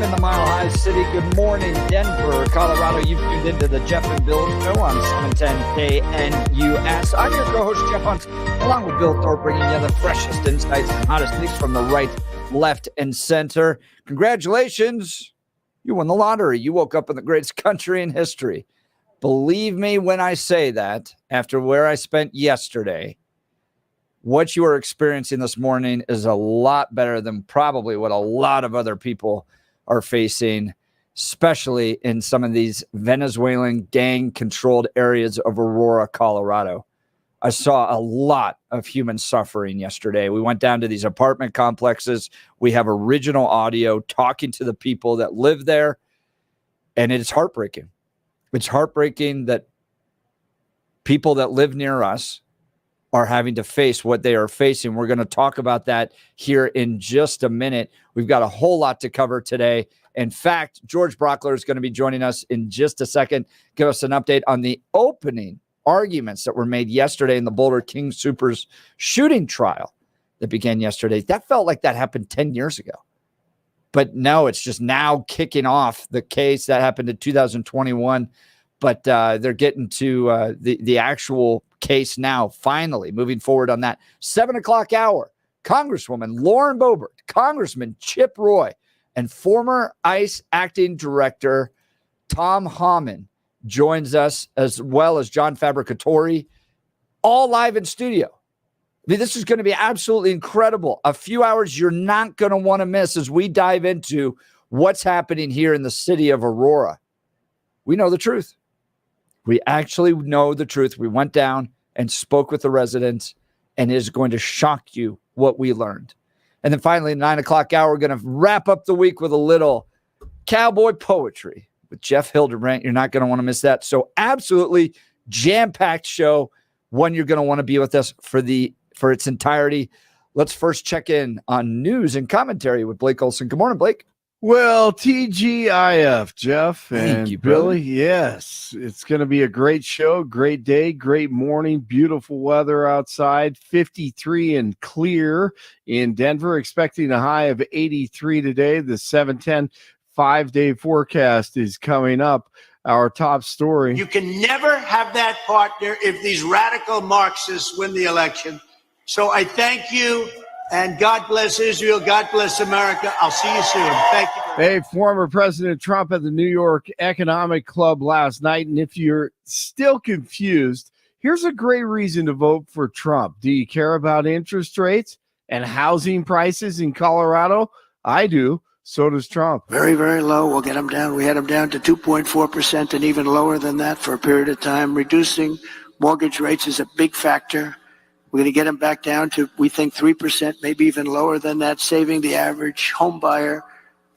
in the Mile High City. Good morning, Denver, Colorado. You've tuned into the Jeff and Bill Show on 710 KNUS. I'm your co-host, Jeff Hunt, along with Bill Thorpe, bringing you the freshest insights and hottest takes from the right, left, and center. Congratulations. You won the lottery. You woke up in the greatest country in history. Believe me when I say that, after where I spent yesterday, what you are experiencing this morning is a lot better than probably what a lot of other people are facing, especially in some of these Venezuelan gang-controlled areas of Aurora, Colorado. I saw a lot of human suffering yesterday. We went down to these apartment complexes. We have original audio talking to the people that live there, and it's heartbreaking. It's heartbreaking that people that live near us are having to face what they are facing. We're going to talk about that here in just a minute. We've got a whole lot to cover today. In fact, George Brockler is going to be joining us in just a second, give us an update on the opening arguments that were made yesterday in the Boulder King Soopers shooting trial that began yesterday. That felt like that happened 10 years ago. But no, it's just now kicking off the case that happened in 2021. But they're getting to the actual case now, finally moving forward on that 7 o'clock hour. Congresswoman Lauren Boebert, Congressman Chip Roy, and former ICE acting director Tom Homan joins us, as well as John Fabricatori, all live in studio. I mean, this is going to be absolutely incredible. A few hours you're not going to want to miss as we dive into what's happening here in the city of Aurora. We know the truth. We actually know the truth. We went down and spoke with the residents, and it is going to shock you what we learned. And then finally, 9 o'clock hour, we're going to wrap up the week with a little cowboy poetry with Jeff Hildebrandt. You're not going to want to miss that. So absolutely jam-packed show, one you're going to want to be with us for its entirety. Let's first check in on news and commentary with Blake Olson. Good morning, Blake. Well, TGIF, Jeff and you, Billy. Yes, it's going to be a great show, great day, great morning, beautiful weather outside, 53 and clear in Denver, expecting a high of 83 today. The 710 5-day forecast is coming up. Our top story. You can never have that partner if these radical Marxists win the election. So I thank you. And God bless Israel. God bless America. I'll see you soon. Thank you. Hey, former President Trump at the New York Economic Club last night. And if you're still confused, here's a great reason to vote for Trump. Do you care about interest rates and housing prices in Colorado? I do. So does Trump. Very, very low. We'll get them down. We had them down to 2.4% and even lower than that for a period of time. Reducing mortgage rates is a big factor. We're going to get them back down to, we think, 3%, maybe even lower than that, saving the average home buyer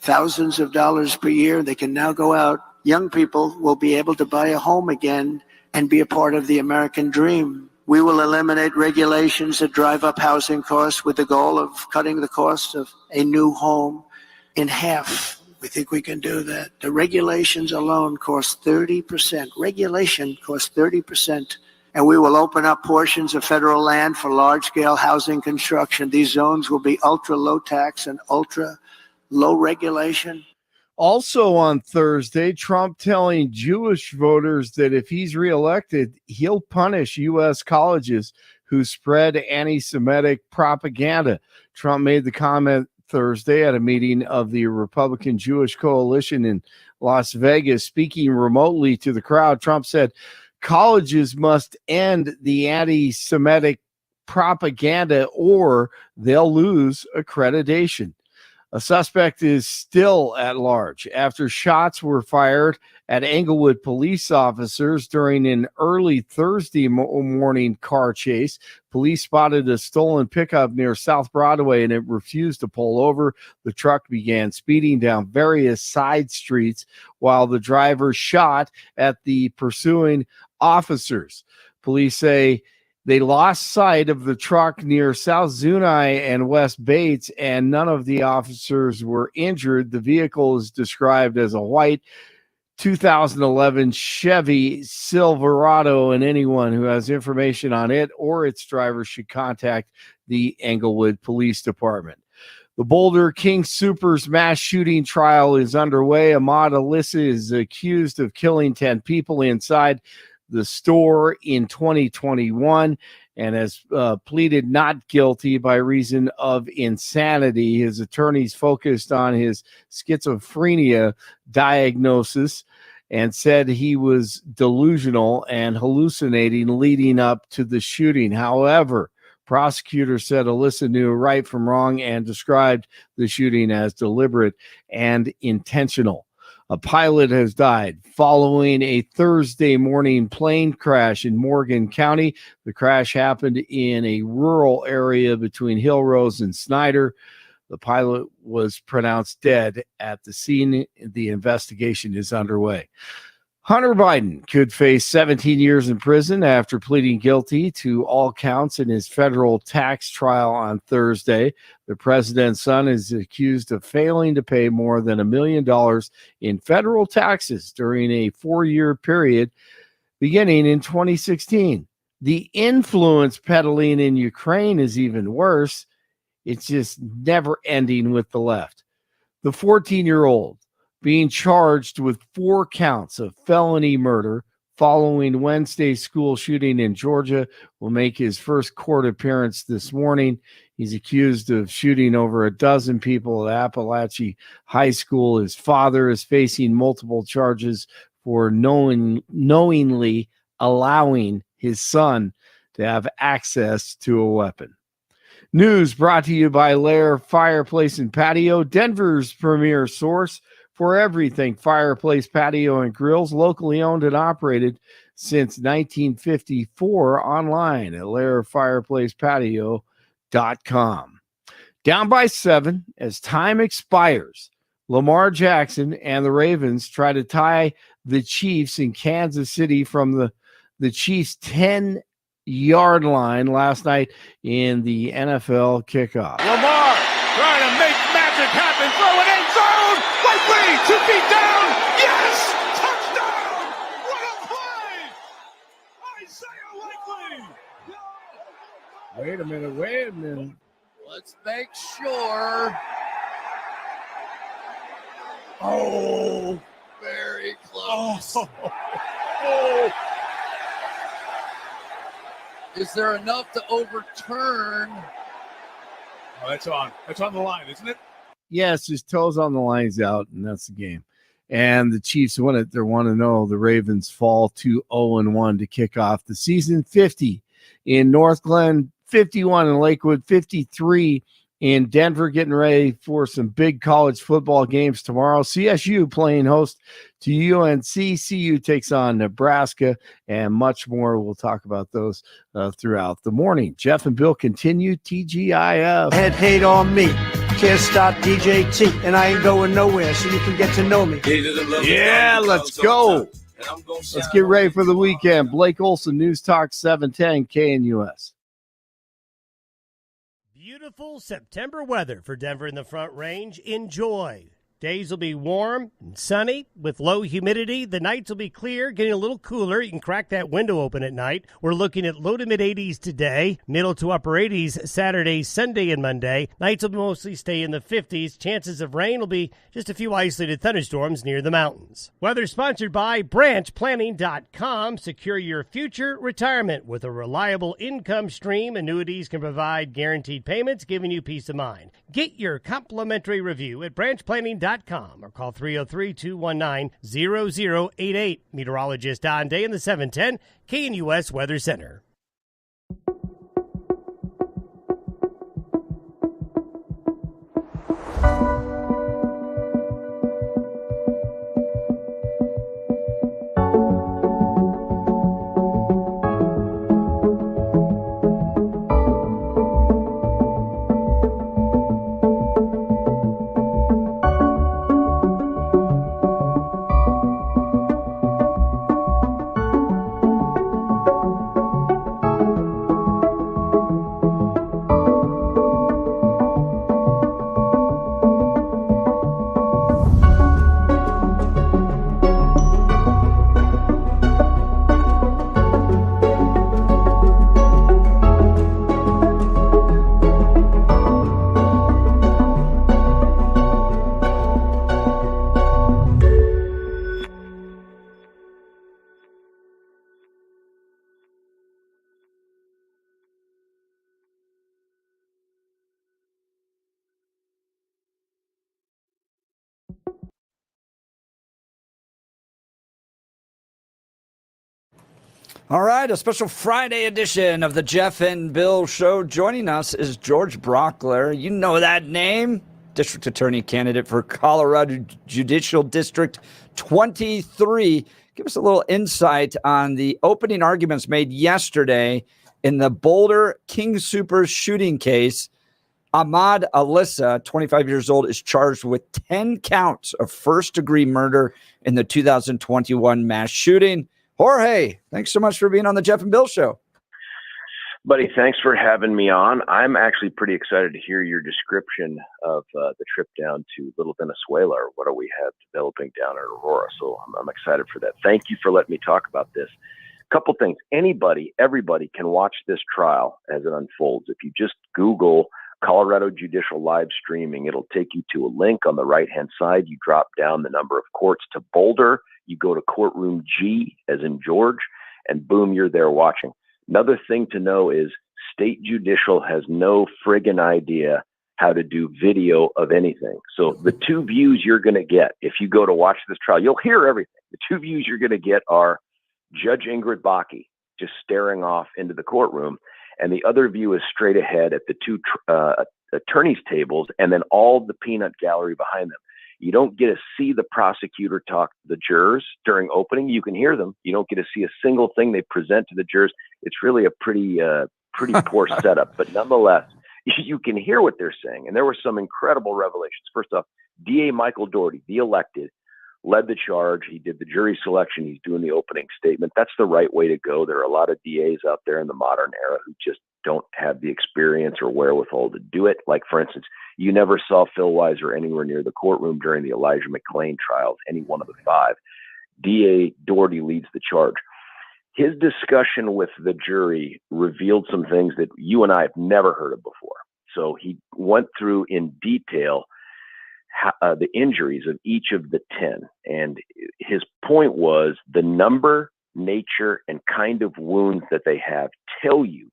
thousands of dollars per year. They can now go out. Young people will be able to buy a home again and be a part of the American dream. We will eliminate regulations that drive up housing costs with the goal of cutting the cost of a new home in half. We think we can do that. The regulations alone cost 30%. Regulation costs 30%. And we will open up portions of federal land for large-scale housing construction. These zones will be ultra-low tax and ultra-low regulation. Also on Thursday, Trump telling Jewish voters that if he's reelected, he'll punish U.S. colleges who spread anti-Semitic propaganda. Trump made the comment Thursday at a meeting of the Republican Jewish Coalition in Las Vegas. Speaking remotely to the crowd, Trump said, colleges must end the anti-Semitic propaganda or they'll lose accreditation. A suspect is still at large after shots were fired at Englewood police officers during an early Thursday morning car chase. Police spotted a stolen pickup near South Broadway and it refused to pull over. The truck began speeding down various side streets while the driver shot at the pursuing officers. Police say they lost sight of the truck near South Zuni and West Bates, and none of the officers were injured. The vehicle is described as a white 2011 Chevy Silverado, and anyone who has information on it or its driver should contact the Englewood Police Department. The Boulder King Soopers mass shooting trial is underway. Ahmad Alissa is accused of killing 10 people inside the store in 2021 and has pleaded not guilty by reason of insanity. His attorneys focused on his schizophrenia diagnosis and said he was delusional and hallucinating leading up to the shooting. However, prosecutors said Alissa knew right from wrong and described the shooting as deliberate and intentional. A pilot has died following a Thursday morning plane crash in Morgan County. The crash happened in a rural area between Hill Rose and Snyder. The pilot was pronounced dead at the scene. The investigation is underway. Hunter Biden could face 17 years in prison after pleading guilty to all counts in his federal tax trial on Thursday. The president's son is accused of failing to pay more than $1 million in federal taxes during a 4-year period beginning in 2016. The influence peddling in Ukraine is even worse. It's just never ending with the left. The 14-year-old being charged with 4 counts of felony murder following Wednesday's school shooting in Georgia will make his first court appearance this morning. He's accused of shooting over a dozen people at Appalachia High School. His father is facing multiple charges for knowingly allowing his son to have access to a weapon. News brought to you by Lair Fireplace and Patio, Denver's premier source for everything fireplace, patio, and grills, locally owned and operated since 1954, online at lairfireplacepatio.com. Down by 7 as time expires. Lamar Jackson and the Ravens try to tie the Chiefs in Kansas City from the Chiefs' 10-yard line last night in the NFL kickoff. Lamar trying to make magic happen, throw it end zone, Likely 2 feet down, yes, touchdown, what a play, Isaiah Likely. Wait a minute. Let's make sure. Oh, Very close. oh. Is there enough to overturn? Oh, that's on the line, isn't it? Yes, his toes on the line's out, and that's the game. And the Chiefs win it. They want to know the Ravens fall to 0-1 to kick off the season. 50 in North Glen, 51 in Lakewood, 53 in Denver, getting ready for some big college football games tomorrow. CSU playing host to UNC. CU takes on Nebraska, and much more. We'll talk about those throughout the morning. Jeff and Bill continue. TGIF. Head hate on me. Can't stop DJ T, and I ain't going nowhere, so you can get to know me. Yeah, let's go. Let's get ready for the weekend. Blake Olson, News Talk 710 KNUS. Beautiful September weather for Denver in the Front Range. Enjoy. Days will be warm and sunny with low humidity. The nights will be clear, getting a little cooler. You can crack that window open at night. We're looking at low to mid 80s today, middle to upper 80s Saturday, Sunday, and Monday. Nights will mostly stay in the 50s. Chances of rain will be just a few isolated thunderstorms near the mountains. Weather sponsored by branchplanning.com. Secure your future retirement with a reliable income stream. Annuities can provide guaranteed payments, giving you peace of mind. Get your complimentary review at branchplanning.com or call 303-219-0088. Meteorologist Don Day in the 710 KNUS Weather Center. All right, a special Friday edition of the Jeff and Bill Show. Joining us is George Brockler. You know that name. District Attorney candidate for Colorado Judicial District 23. Give us a little insight on the opening arguments made yesterday in the Boulder King Soopers shooting case. Ahmad Alissa, 25 years old, is charged with 10 counts of first-degree murder in the 2021 mass shooting. Jorge, thanks so much for being on the Jeff and Bill Show. Buddy, thanks for having me on. I'm actually pretty excited to hear your description of the trip down to Little Venezuela, or what do we have developing down at Aurora. So I'm excited for that. Thank you for letting me talk about this. Couple things. Everybody can watch this trial as it unfolds. If you just Google Colorado Judicial Live Streaming, it'll take you to a link on the right-hand side. You drop down the number of courts to Boulder. You go to courtroom G, as in George, and boom, you're there watching. Another thing to know is state judicial has no friggin' idea how to do video of anything. So the two views you're going to get, if you go to watch this trial, you'll hear everything. The two views you're going to get are Judge Ingrid Bakke just staring off into the courtroom, and the other view is straight ahead at the two attorneys' tables, and then all the peanut gallery behind them. You don't get to see the prosecutor talk to the jurors during opening. You can hear them. You don't get to see a single thing they present to the jurors. It's really a pretty poor setup. But nonetheless, you can hear what they're saying. And there were some incredible revelations. First off, DA Michael Doherty, the elected, led the charge. He did the jury selection. He's doing the opening statement. That's the right way to go. There are a lot of DAs out there in the modern era who just don't have the experience or wherewithal to do it. Like, for instance, you never saw Phil Weiser anywhere near the courtroom during the Elijah McClain trials, any one of the five. DA Doherty leads the charge. His discussion with the jury revealed some things that you and I have never heard of before. So he went through in detail the injuries of each of the 10. And his point was the number, nature, and kind of wounds that they have tell you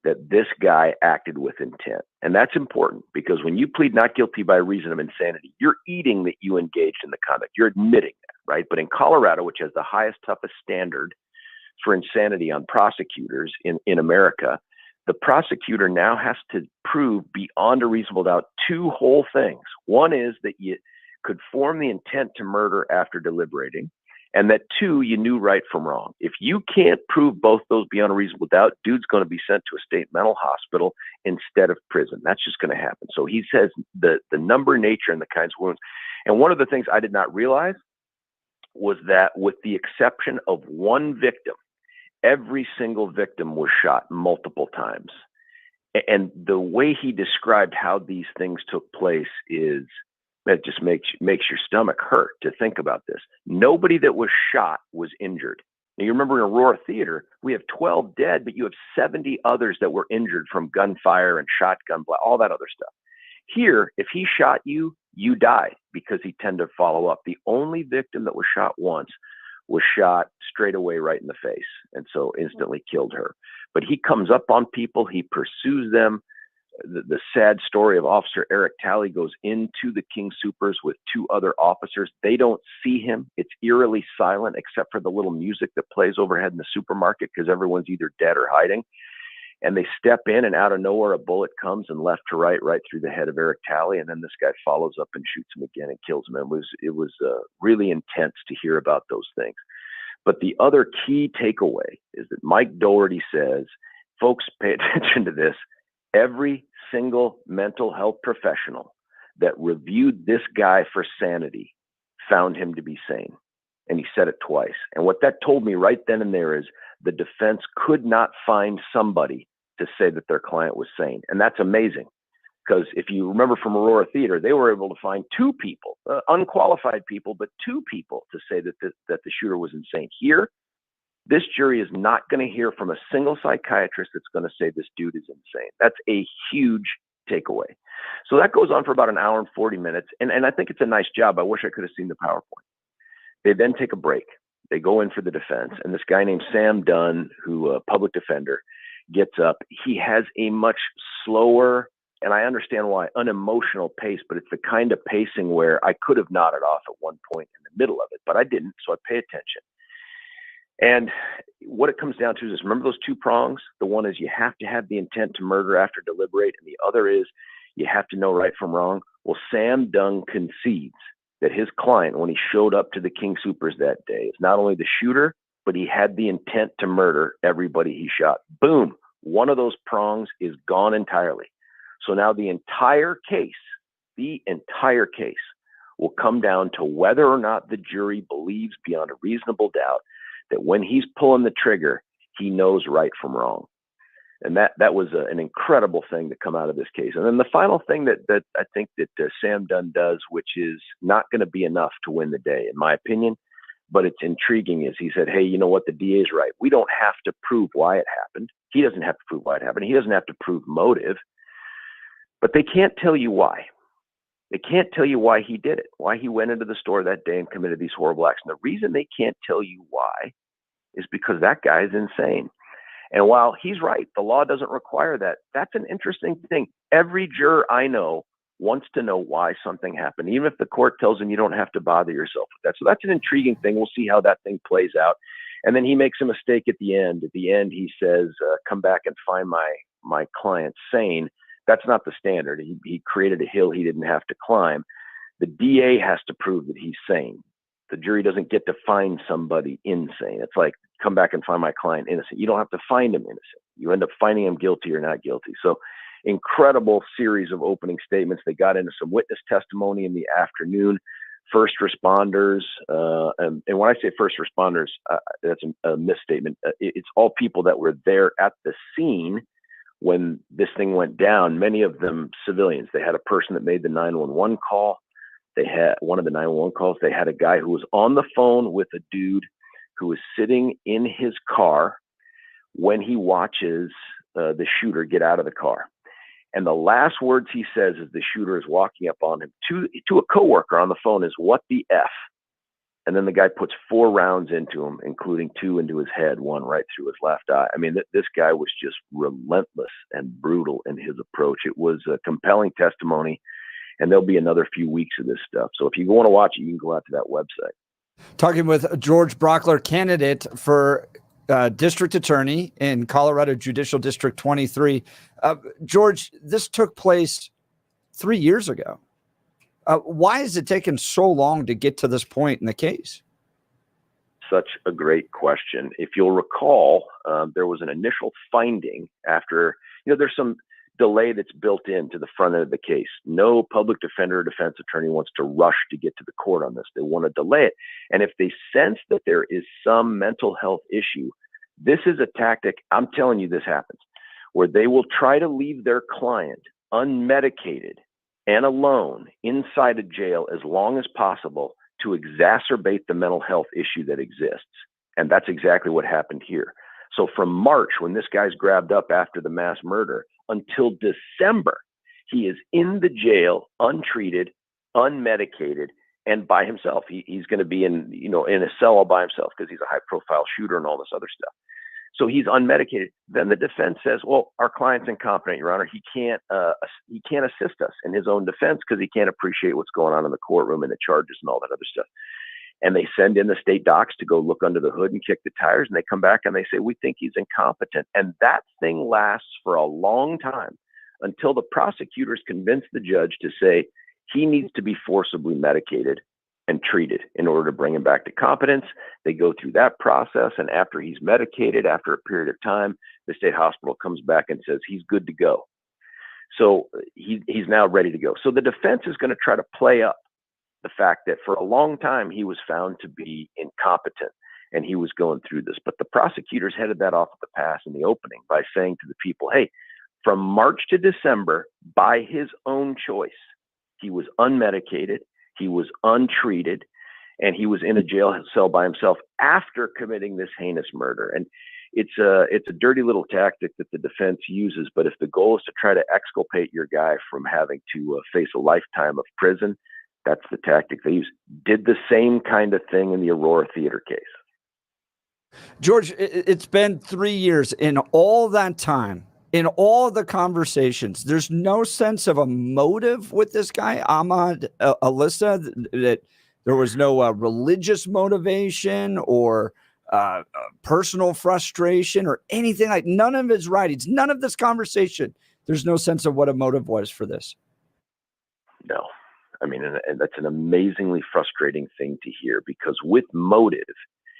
that this guy acted with intent. And that's important, because when you plead not guilty by reason of insanity, you're eating that you engaged in the conduct. You're admitting that, right? But in Colorado, which has the highest, toughest standard for insanity on prosecutors in America, the prosecutor now has to prove beyond a reasonable doubt two whole things. One is that you could form the intent to murder after deliberating, and that two, you knew right from wrong. If you can't prove both those beyond a reasonable doubt, dude's going to be sent to a state mental hospital instead of prison. That's just going to happen. So he says the number, nature, and the kinds of wounds. And one of the things I did not realize was that with the exception of one victim, every single victim was shot multiple times. And the way he described how these things took place is, it just makes your stomach hurt to think about this. Nobody that was shot was injured. Now, you remember in Aurora Theater, we have 12 dead, but you have 70 others that were injured from gunfire and shotgun blast, all that other stuff. Here, if he shot you, you died, because he tended to follow up. The only victim that was shot once was shot straight away right in the face, and so instantly killed her. But he comes up on people, he pursues them. The sad story of Officer Eric Talley goes into the King Soopers with two other officers. They don't see him. It's eerily silent except for the little music that plays overhead in the supermarket, because everyone's either dead or hiding. And they step in, and out of nowhere, a bullet comes and left to right through the head of Eric Talley. And then this guy follows up and shoots him again and kills him. It was really intense to hear about those things. But the other key takeaway is that Mike Doherty says, folks, pay attention to this. Every single mental health professional that reviewed this guy for sanity found him to be sane. And he said it twice. And what that told me right then and there is the defense could not find somebody to say that their client was sane. And that's amazing, because if you remember from Aurora Theater, they were able to find two people, unqualified people, but two people to say that the shooter was insane. Here, this jury is not going to hear from a single psychiatrist that's going to say this dude is insane. That's a huge takeaway. So that goes on for about an hour and 40 minutes. And I think it's a nice job. I wish I could have seen the PowerPoint. They then take a break. They go in for the defense. And this guy named Sam Dunn, who a public defender, gets up. He has a much slower, and I understand why, unemotional pace, but it's the kind of pacing where I could have nodded off at one point in the middle of it, but I didn't. So I pay attention. And what it comes down to is this. Remember those two prongs? The one is you have to have the intent to murder after deliberate, and the other is you have to know right from wrong. Well, Sam Dunn concedes that his client, when he showed up to the King Soopers that day, is not only the shooter, but he had the intent to murder everybody he shot. Boom. One of those prongs is gone entirely. So now the entire case will come down to whether or not the jury believes beyond a reasonable doubt that when he's pulling the trigger, he knows right from wrong. And that was an incredible thing to come out of this case. And then the final thing that I think that Sam Dunn does, which is not going to be enough to win the day, in my opinion, but it's intriguing, is he said, hey, you know what? The DA's right. We don't have to prove why it happened. He doesn't have to prove why it happened. He doesn't have to prove motive, but they can't tell you why. They can't tell you why he did it, why he went into the store that day and committed these horrible acts. And the reason they can't tell you why is because that guy is insane. And while he's right, the law doesn't require that. That's an interesting thing. Every juror I know wants to know why something happened, even if the court tells him you don't have to bother yourself with that. So that's an intriguing thing. We'll see how that thing plays out. And then he makes a mistake at the end. At the end, he says, come back and find my client sane. That's not the standard. He created a hill he didn't have to climb. The DA has to prove that he's sane. The jury doesn't get to find somebody insane. It's like, come back and find my client innocent. You don't have to find him innocent. You end up finding him guilty or not guilty. So incredible series of opening statements. They got into some witness testimony in the afternoon. First responders, and when I say first responders, that's a misstatement. It's all people that were there at the scene when this thing went down, many of them civilians. They had a person that made the 911 call. They had one of the 911 calls. They had a guy who was on the phone with a dude who was sitting in his car when he watches the shooter get out of the car. And the last words he says as the shooter is walking up on him to a coworker on the phone is, "What the F?" And then the guy puts 4 rounds into him, including 2 into his head, 1 right through his left eye. I mean, this guy was just relentless and brutal in his approach. It was a compelling testimony, and there'll be another few weeks of this stuff. So if you want to watch it, you can go out to that website. Talking with George Brockler, candidate for district attorney in Colorado Judicial District 23. George, this took place 3 years ago. Why has it taken so long to get to this point in the case? Such a great question. If you'll recall, there was an initial finding after, there's some delay that's built into the front end of the case. No public defender or defense attorney wants to rush to get to the court on this. They want to delay it. And if they sense that there is some mental health issue, this is a tactic, I'm telling you this happens, where they will try to leave their client unmedicated and alone inside a jail as long as possible to exacerbate the mental health issue that exists. And that's exactly what happened here. So from March, when this guy's grabbed up after the mass murder, until December, he is in the jail, untreated, unmedicated, and by himself. He's going to be in a cell all by himself because he's a high-profile shooter and all this other stuff. So he's unmedicated. Then the defense says, well, our client's incompetent, Your Honor. He can't assist us in his own defense because he can't appreciate what's going on in the courtroom and the charges and all that other stuff. And they send in the state docs to go look under the hood and kick the tires, and they come back and they say, we think he's incompetent. And that thing lasts for a long time until the prosecutors convince the judge to say he needs to be forcibly medicated and treated in order to bring him back to competence. They go through that process, and after he's medicated, after a period of time, the state hospital comes back and says he's good to go. So he's now ready to go. So the defense is going to try to play up the fact that for a long time he was found to be incompetent and he was going through this. But the prosecutors headed that off at the pass in the opening by saying to the people, hey, from March to December, by his own choice, he was unmedicated, he was untreated, and he was in a jail cell by himself after committing this heinous murder. And it's a dirty little tactic that the defense uses. But if the goal is to try to exculpate your guy from having to face a lifetime of prison, that's the tactic they use. Did the same kind of thing in the Aurora Theater case. George, it's been 3 years. In all that time, in all the conversations, there's no sense of a motive with this guy, Ahmad Alyssa, that there was no religious motivation or personal frustration or anything like none of his writings, none of this conversation. There's no sense of what a motive was for this. No. I mean, and that's an amazingly frustrating thing to hear, because with motive,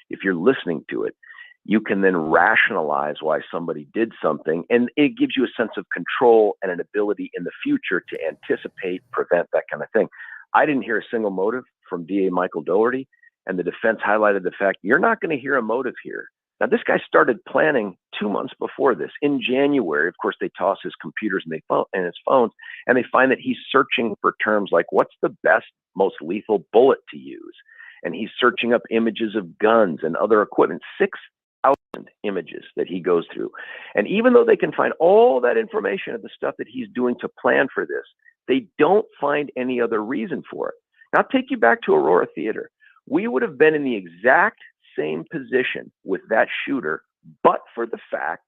if you're listening to it, you can then rationalize why somebody did something, and it gives you a sense of control and an ability in the future to anticipate, prevent, that kind of thing. I didn't hear a single motive from DA Michael Dougherty, and the defense highlighted the fact you're not going to hear a motive here. Now, this guy started planning 2 months before this. In January, of course, they toss his computers and his phones, and they find that he's searching for terms like, what's the best, most lethal bullet to use? And he's searching up images of guns and other equipment, 6,000 images that he goes through. And even though they can find all that information of the stuff that he's doing to plan for this, they don't find any other reason for it. Now, I'll take you back to Aurora Theater. We would have been in the exact same position with that shooter, but for the fact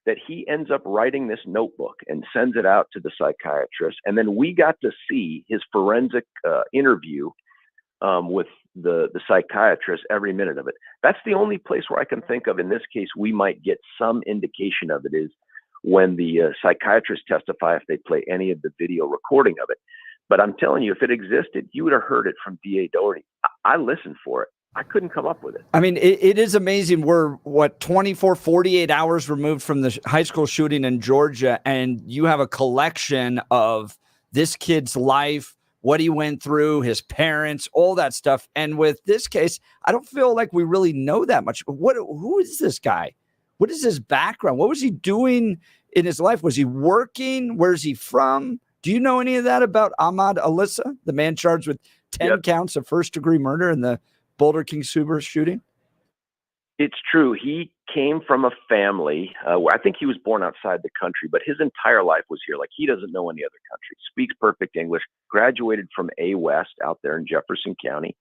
that he ends up writing this notebook and sends it out to the psychiatrist. And then we got to see his forensic interview with the psychiatrist every minute of it. That's the only place where I can think of in this case we might get some indication of it, is when the psychiatrists testify, if they play any of the video recording of it. But I'm telling you, if it existed, you would have heard it from DA Dougherty. I listened for it. I couldn't come up with it. I mean, it is amazing. We're 24, 48 hours removed from the high school shooting in Georgia, and you have a collection of this kid's life, what he went through, his parents, all that stuff. And with this case, I don't feel like we really know that much. Who is this guy? What is his background? What was he doing in his life? Was he working? Where's he from? Do you know any of that about Ahmad Alissa, the man charged with 10 counts of first-degree murder in the Boulder King Super shooting? It's true. He came from a family where I think he was born outside the country, but his entire life was here. Like, he doesn't know any other country. Speaks perfect English. Graduated from A West out there in Jefferson County.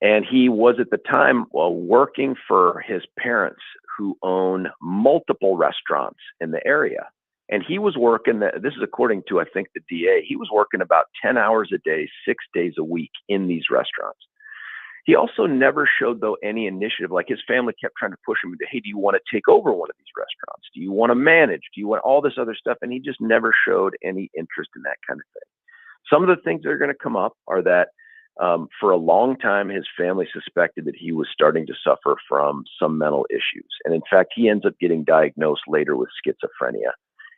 And he was at the time working for his parents, who own multiple restaurants in the area. And he was working, this is according to, I think, the DA, he was working about 10 hours a day, 6 days a week in these restaurants. He also never showed, though, any initiative. Like, his family kept trying to push him into, hey, do you want to take over one of these restaurants? Do you want to manage? Do you want all this other stuff? And he just never showed any interest in that kind of thing. Some of the things that are going to come up are that for a long time, his family suspected that he was starting to suffer from some mental issues. And in fact, he ends up getting diagnosed later with schizophrenia.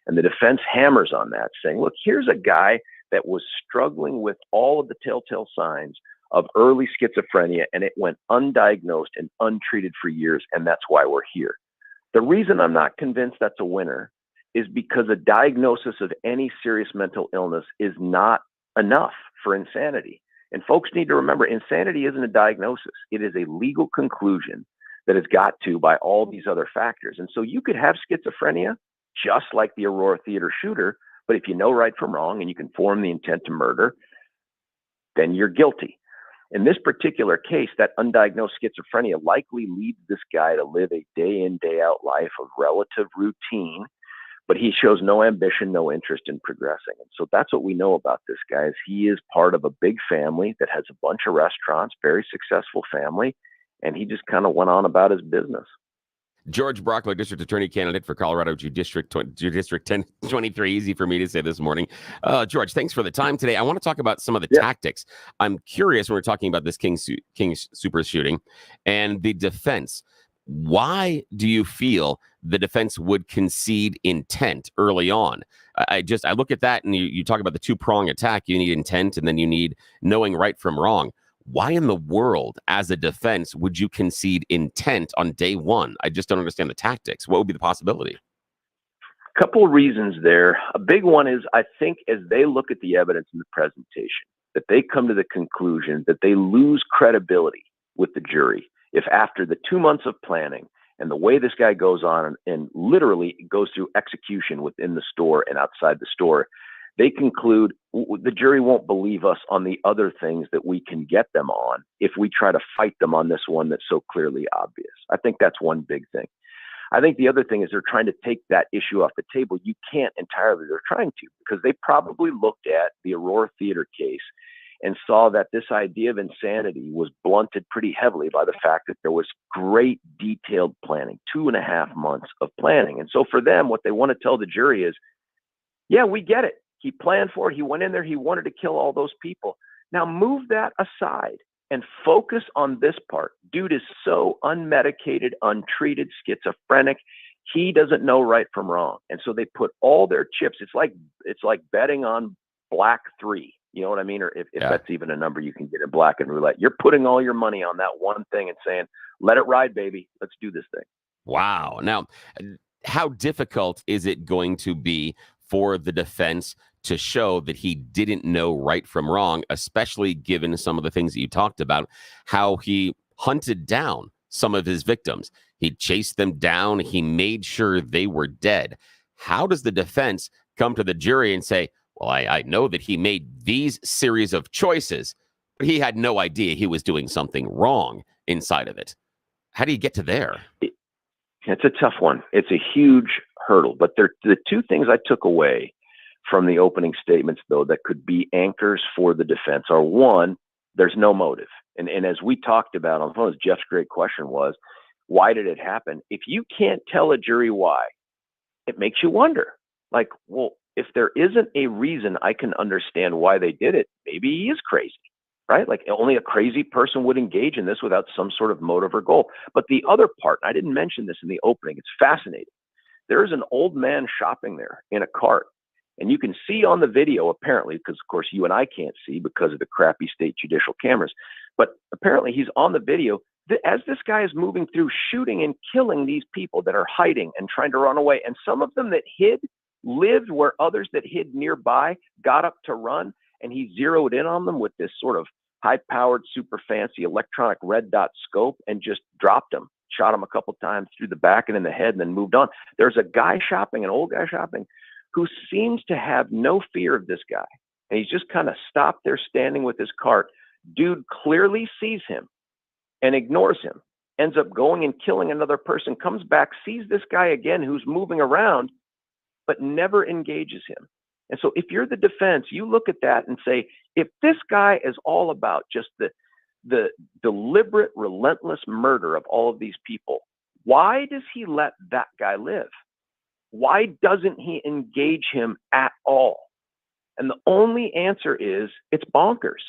And the defense hammers on that, saying, look, here's a guy that was struggling with all of the telltale signs of early schizophrenia, and it went undiagnosed and untreated for years, and that's why we're here. The reason I'm not convinced that's a winner is because a diagnosis of any serious mental illness is not enough for insanity. And folks need to remember, insanity isn't a diagnosis. It is a legal conclusion that is got to by all these other factors. And so you could have schizophrenia, just like the Aurora Theater shooter, but if you know right from wrong and you can form the intent to murder, then you're guilty. In this particular case, that undiagnosed schizophrenia likely leads this guy to live a day in, day out life of relative routine, but he shows no ambition, no interest in progressing. And so that's what we know about this guy, is he is part of a big family that has a bunch of restaurants, very successful family, and he just kind of went on about his business. George Brockler, District Attorney candidate for Colorado District 1023. Easy for me to say this morning. George, thanks for the time today. I want to talk about some of the tactics. I'm curious when we're talking about this King Super shooting and the defense. Why do you feel the defense would concede intent early on? I look at that and you talk about the two-prong attack. You need intent and then you need knowing right from wrong. Why in the world, as a defense, would you concede intent on day one? I just don't understand the tactics. What would be the possibility? A couple of reasons there. A big one is, I think, as they look at the evidence in the presentation, that they come to the conclusion that they lose credibility with the jury if, after the 2 months of planning and the way this guy goes on and literally goes through execution within the store and outside the store, they conclude the jury won't believe us on the other things that we can get them on if we try to fight them on this one that's so clearly obvious. I think that's one big thing. I think the other thing is they're trying to take that issue off the table. You can't entirely. They're trying to, because they probably looked at the Aurora Theater case and saw that this idea of insanity was blunted pretty heavily by the fact that there was great detailed planning, 2.5 months of planning. And so for them, what they want to tell the jury is, yeah, we get it. He planned for it. He went in there. He wanted to kill all those people. Now move that aside and focus on this part. Dude is so unmedicated, untreated, schizophrenic. He doesn't know right from wrong. And so they put all their chips. It's like betting on black 3. You know what I mean? Or if that's even a number you can get in black and roulette. You're putting all your money on that one thing and saying, let it ride, baby. Let's do this thing. Wow. Now, how difficult is it going to be for the defense to show that he didn't know right from wrong, especially given some of the things that you talked about, how he hunted down some of his victims? He chased them down. He made sure they were dead. How does the defense come to the jury and say, well, I know that he made these series of choices, but he had no idea he was doing something wrong inside of it? How do you get to there? It's a tough one. It's a huge hurdle. But the two things I took away from the opening statements, though, that could be anchors for the defense are, one, there's no motive. And as we talked about on the phone, Jeff's great question was, why did it happen? If you can't tell a jury why, it makes you wonder. Like, well, if there isn't a reason I can understand why they did it, maybe he is crazy, right? Like only a crazy person would engage in this without some sort of motive or goal. But the other part, I didn't mention this in the opening, it's fascinating. There is an old man shopping there in a cart. And you can see on the video, apparently, because of course you and I can't see because of the crappy state judicial cameras, but apparently he's on the video as this guy is moving through, shooting and killing these people that are hiding and trying to run away. And some of them that hid lived where others that hid nearby got up to run, and he zeroed in on them with this sort of high-powered, super fancy electronic red dot scope and just dropped them, shot him a couple times through the back and in the head, and then moved on. There's a guy shopping, an old guy shopping, who seems to have no fear of this guy. And he's just kind of stopped there standing with his cart. Dude clearly sees him and ignores him, ends up going and killing another person, comes back, sees this guy again who's moving around, but never engages him. And so if you're the defense, you look at that and say, if this guy is all about just the deliberate, relentless murder of all of these people, why does he let that guy live? Why doesn't he engage him at all? And the only answer is it's bonkers.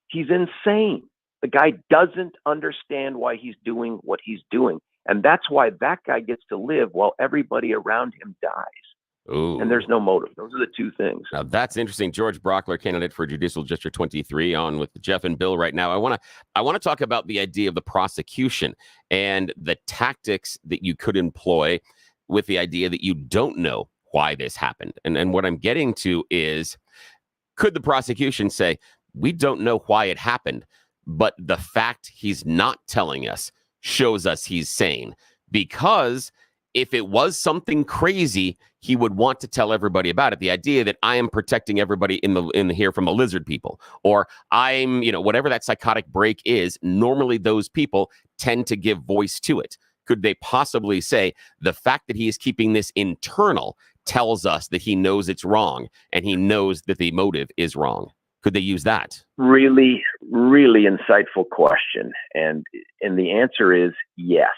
He's insane. The guy doesn't understand why he's doing what he's doing. And that's why that guy gets to live while everybody around him dies. Ooh. And there's no motive. Those are the two things. Now that's interesting. George Brockler, candidate for Judicial District 23, on with Jeff and Bill right now. I want to talk about the idea of the prosecution and the tactics that you could employ with the idea that you don't know why this happened. And what I'm getting to is, could the prosecution say, we don't know why it happened, but the fact he's not telling us shows us he's sane? Because if it was something crazy, he would want to tell everybody about it. The idea that I am protecting everybody in here from the lizard people, or I'm, whatever that psychotic break is, normally those people tend to give voice to it. Could they possibly say the fact that he is keeping this internal tells us that he knows it's wrong and he knows that the motive is wrong? Could they use that? Really, really insightful question. And the answer is yes.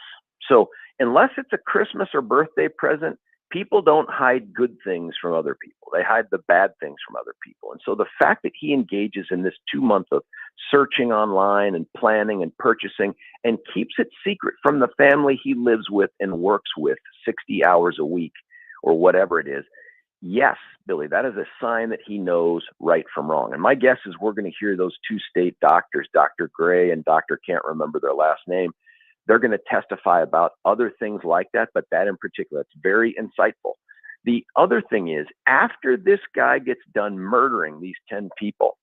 So unless it's a Christmas or birthday present, people don't hide good things from other people. They hide the bad things from other people. And so the fact that he engages in this 2 months of searching online and planning and purchasing and keeps it secret from the family he lives with and works with 60 hours a week or whatever it is, yes, Billy, that is a sign that he knows right from wrong. And my guess is we're going to hear those two state doctors, Dr. Gray and Dr. can't remember their last name. They're going to testify about other things like that, but that in particular, it's very insightful. The other thing is, after this guy gets done murdering these 10 people,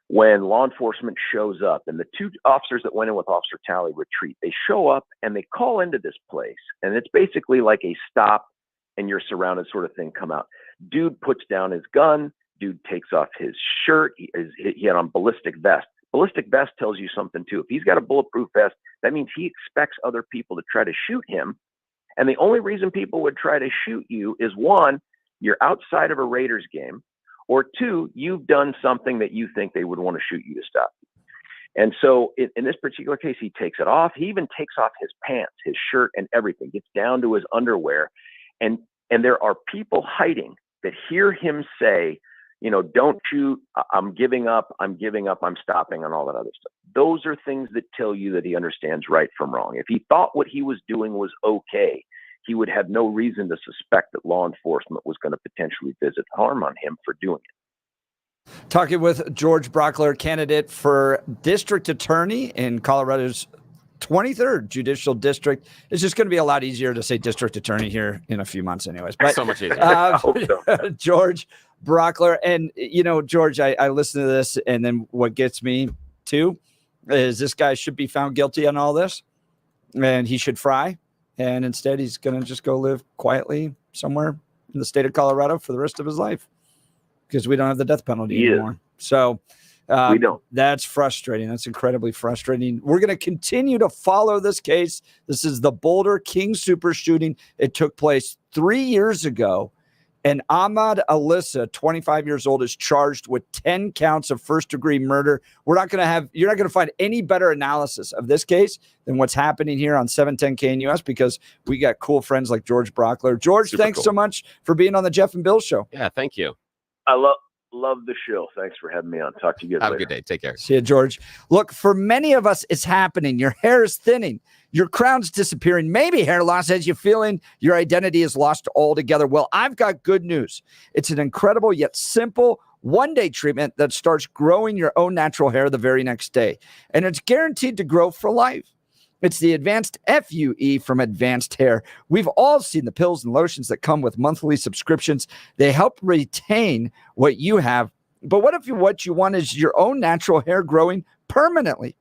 when law enforcement shows up and the two officers that went in with Officer Talley retreat, they show up and they call into this place. And it's basically like a stop and you're surrounded sort of thing come out. Dude puts down his gun. Dude takes off his shirt. He had on ballistic vest. Ballistic vest tells you something too. If he's got a bulletproof vest, that means he expects other people to try to shoot him. And the only reason people would try to shoot you is, one, you're outside of a Raiders game, or 2, you've done something that you think they would want to shoot you to stop you. And so in this particular case, he takes it off. He even takes off his pants, his shirt, and everything, gets down to his underwear. And there are people hiding that hear him say, don't shoot, I'm giving up, I'm stopping, and all that other stuff. Those are things that tell you that he understands right from wrong. If he thought what he was doing was okay, he would have no reason to suspect that law enforcement was going to potentially visit harm on him for doing it. Talking with George Brockler, candidate for district attorney in Colorado's 23rd Judicial District. It's just going to be a lot easier to say district attorney here in a few months anyways. But so much easier. George Brockler. And, George, I listen to this, and then what gets me too is this guy should be found guilty on all this, and he should fry. And instead, he's going to just go live quietly somewhere in the state of Colorado for the rest of his life, because we don't have the death penalty anymore. So we don't. That's frustrating. That's incredibly frustrating. We're going to continue to follow this case. This is the Boulder King Super shooting. It took place 3 years ago. And Ahmad Alyssa, 25 years old, is charged with 10 counts of first-degree murder. You're not going to find any better analysis of this case than what's happening here on 710 KNUS, because we got cool friends like George Brockler. George, Super thanks cool. so much for being on the Jeff and Bill Show. Yeah, thank you. I love the show. Thanks for having me on. Talk to you guys Have later. a good day. Take care. See you, George. Look, for many of us, it's happening. Your hair is thinning. Your crown's disappearing. Maybe hair loss has you feeling your identity is lost altogether. Well, I've got good news. It's an incredible yet simple one-day treatment that starts growing your own natural hair the very next day. And it's guaranteed to grow for life. It's the Advanced FUE from Advanced Hair. We've all seen the pills and lotions that come with monthly subscriptions. They help retain what you have. But what if what you want is your own natural hair growing permanently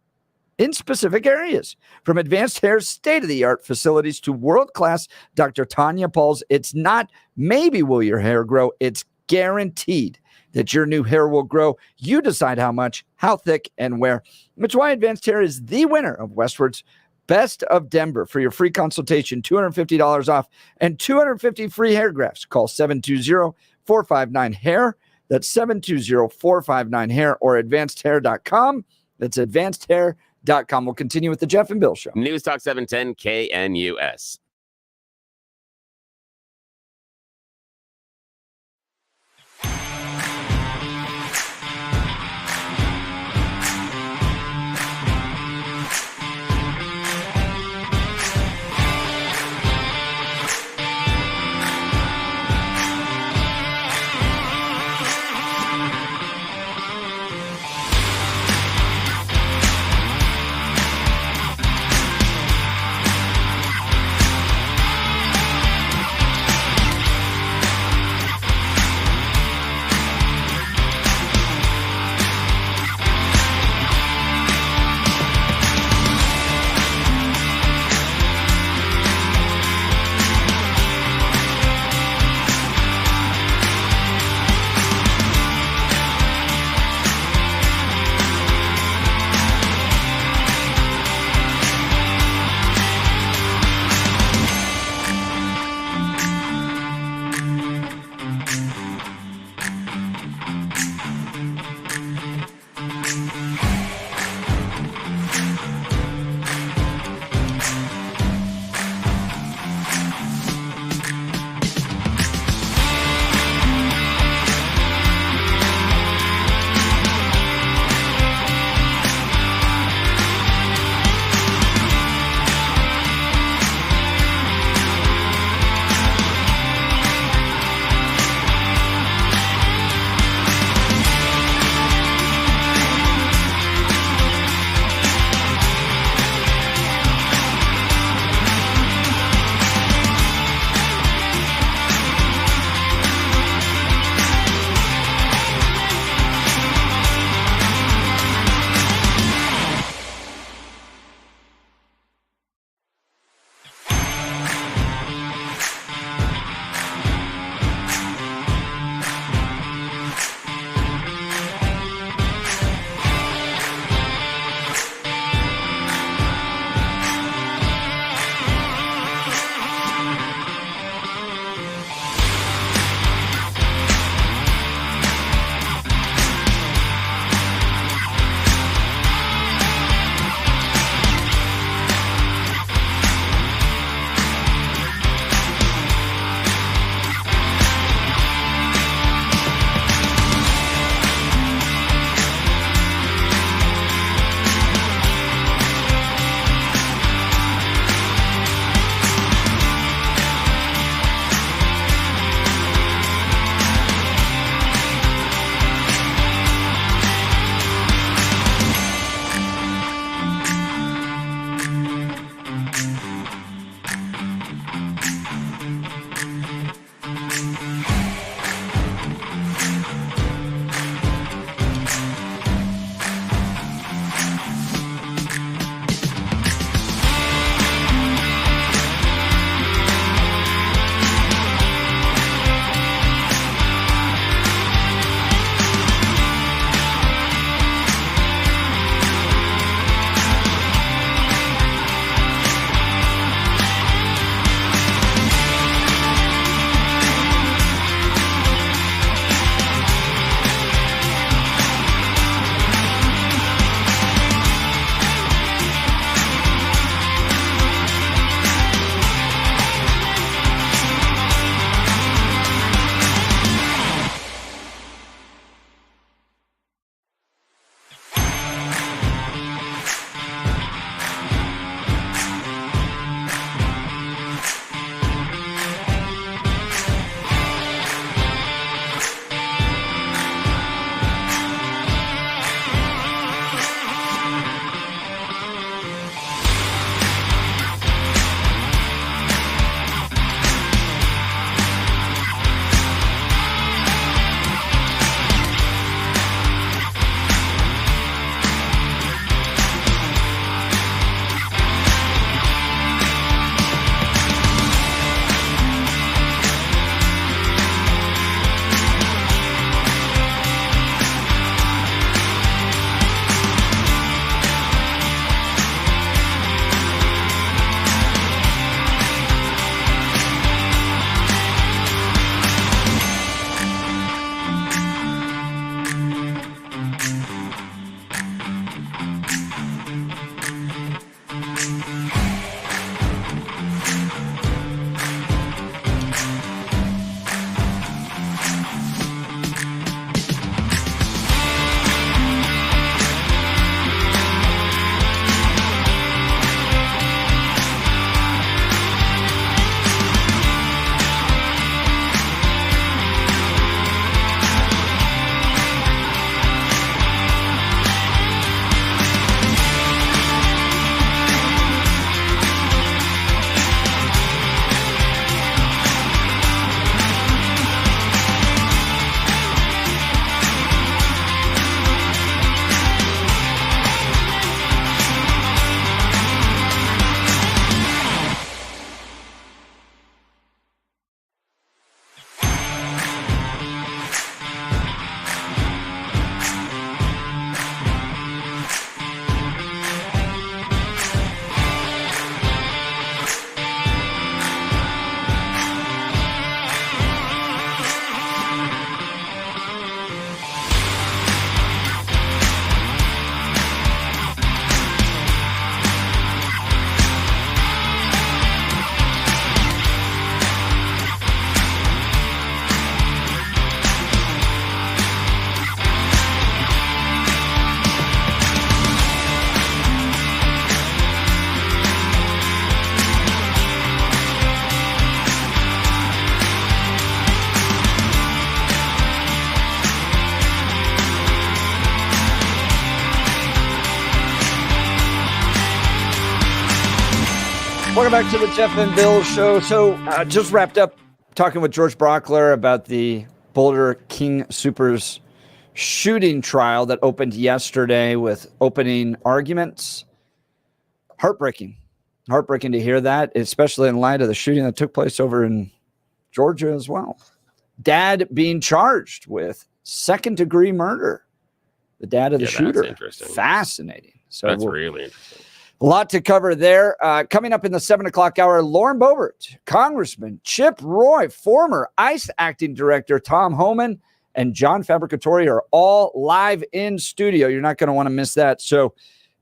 in specific areas? From Advanced Hair's state-of-the-art facilities to world-class Dr. Tanya Paul's, it's not maybe will your hair grow, it's guaranteed that your new hair will grow. You decide how much, how thick, and where. Which is why Advanced Hair is the winner of Westward's Best of Denver. For your free consultation, $250 off and 250 free hair grafts. Call 720-459-HAIR. That's 720-459-HAIR or advancedhair.com. That's advancedhair.com. We'll continue with the Jeff and Bill Show. News Talk 710 KNUS. Welcome back to the Jeff and Bill Show. So, just wrapped up talking with George Brockler about the Boulder King Supers shooting trial that opened yesterday with opening arguments. Heartbreaking to hear that, especially in light of the shooting that took place over in Georgia as well. Dad being charged with second-degree murder. The dad of the shooter. That's interesting. Fascinating. So that's really interesting. A lot to cover there. Coming up in the 7 o'clock hour, Lauren Boebert, Congressman Chip Roy, former ICE acting director Tom Homan, and John Fabricatori are all live in studio. You're not going to want to miss that. So,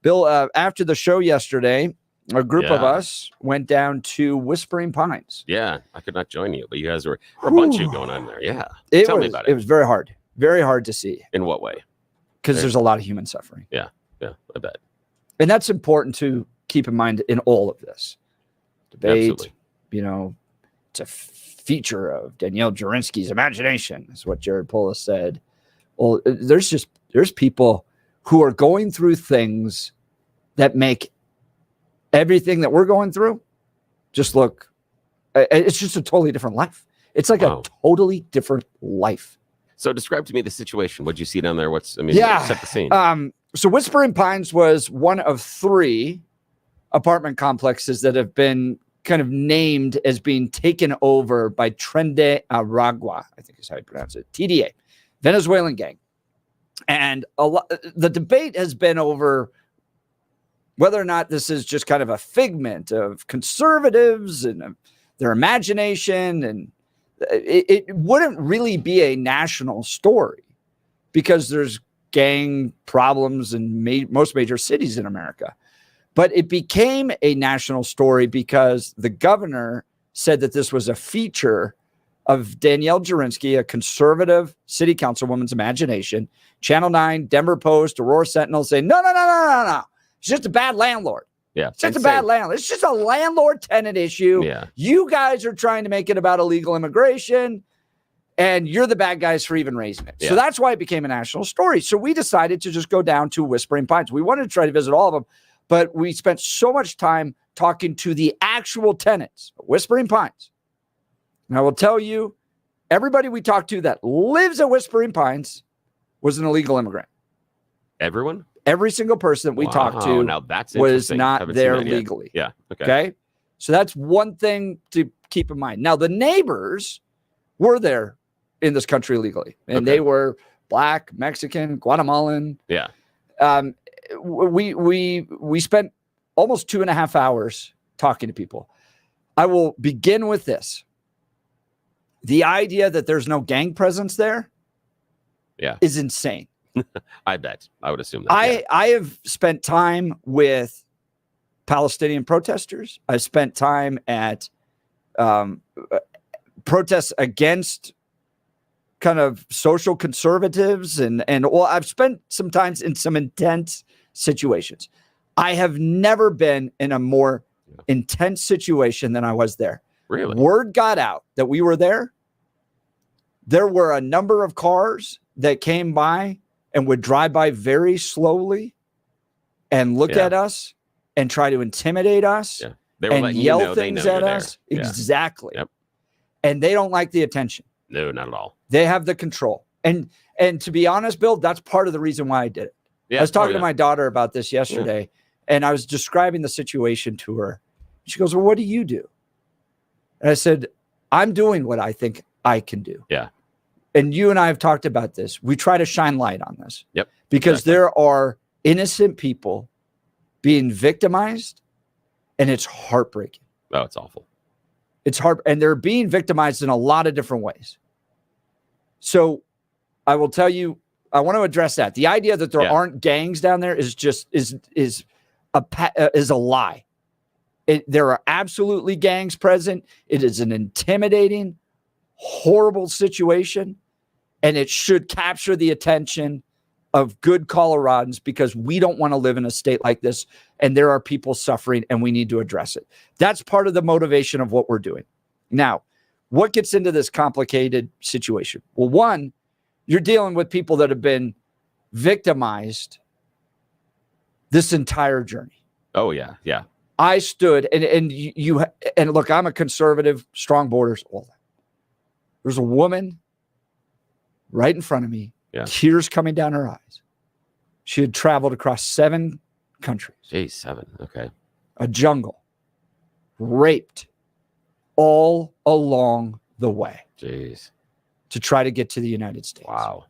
Bill, after the show yesterday, a group of us went down to Whispering Pines. Yeah, I could not join you, but you guys were a bunch of you going on there. Yeah. Tell me about it. It was very hard. Very hard to see. In what way? Because there's a lot of human suffering. Yeah, I bet. And that's important to keep in mind in all of this debate. Absolutely. It's a feature of Danielle Jurinsky's imagination, is what Jared Polis said. Well, there's people who are going through things that make everything that we're going through just look, it's just a totally different life. It's like a totally different life. So describe to me the situation. What'd you see down there? Set the scene. So Whispering Pines was one of 3 apartment complexes that have been kind of named as being taken over by Trende Aragua, I think is how you pronounce it, TDA, Venezuelan gang. And the debate has been over whether or not this is just kind of a figment of conservatives and their imagination. And it wouldn't really be a national story because there's gang problems in most major cities in America. But it became a national story because the governor said that this was a feature of Danielle Jurinsky, a conservative city councilwoman's imagination. Channel 9, Denver Post, Aurora Sentinel saying, no. It's just a bad landlord. Yeah. It's just a bad landlord. It's just a landlord-tenant issue. Yeah. You guys are trying to make it about illegal immigration, and you're the bad guys for even raising it. Yeah. So that's why it became a national story. So we decided to just go down to Whispering Pines. We wanted to try to visit all of them, but we spent so much time talking to the actual tenants of Whispering Pines. And I will tell you, everybody we talked to that lives at Whispering Pines was an illegal immigrant. Everyone? Every single person that we talked to now that's was not there legally. Yeah. Okay. So that's one thing to keep in mind. Now, the neighbors were there in this country legally, and they were Black, Mexican, Guatemalan. Yeah. We spent almost 2.5 hours talking to people. I will begin with this. The idea that there's no gang presence there is insane. I bet. I would assume that. I have spent time with Palestinian protesters. I've spent time at protests against kind of social conservatives and I've spent some time in some intense situations. I have never been in a more intense situation than I was there. Really? Word got out that we were there. There were a number of cars that came by and would drive by very slowly and look at us and try to intimidate us and yell things at us. Yeah. Exactly. Yep. And they don't like the attention. No, not at all. They have the control. And to be honest, Bill, that's part of the reason why I did it. Yeah. I was talking to my daughter about this yesterday, and I was describing the situation to her. She goes, well, what do you do? And I said, I'm doing what I think I can do. Yeah. And you and I have talked about this. We try to shine light on this. Yep. Because there are innocent people being victimized, and it's heartbreaking. Oh, it's awful. It's hard, and they're being victimized in a lot of different ways. So I will tell you, I want to address that. The idea that there aren't gangs down there is just is a lie. There are absolutely gangs present. It is an intimidating, horrible situation, and it should capture the attention of good Coloradans because we don't want to live in a state like this, and there are people suffering, and we need to address it. That's part of the motivation of what we're doing. Now, what gets into this complicated situation? Well, one, you're dealing with people that have been victimized this entire journey. Oh, yeah. Yeah. I stood and look, I'm a conservative, strong borders, all that. There's a woman right in front of me, tears coming down her eyes. She had traveled across 7 countries. Geez, 7. Okay. A jungle, raped all along the way. Jeez. To try to get to the United States. Wow.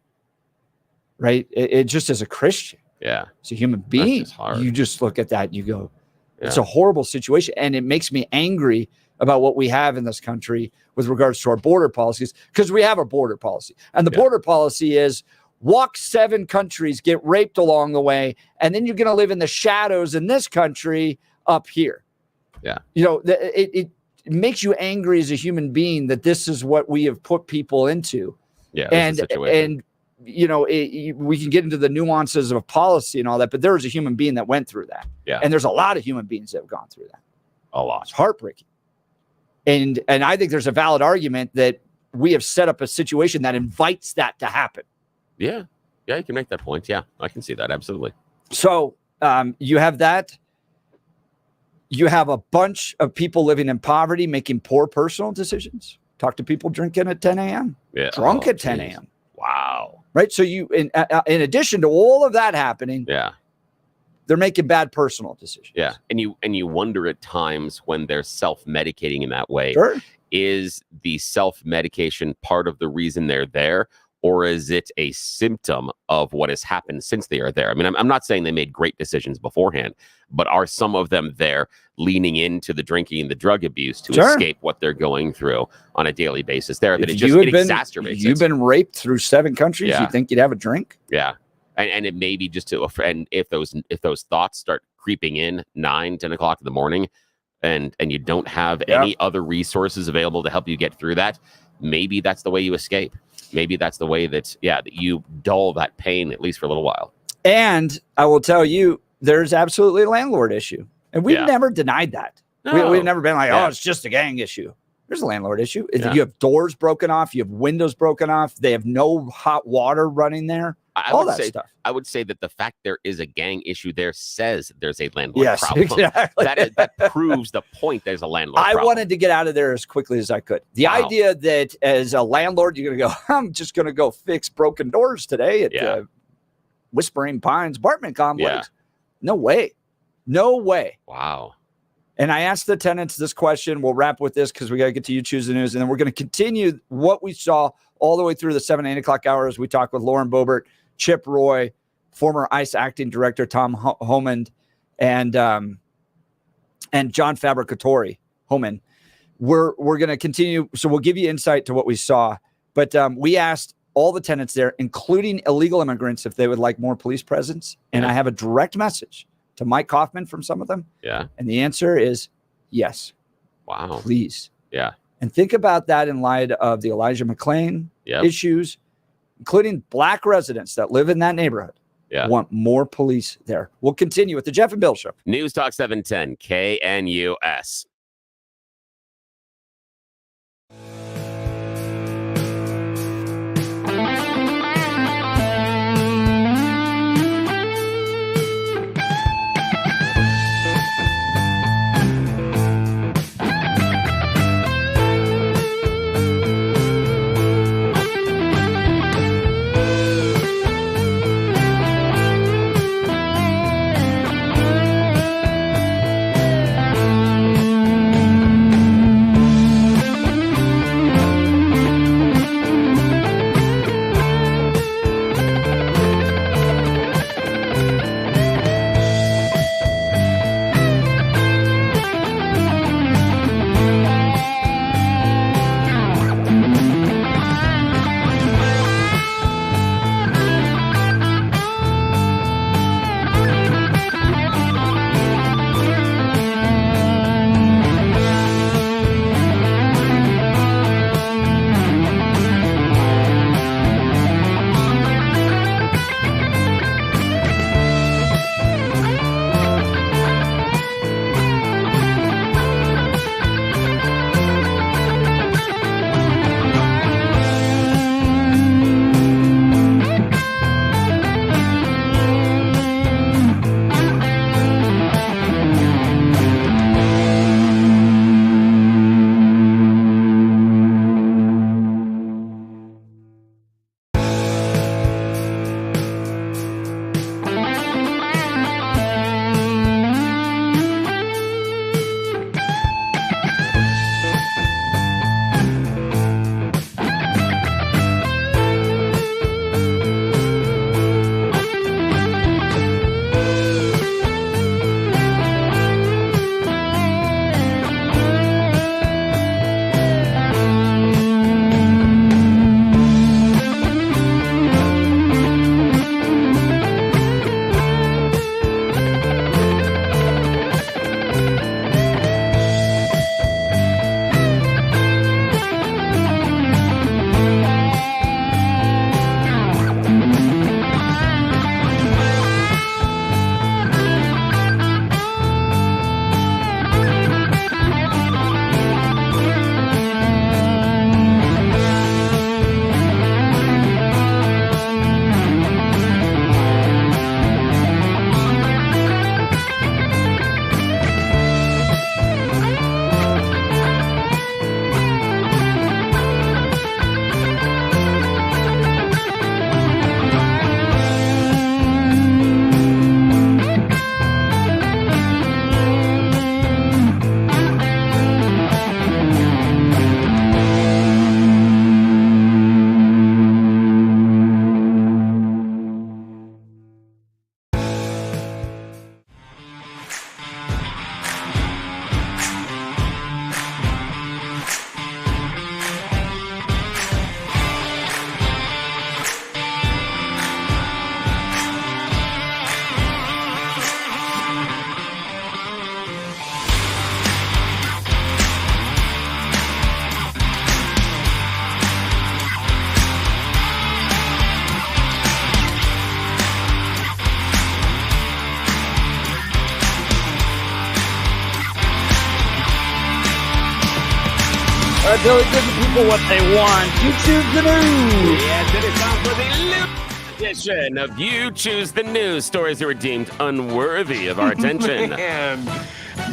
Right? It just as a Christian. Yeah. As a human being, you just look at that and you go, it's a horrible situation. And it makes me angry about what we have in this country with regards to our border policies, because we have a border policy. And the border policy is walk 7 countries, get raped along the way, and then you're going to live in the shadows in this country up here. Yeah. You know, it makes you angry as a human being that this is what we have put people into. Yeah. And you know, we can get into the nuances of policy and all that, but there was a human being that went through that. Yeah. And there's a lot of human beings that have gone through that. A lot. It's heartbreaking. And I think there's a valid argument that we have set up a situation that invites that to happen. Yeah. Yeah, you can make that point. Yeah, I can see that. Absolutely. So you have that. You have a bunch of people living in poverty making poor personal decisions. Talk to people drinking at 10 a.m. Yeah. Drunk at 10 a.m. Wow. Right. So you, in addition to all of that happening, they're making bad personal decisions. Yeah. And you wonder at times when they're self-medicating in that way, is the self-medication part of the reason they're there? Or is it a symptom of what has happened since they are there? I mean, I'm not saying they made great decisions beforehand, but are some of them there leaning into the drinking and the drug abuse to escape what they're going through on a daily basis there? That it exacerbates. You've been raped through 7 countries. You think you'd have a drink? Yeah. And it may be just to, and if those thoughts start creeping in 9, 10 o'clock in the morning and you don't have any other resources available to help you get through that, maybe that's the way you escape. Maybe that's the way that you dull that pain, at least for a little while. And I will tell you, there's absolutely a landlord issue. And we've never denied that. No. We've never been like, oh, it's just a gang issue. There's a landlord issue. You have doors broken off. You have windows broken off. They have no hot water running there. All that stuff. I would say that the fact there is a gang issue there says there's a landlord problem. Exactly. That proves the point there's a landlord problem. I wanted to get out of there as quickly as I could. The idea that as a landlord, you're going to go, I'm just going to go fix broken doors today at Whispering Pines apartment complex. No way. No way. Wow. And I asked the tenants this question. We'll wrap with this because we got to get to You Choose the News. And then we're going to continue what we saw all the way through the 7, 8 o'clock hours. We talked with Lauren Boebert, Chip Roy, former ICE acting director Tom Homand, and John Fabricatori. Homand. We're going to continue. So we'll give you insight to what we saw. But we asked all the tenants there, including illegal immigrants, if they would like more police presence. And I have a direct message to Mike Kaufman from some of them. Yeah. And the answer is yes. Wow. Please. Yeah. And think about that in light of the Elijah McClain issues, including Black residents that live in that neighborhood. Want more police there. We'll continue with the Jeff and Bill Show. News Talk 710 KNUS. All right, Billy, give the people what they want. You choose the news. Yes, it is time for the news edition of You Choose the News. Stories that were deemed unworthy of our attention. Man,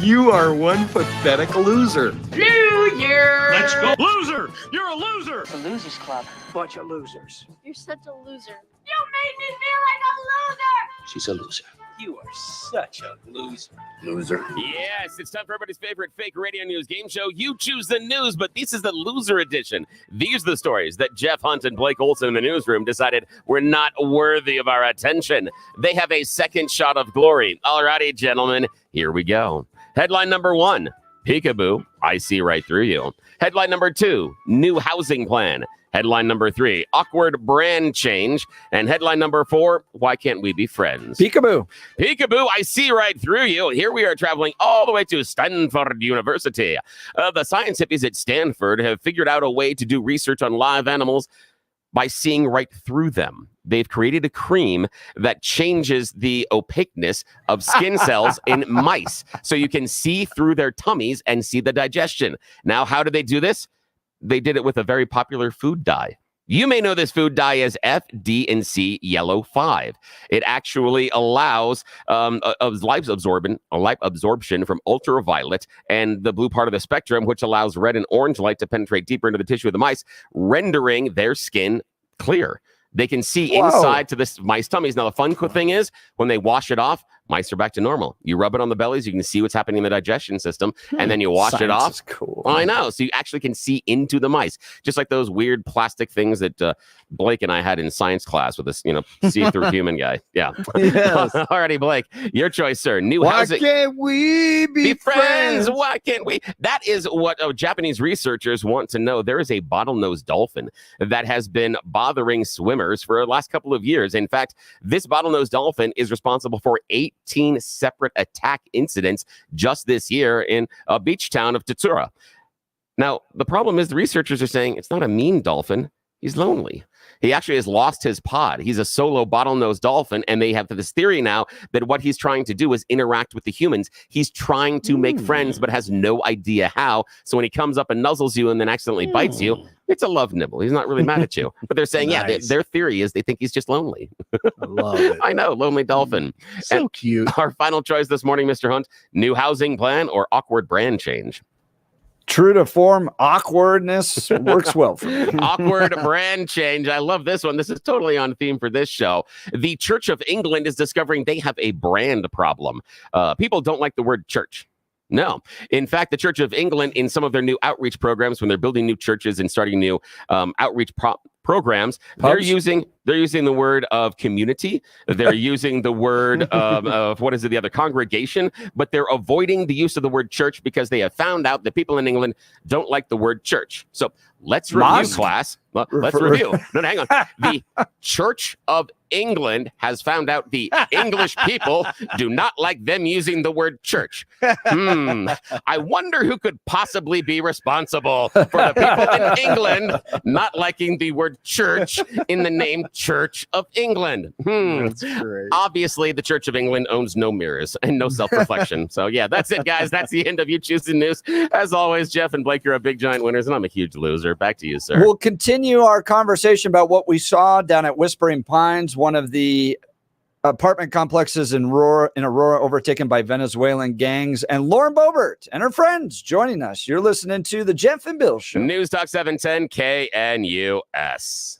you are one pathetic loser. Loser! Let's go. Loser! You're a loser! The Losers Club. Bunch of losers. You're such a loser. You made me feel like a loser! She's a loser. You are such a loser. Loser. Yes, it's time for everybody's favorite fake radio news game show. You choose the news, but this is the loser edition. These are the stories that Jeff Hunt and Blake Olson in the newsroom decided were not worthy of our attention. They have a second shot of glory. All righty, gentlemen, here we go. Headline number 1, Peekaboo, I see right through you. Headline number 2, new housing plan. Headline number 3, awkward brand change. And headline number 4, why can't we be friends? Peekaboo. Peekaboo, I see right through you. Here we are traveling all the way to Stanford University. The science hippies at Stanford have figured out a way to do research on live animals by seeing right through them. They've created a cream that changes the opaqueness of skin cells in mice, so you can see through their tummies and see the digestion. Now, how do they do this? They did it with a very popular food dye. You may know this food dye as F, D, and C yellow 5. It actually allows light absorption from ultraviolet and the blue part of the spectrum, which allows red and orange light to penetrate deeper into the tissue of the mice, rendering their skin clear. They can see inside to this mice tummies. Now, the fun thing is when they wash it off, mice are back to normal. You rub it on the bellies, you can see what's happening in the digestion system, and then you wash it off. Is cool. I know. So you actually can see into the mice, just like those weird plastic things that Blake and I had in science class with this, see-through human guy. Yeah. Yes. Alrighty, Blake, your choice, sir. New Why housing. can't we be friends? Why can't we? That is what Japanese researchers want to know. There is a bottlenose dolphin that has been bothering swimmers for the last couple of years. In fact, this bottlenose dolphin is responsible for 18 separate attack incidents just this year in a beach town of Tetsura. Now, the problem is the researchers are saying it's not a mean dolphin. He's lonely. He actually has lost his pod. He's a solo bottlenose dolphin, and they have this theory now that what he's trying to do is interact with the humans. He's trying to make friends, but has no idea how. So when he comes up and nuzzles you and then accidentally bites you, it's a love nibble. He's not really mad at you. But they're saying, Nice. their theory is they think he's just lonely. I love it. I know, lonely dolphin. So And cute. our final choice this morning, Mr. Hunt, new housing plan or awkward brand change? True to form, awkwardness works well for me. Awkward brand change. I love this one. This is totally on theme for this show. The Church of England is discovering they have a brand problem. People don't like the word church. No. In fact, the Church of England, in some of their new outreach programs, when they're building new churches and starting new outreach programs, they're using the word of community. They're using the word of what is it, the other congregation, but they're avoiding the use of the word church because they have found out that people in England don't like the word church. So let's review, Mosque? class. Let's review. No, hang on. The Church of England has found out the English people do not like them using the word church. I wonder who could possibly be responsible for the people in England not liking the word church in the name Church of England. That's great. Obviously, the Church of England owns no mirrors and no self-reflection. So, yeah, that's it, guys. That's the end of You Choose the News. As always, Jeff and Blake, you're a big giant winners, and I'm a huge loser. Back to you, sir. We'll continue our conversation about what we saw down at Whispering Pines, one of the apartment complexes in Aurora overtaken by Venezuelan gangs, and Lauren Boebert and her friends joining us. You're listening to the Jeff and Bill Show. News Talk 710 KNUS.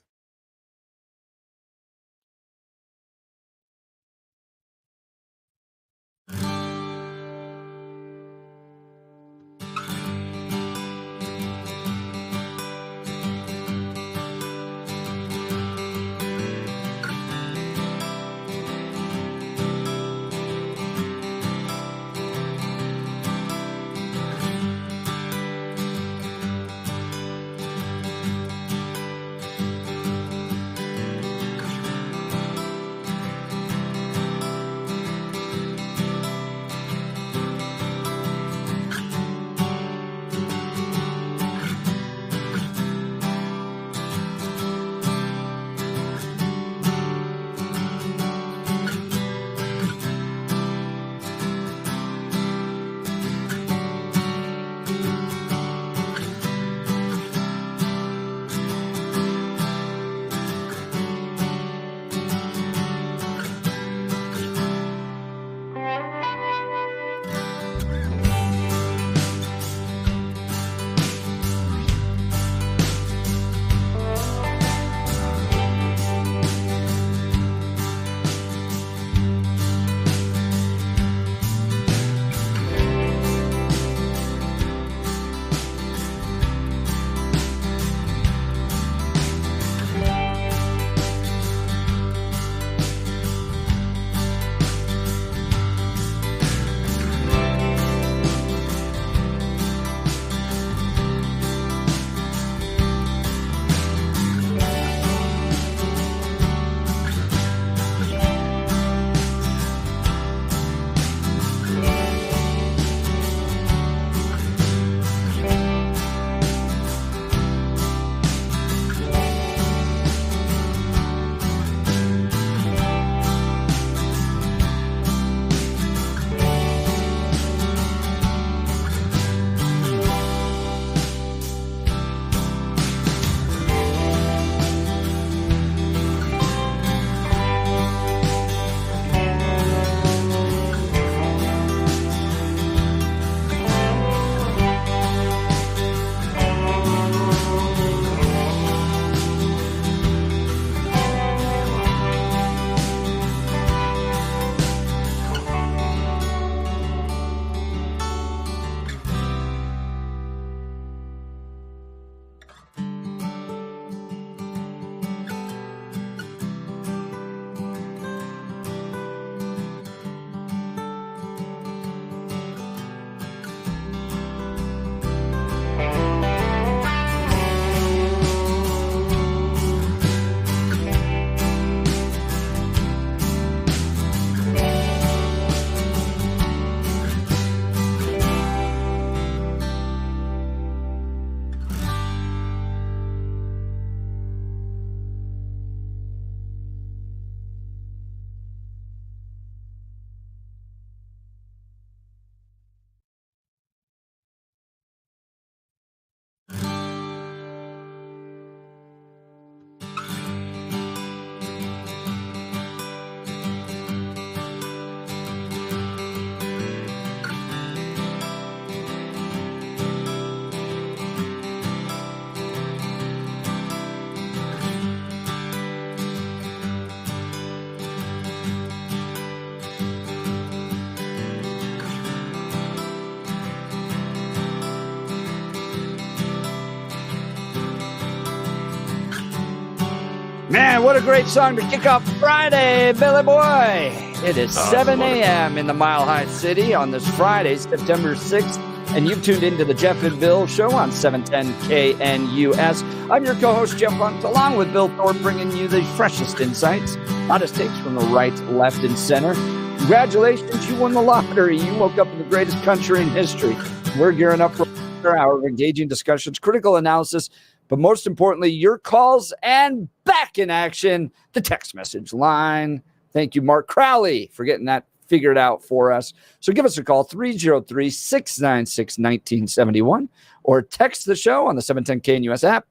Man, what a great song to kick off Friday, Billy Boy. It is 7 a.m. in the Mile High City on this Friday, September 6th, and you've tuned into the Jeff and Bill Show on 710 KNUS. I'm your co-host, Jeff Hunt, along with Bill Thorpe, bringing you the freshest insights, hottest takes from the right, left, and center. Congratulations, you won the lottery. You woke up in the greatest country in history. We're gearing up for another hour of engaging discussions, critical analysis, but most importantly, your calls and back in action, the text message line. Thank you, Mark Crowley, for getting that figured out for us. So give us a call, 303-696-1971, or text the show on the 710 KNUS app,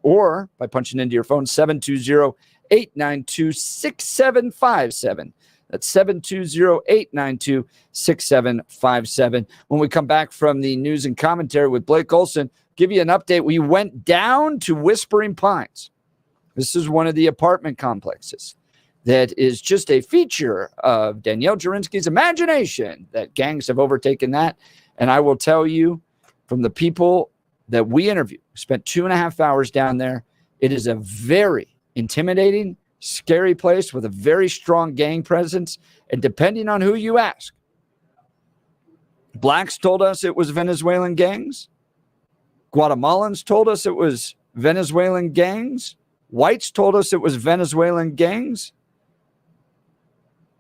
or by punching into your phone, 720-892-6757. That's 720-892-6757. When we come back from the news and commentary with Blake Olson, give you an update. We went down to Whispering Pines. This is one of the apartment complexes that is just a feature of Danielle Jurinsky's imagination that gangs have overtaken that. And I will tell you, from the people that we interviewed, spent 2.5 hours down there, it is a very intimidating, scary place with a very strong gang presence. And depending on who you ask, blacks told us it was Venezuelan gangs. Guatemalans told us it was Venezuelan gangs. Whites told us it was Venezuelan gangs.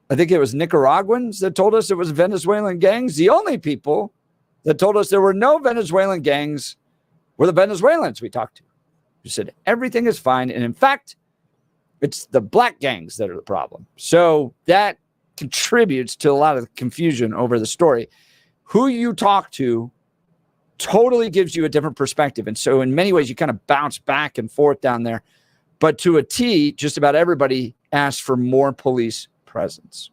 I think it was Nicaraguans that told us it was Venezuelan gangs. The only people that told us there were no Venezuelan gangs were the Venezuelans we talked to, who said everything is fine. And in fact, it's the black gangs that are the problem. So that contributes to a lot of confusion over the story. Who you talk to totally gives you a different perspective. And so in many ways, you kind of bounce back and forth down there. But to a T, just about everybody asks for more police presence.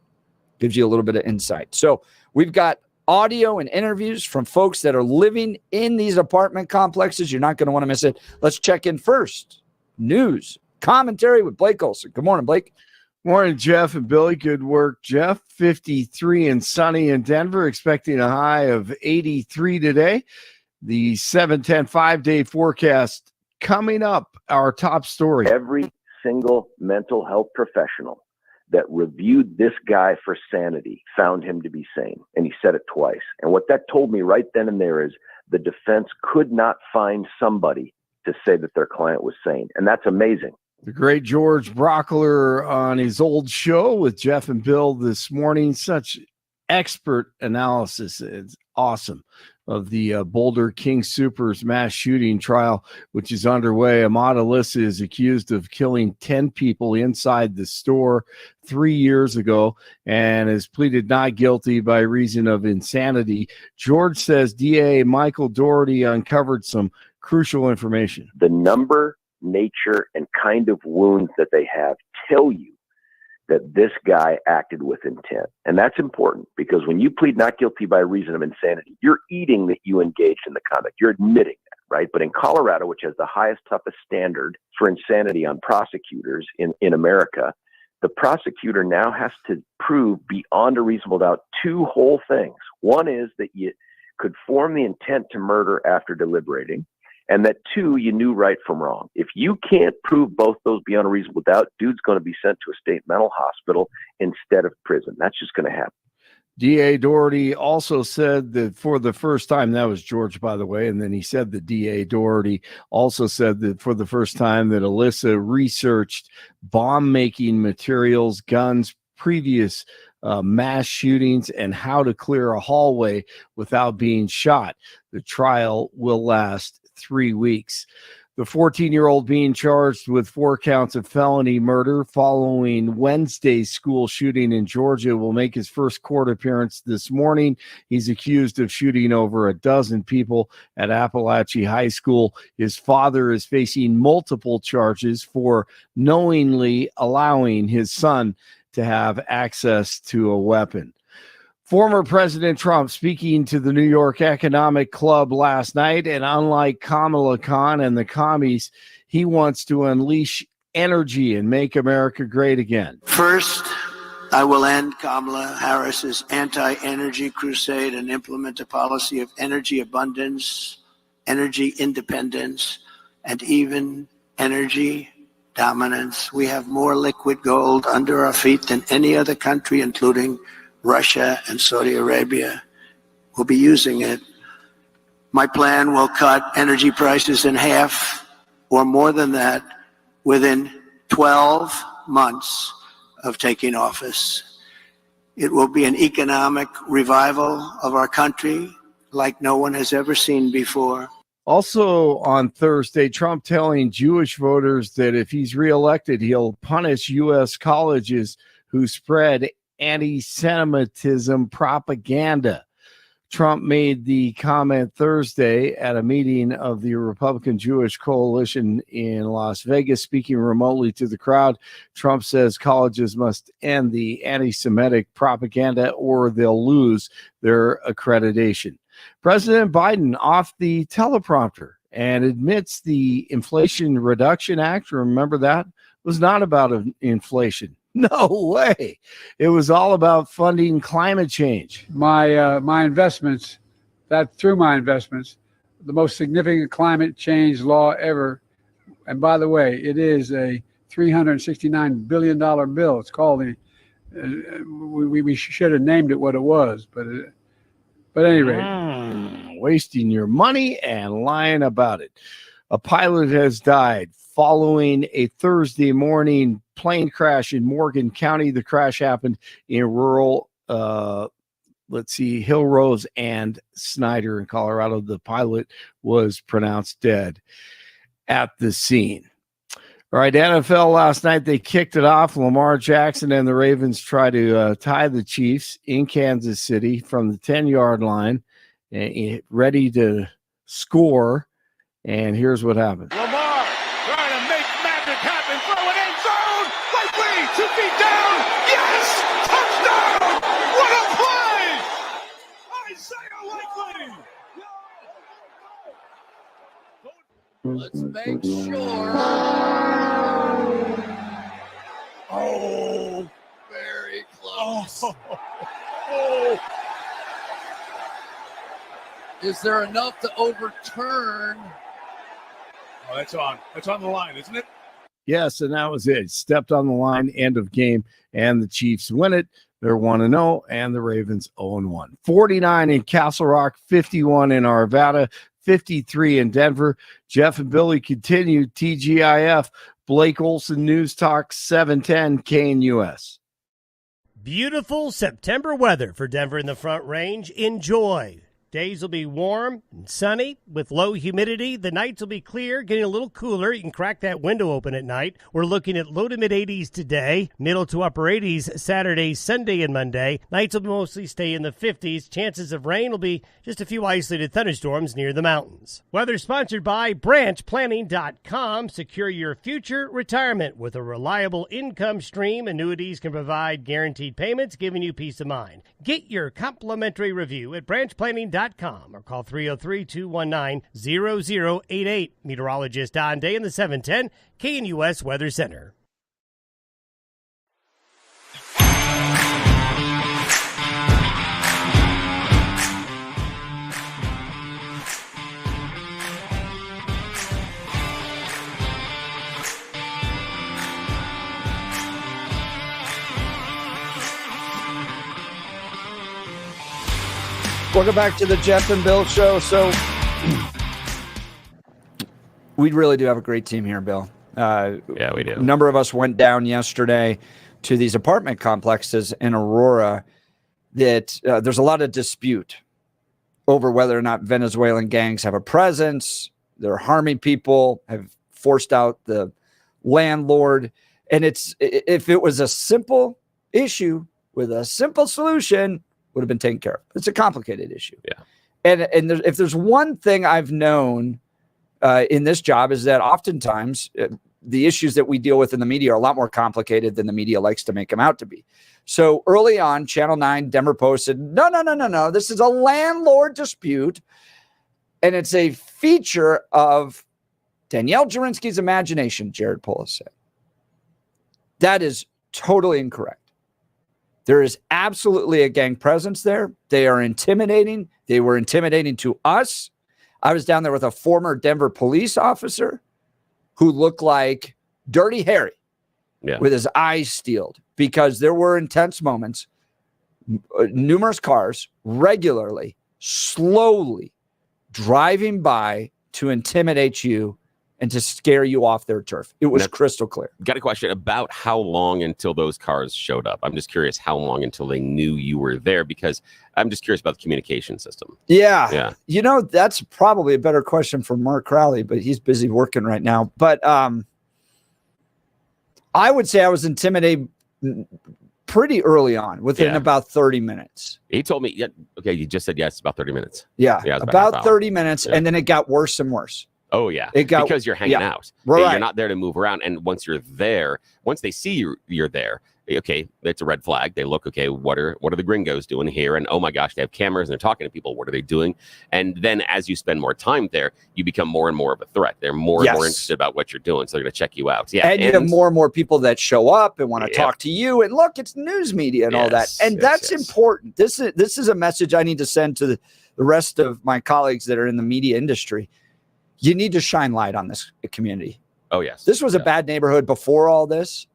Gives you a little bit of insight. So we've got audio and interviews from folks that are living in these apartment complexes. You're not going to want to miss it. Let's check in first. News, commentary with Blake Olson. Good morning, Blake. Morning, Jeff and Billy. Good work, Jeff. 53 and sunny in Denver, expecting a high of 83 today. The 710 5-day forecast coming up. Our top story. Every single mental health professional that reviewed this guy for sanity found him to be sane. And he said it twice. And what that told me right then and there is the defense could not find somebody to say that their client was sane. And that's amazing. The great George Brockler on his old show with Jeff and Bill this morning. Such expert analysis. It's awesome. Of the Boulder King Soopers mass shooting trial, which is underway. Ahmad Alissa is accused of killing 10 people inside the store 3 years ago and has pleaded not guilty by reason of insanity. George says DA Michael Dougherty uncovered some crucial information. The number, nature, and kind of wounds that they have tell you that this guy acted with intent. And that's important because when you plead not guilty by reason of insanity, you're eating that you engaged in the conduct. You're admitting that, right? But in Colorado, which has the highest, toughest standard for insanity on prosecutors in America, the prosecutor now has to prove beyond a reasonable doubt two whole things. One is that you could form the intent to murder after deliberating, and that two, you knew right from wrong. If you can't prove both those beyond a reasonable doubt, dude's going to be sent to a state mental hospital instead of prison. That's just going to happen. DA Dougherty also said that for the first time, that was George, by the way, and then he said that DA Dougherty also said that for the first time that Alissa researched bomb-making materials, guns, previous mass shootings, and how to clear a hallway without being shot. The trial will last 3 weeks. The 14-year-old being charged with 4 counts of felony murder following Wednesday's school shooting in Georgia will make his first court appearance this morning. He's accused of shooting over a dozen people at Appalachia High School. His father is facing multiple charges for knowingly allowing his son to have access to a weapon. Former President Trump speaking to the New York Economic Club last night, and unlike Kamala Khan and the commies, he wants to unleash energy and make America great again. First, I will end Kamala Harris's anti-energy crusade and implement a policy of energy abundance, energy independence, and even energy dominance. We have more liquid gold under our feet than any other country, including Russia and Saudi Arabia. We'll be using it. My plan will cut energy prices in half or more than that within 12 months of taking office. It will be an economic revival of our country like no one has ever seen before. Also on Thursday, Trump telling Jewish voters that if he's reelected, he'll punish U.S. colleges who spread anti-Semitism propaganda. Trump made the comment Thursday at a meeting of the Republican Jewish Coalition in Las Vegas. Speaking remotely to the crowd, Trump says colleges must end the anti-Semitic propaganda or they'll lose their accreditation. President Biden off the teleprompter and admits the Inflation Reduction Act, remember that, was not about inflation. No way. It was all about funding climate change. My investments, through my investments, the most significant climate change law ever. And by the way, it is a $369 billion bill. It's called we should have named it what it was, but at any rate. Wasting your money and lying about it. A pilot has died following a Thursday morning plane crash in Morgan County. The crash happened in rural, Hill Rose and Snyder in Colorado. The pilot was pronounced dead at the scene. All right, NFL last night, they kicked it off. Lamar Jackson and the Ravens try to tie the Chiefs in Kansas City from the 10-yard line, ready to score. And here's what happened. Lamar trying to make magic happen, throw it end zone, Likely 2 feet down, yes, touchdown! What a play! Isaiah Likely! Let's make sure. Oh, Very close. oh. Is there enough to overturn? Oh, that's on. That's on the line, isn't it? Yes, and that was it. Stepped on the line, end of game, and the Chiefs win it. They're 1-0, and the Ravens 0-1. 49 in Castle Rock, 51 in Arvada, 53 in Denver. Jeff and Billy continue. TGIF, Blake Olson News Talk, 710 KNUS. Beautiful September weather for Denver in the Front Range. Enjoy. Days will be warm and sunny with low humidity. The nights will be clear, getting a little cooler. You can crack that window open at night. We're looking at low to mid 80s today, middle to upper 80s Saturday, Sunday, and Monday. Nights will mostly stay in the 50s. Chances of rain will be just a few isolated thunderstorms near the mountains. Weather sponsored by branchplanning.com. Secure your future retirement with a reliable income stream. Annuities can provide guaranteed payments, giving you peace of mind. Get your complimentary review at branchplanning.com or call 303-219-0088. Meteorologist Don Day in the 710 KNUS Weather Center. Welcome back to the Jeff and Bill Show. So we really do have a great team here, Bill. Yeah, we do. A number of us went down yesterday to these apartment complexes in Aurora that there's a lot of dispute over whether or not Venezuelan gangs have a presence. They're harming people, have forced out the landlord. And if it was a simple issue with a simple solution, would have been taken care of. It's a complicated issue. Yeah. And if there's one thing I've known in this job is that oftentimes the issues that we deal with in the media are a lot more complicated than the media likes to make them out to be. So early on, Channel 9, Denver Post said, no. This is a landlord dispute. And it's a feature of Danielle Jerinsky's imagination, Jared Polis said. That is totally incorrect. There is absolutely a gang presence there. They are intimidating. They were intimidating to us. I was down there with a former Denver police officer who looked like Dirty Harry, Yeah. with his eyes steeled, because there were intense moments, numerous cars regularly, slowly driving by to intimidate you and to scare you off their turf. It was crystal clear. Got a question about how long until those cars showed up. I'm just curious how long until they knew you were there, because I'm just curious about the communication system. Yeah. You know, that's probably a better question for Mark Crowley, but he's busy working right now. But I would say I was intimidated pretty early on, within about 30 minutes. He told me, okay, you just said yes, about 30 minutes. Yeah, it was about 30 minutes, and then it got worse and worse. Oh, yeah. It got, because you're hanging out. Right. You're not there to move around. And once you're there, once they see you're there, okay, it's a red flag. They look, okay, what are the gringos doing here? And oh my gosh, they have cameras and they're talking to people. What are they doing? And then as you spend more time there, you become more and more of a threat. They're more and more interested about what you're doing. So they're going to check you out. Yeah. And you have more and more people that show up and want to talk to you. And look, it's news media and all that. And that's important. This is a message I need to send to the rest of my colleagues that are in the media industry. You need to shine light on this community. Oh, yes. This was a bad neighborhood before all this.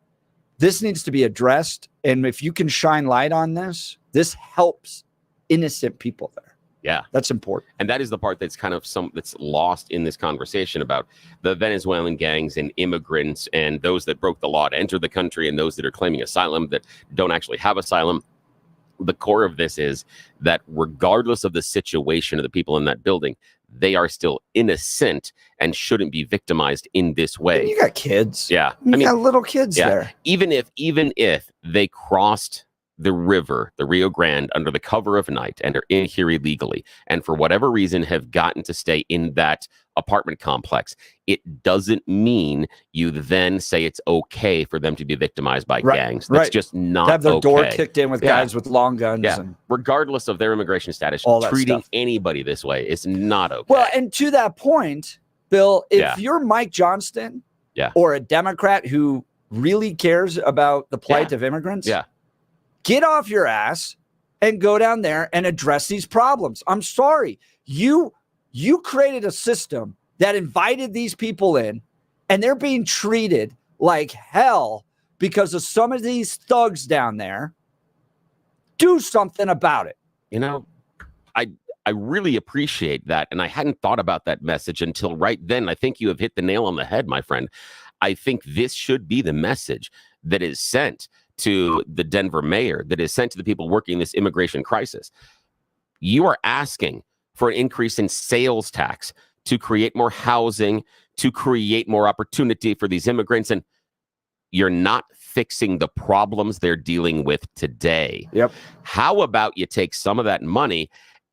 This needs to be addressed. And if you can shine light on this, this helps innocent people there. Yeah. That's important. And that is the part that's kind of that's lost in this conversation about the Venezuelan gangs and immigrants and those that broke the law to enter the country and those that are claiming asylum that don't actually have asylum. The core of this is that regardless of the situation of the people in that building, they are still innocent and shouldn't be victimized in this way. You got kids. Yeah. You got little kids there. Even if they crossed the river, the Rio Grande, under the cover of night and are in here illegally, and for whatever reason have gotten to stay in that apartment complex, it doesn't mean you then say it's okay for them to be victimized by gangs. That's just not to have their okay. door kicked in with guys with long guns. Yeah. And regardless of their immigration status, all that treating stuff. anybody this way is not okay. Well, and to that point, Bill, if you're Mike Johnston or a Democrat who really cares about the plight of immigrants, get off your ass and go down there and address these problems. I'm sorry. You created a system that invited these people in, and they're being treated like hell because of some of these thugs down there. Do something about it. You know, I really appreciate that, and I hadn't thought about that message until right then. I think you have hit the nail on the head, my friend. I think this should be the message that is sent to the Denver mayor, that is sent to the people working this immigration crisis. You are asking for an increase in sales tax to create more housing, to create more opportunity for these immigrants, and you're not fixing the problems they're dealing with today. Yep. How about you take some of that money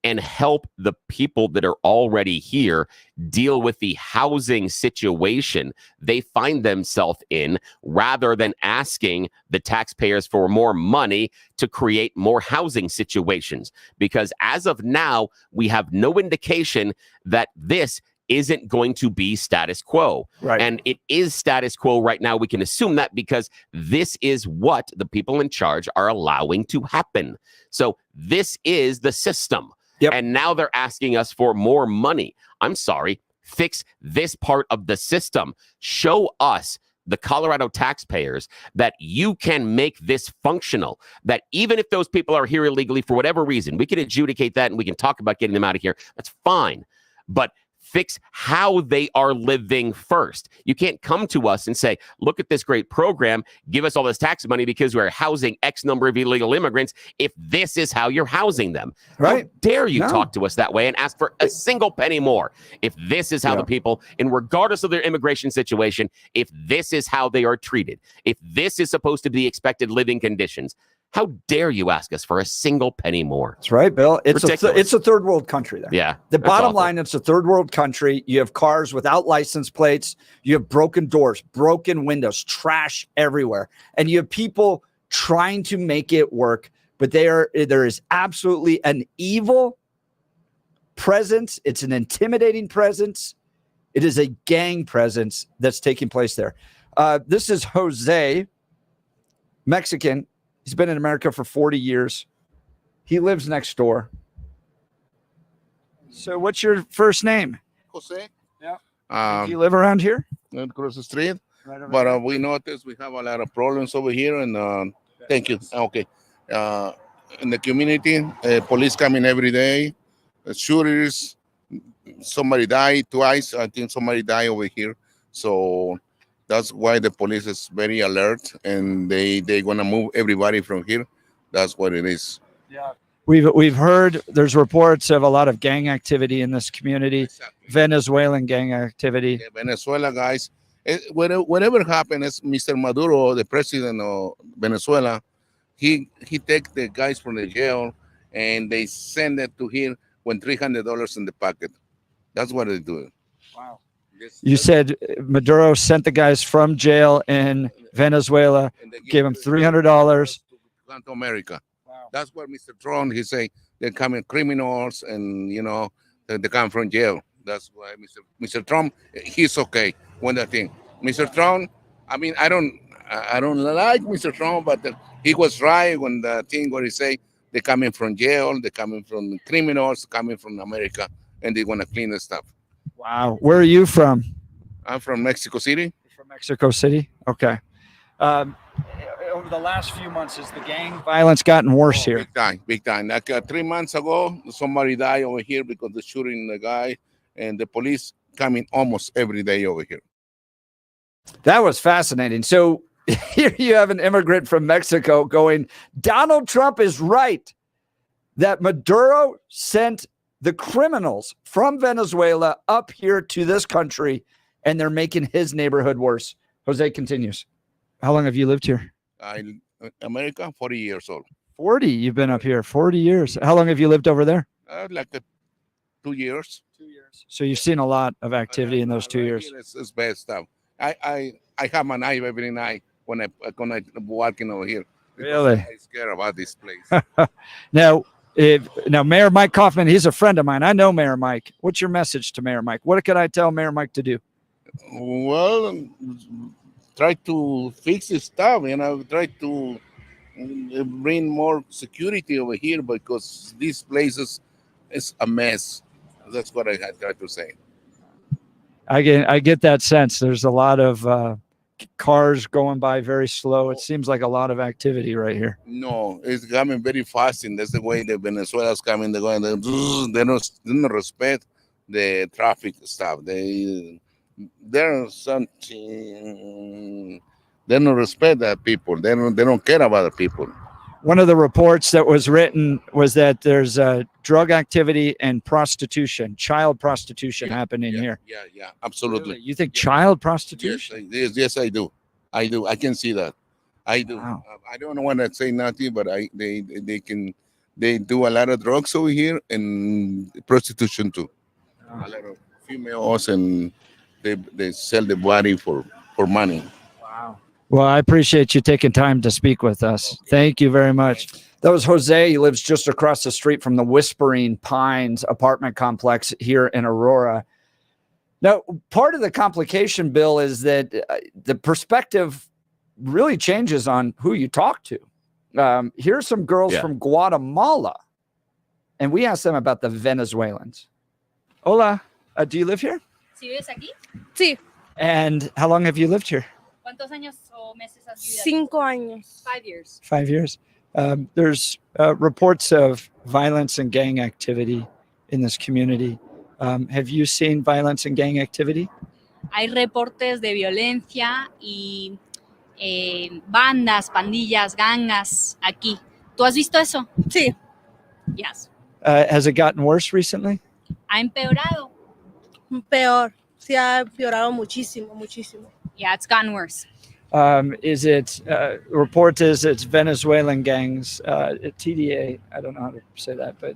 and help the people that are already here deal with the housing situation they find themselves in, rather than asking the taxpayers for more money to create more housing situations? Because as of now, we have no indication that this isn't going to be status quo. Right. And it is status quo right now. We can assume that because this is what the people in charge are allowing to happen. So this is the system. Yep. And now they're asking us for more money. I'm sorry. Fix this part of the system. Show us, the Colorado taxpayers, that you can make this functional, that even if those people are here illegally for whatever reason, we can adjudicate that and we can talk about getting them out of here. That's fine. But fix how they are living first. You can't come to us and say, look at this great program, give us all this tax money because we're housing X number of illegal immigrants, if this is how you're housing them. Right. How dare you talk to us that way and ask for a single penny more if this is how the people, and regardless of their immigration situation, if this is how they are treated, if this is supposed to be expected living conditions, how dare you ask us for a single penny more? That's right, Bill. It's Ridiculous. a third world country there. Yeah. The that's bottom awful. line, it's a third world country. You have cars without license plates. You have broken doors, broken windows, trash everywhere. And you have people trying to make it work. But there is absolutely an evil presence. It's an intimidating presence. It is a gang presence that's taking place there. This is Jose, Mexican. He's been in America for 40 years. He lives next door. So what's your first name? Jose. Yeah. Do you live around here? Across the street. But we notice we have a lot of problems over here, and thank you. Okay. In the community, police coming every day, shooters, somebody died twice. I think somebody died over here. So that's why the police is very alert, and they're gonna move everybody from here. That's what it is. Yeah. We've heard there's reports of a lot of gang activity in this community, Exactly. Venezuelan gang activity. Yeah, Venezuela guys, whatever happens, Mr. Maduro, the president of Venezuela, he take the guys from the jail and they send it to him with $300 in the pocket. That's what they do. Wow. You said Maduro sent the guys from jail in Venezuela, And they gave them $300 $300. to come to America. Wow. That's what Mr. Trump, he say they're coming criminals and they come from jail. That's why Mr. Trump, he's okay. One thing, Mr. Trump, I mean, I don't like Mr. Trump, but he was right when the thing where he say they're coming from jail, they're coming from criminals, coming from America, and they want to clean the stuff. Wow. Where are you from? I'm from Mexico City. From Mexico City? Okay. Over the last few months, has the gang violence gotten worse here? Big time. Like 3 months ago, somebody died over here because they're shooting the guy, and the police coming almost every day over here. That was fascinating. So here you have an immigrant from Mexico going, Donald Trump is right that Maduro sent the criminals from Venezuela up here to this country, and they're making his neighborhood worse. Jose continues. How long have you lived here? America, 40 years old. 40? You've been up here 40 years. How long have you lived over there? Like 2 years. 2 years. So you've seen a lot of activity in those 2 years. It's bad stuff. I have my knife every night when I'm walking over here. Really? I'm scared about this place. Now, Mayor Mike Kaufman, he's a friend of mine. I know Mayor Mike. What's your message to Mayor Mike? What could I tell Mayor Mike to do? Well, try to fix this stuff, try to bring more security over here because these places is a mess. That's what I try to say. I get that sense. There's a lot of cars going by very slow. It seems like a lot of activity right here. No, it's coming very fast, and that's the way the Venezuelans coming. They don't respect the traffic stuff. They don't respect the people. They don't care about the people. One of the reports that was written was that there's drug activity and prostitution, child prostitution happening here. Yeah, absolutely. Really? You think child prostitution? Yes, I do. I can see that. I do. Wow. I don't want to say nothing, but they do a lot of drugs over here and prostitution too. A lot of females, and they sell the body for money. Wow. Well, I appreciate you taking time to speak with us. Thank you very much. That was Jose. He lives just across the street from the Whispering Pines apartment complex here in Aurora. Now, part of the complication, Bill, is that the perspective really changes on who you talk to. Here's some girls from Guatemala, and we asked them about the Venezuelans. Hola, do you live here? ¿Sí vives aquí? Sí. And how long have you lived here? ¿Cuántos años o meses has vivido aquí? 5 años. 5 years. 5 years. There's reports of violence and gang activity in this community. Have you seen violence and gang activity? Hay reportes de violencia y bandas, pandillas, gangas aquí. ¿Tú has visto eso? Sí. Yes. Has it gotten worse recently? ¿Ha empeorado? Peor. Sí, ha empeorado muchísimo, muchísimo. Yeah, it's gotten worse. Is it report is it's Venezuelan gangs, TDA? I don't know how to say that, but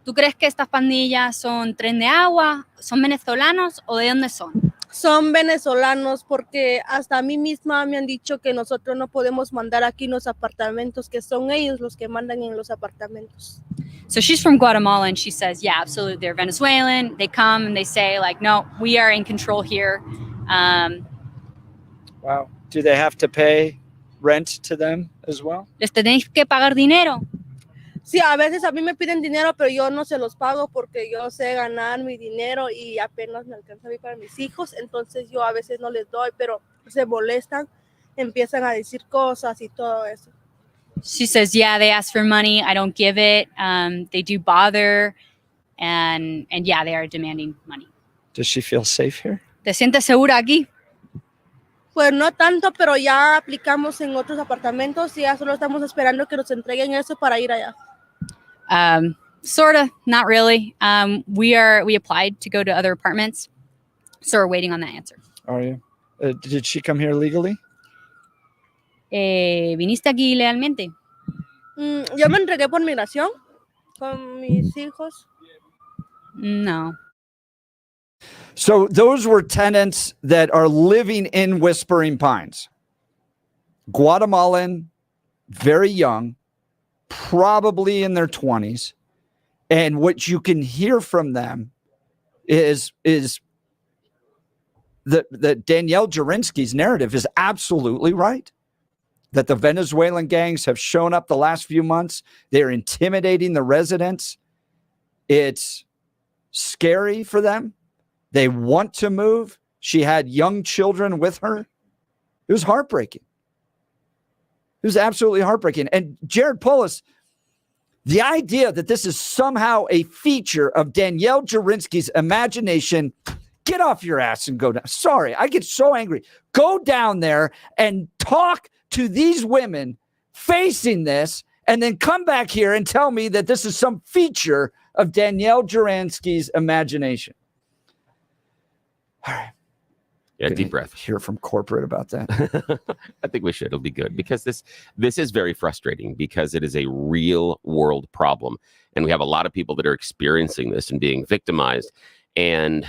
¿Tú crees que estas pandillas son Tren de Agua, son venezolanos o de dónde son? Son venezolanos porque hasta a mí misma me han dicho que nosotros no podemos mandar aquí en los apartamentos, que son ellos los que mandan en los apartamentos. So she's from Guatemala and she says, yeah, absolutely. They're Venezuelan. They come and they say like, no, we are in control here. Wow. Do they have to pay rent to them as well? ¿Les tenéis que pagar dinero? Sí, a veces a mí me piden dinero, pero yo no se los pago porque yo sé ganar mi dinero y apenas me alcanza a mí para mis hijos, entonces yo a veces no les doy, pero se molestan, empiezan a decir cosas y todo eso. She says, yeah, they ask for money. I don't give it. They do bother. And yeah, they are demanding money. Does she feel safe here? ¿Te sientes segura aquí? Pues no tanto, pero ya aplicamos en otros apartamentos y ya solo estamos esperando que nos entreguen eso para ir allá. Sort of, not really. We applied to go to other apartments, so we're waiting on that answer. Are you? Did she come here legally? ¿Viniste aquí legalmente? Yo me entregué por migración con mis hijos. No. So those were tenants that are living in Whispering Pines. Guatemalan, very young, probably in their 20s. And what you can hear from them is that Danielle Jurinsky's narrative is absolutely right. That the Venezuelan gangs have shown up the last few months. They're intimidating the residents. It's scary for them. They want to move. She had young children with her. It was heartbreaking. It was absolutely heartbreaking. And Jared Polis, the idea that this is somehow a feature of Danielle Jurinsky's imagination, get off your ass and go down. Sorry, I get so angry. Go down there and talk to these women facing this, and then come back here and tell me that this is some feature of Danielle Jurinsky's imagination. All right. Yeah, deep breath. Hear from corporate about that. I think we should. It'll be good because this is very frustrating because it is a real world problem. And we have a lot of people that are experiencing this and being victimized. And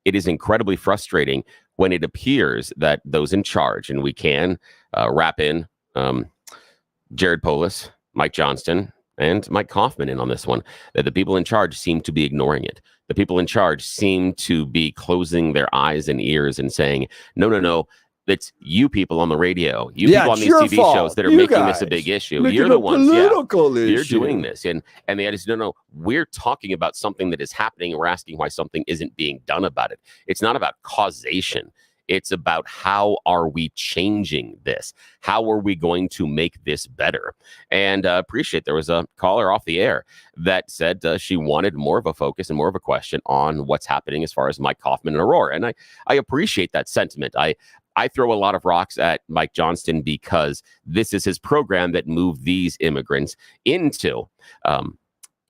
it is incredibly frustrating when it appears that those in charge, and we can wrap in Jared Polis, Mike Johnston, and Mike Kaufman in on this one, that the people in charge seem to be ignoring it. The people in charge seem to be closing their eyes and ears and saying, no, it's you people on the radio, you people on these TV shows that are making this a big issue. You're the ones, you're doing this. And they just, no, we're talking about something that is happening and we're asking why something isn't being done about it. It's not about causation. It's about how are we changing this? How are we going to make this better? And appreciate there was a caller off the air that said she wanted more of a focus and more of a question on what's happening as far as Mike Kaufman and Aurora. And I appreciate that sentiment. I throw a lot of rocks at Mike Johnston because this is his program that moved these immigrants into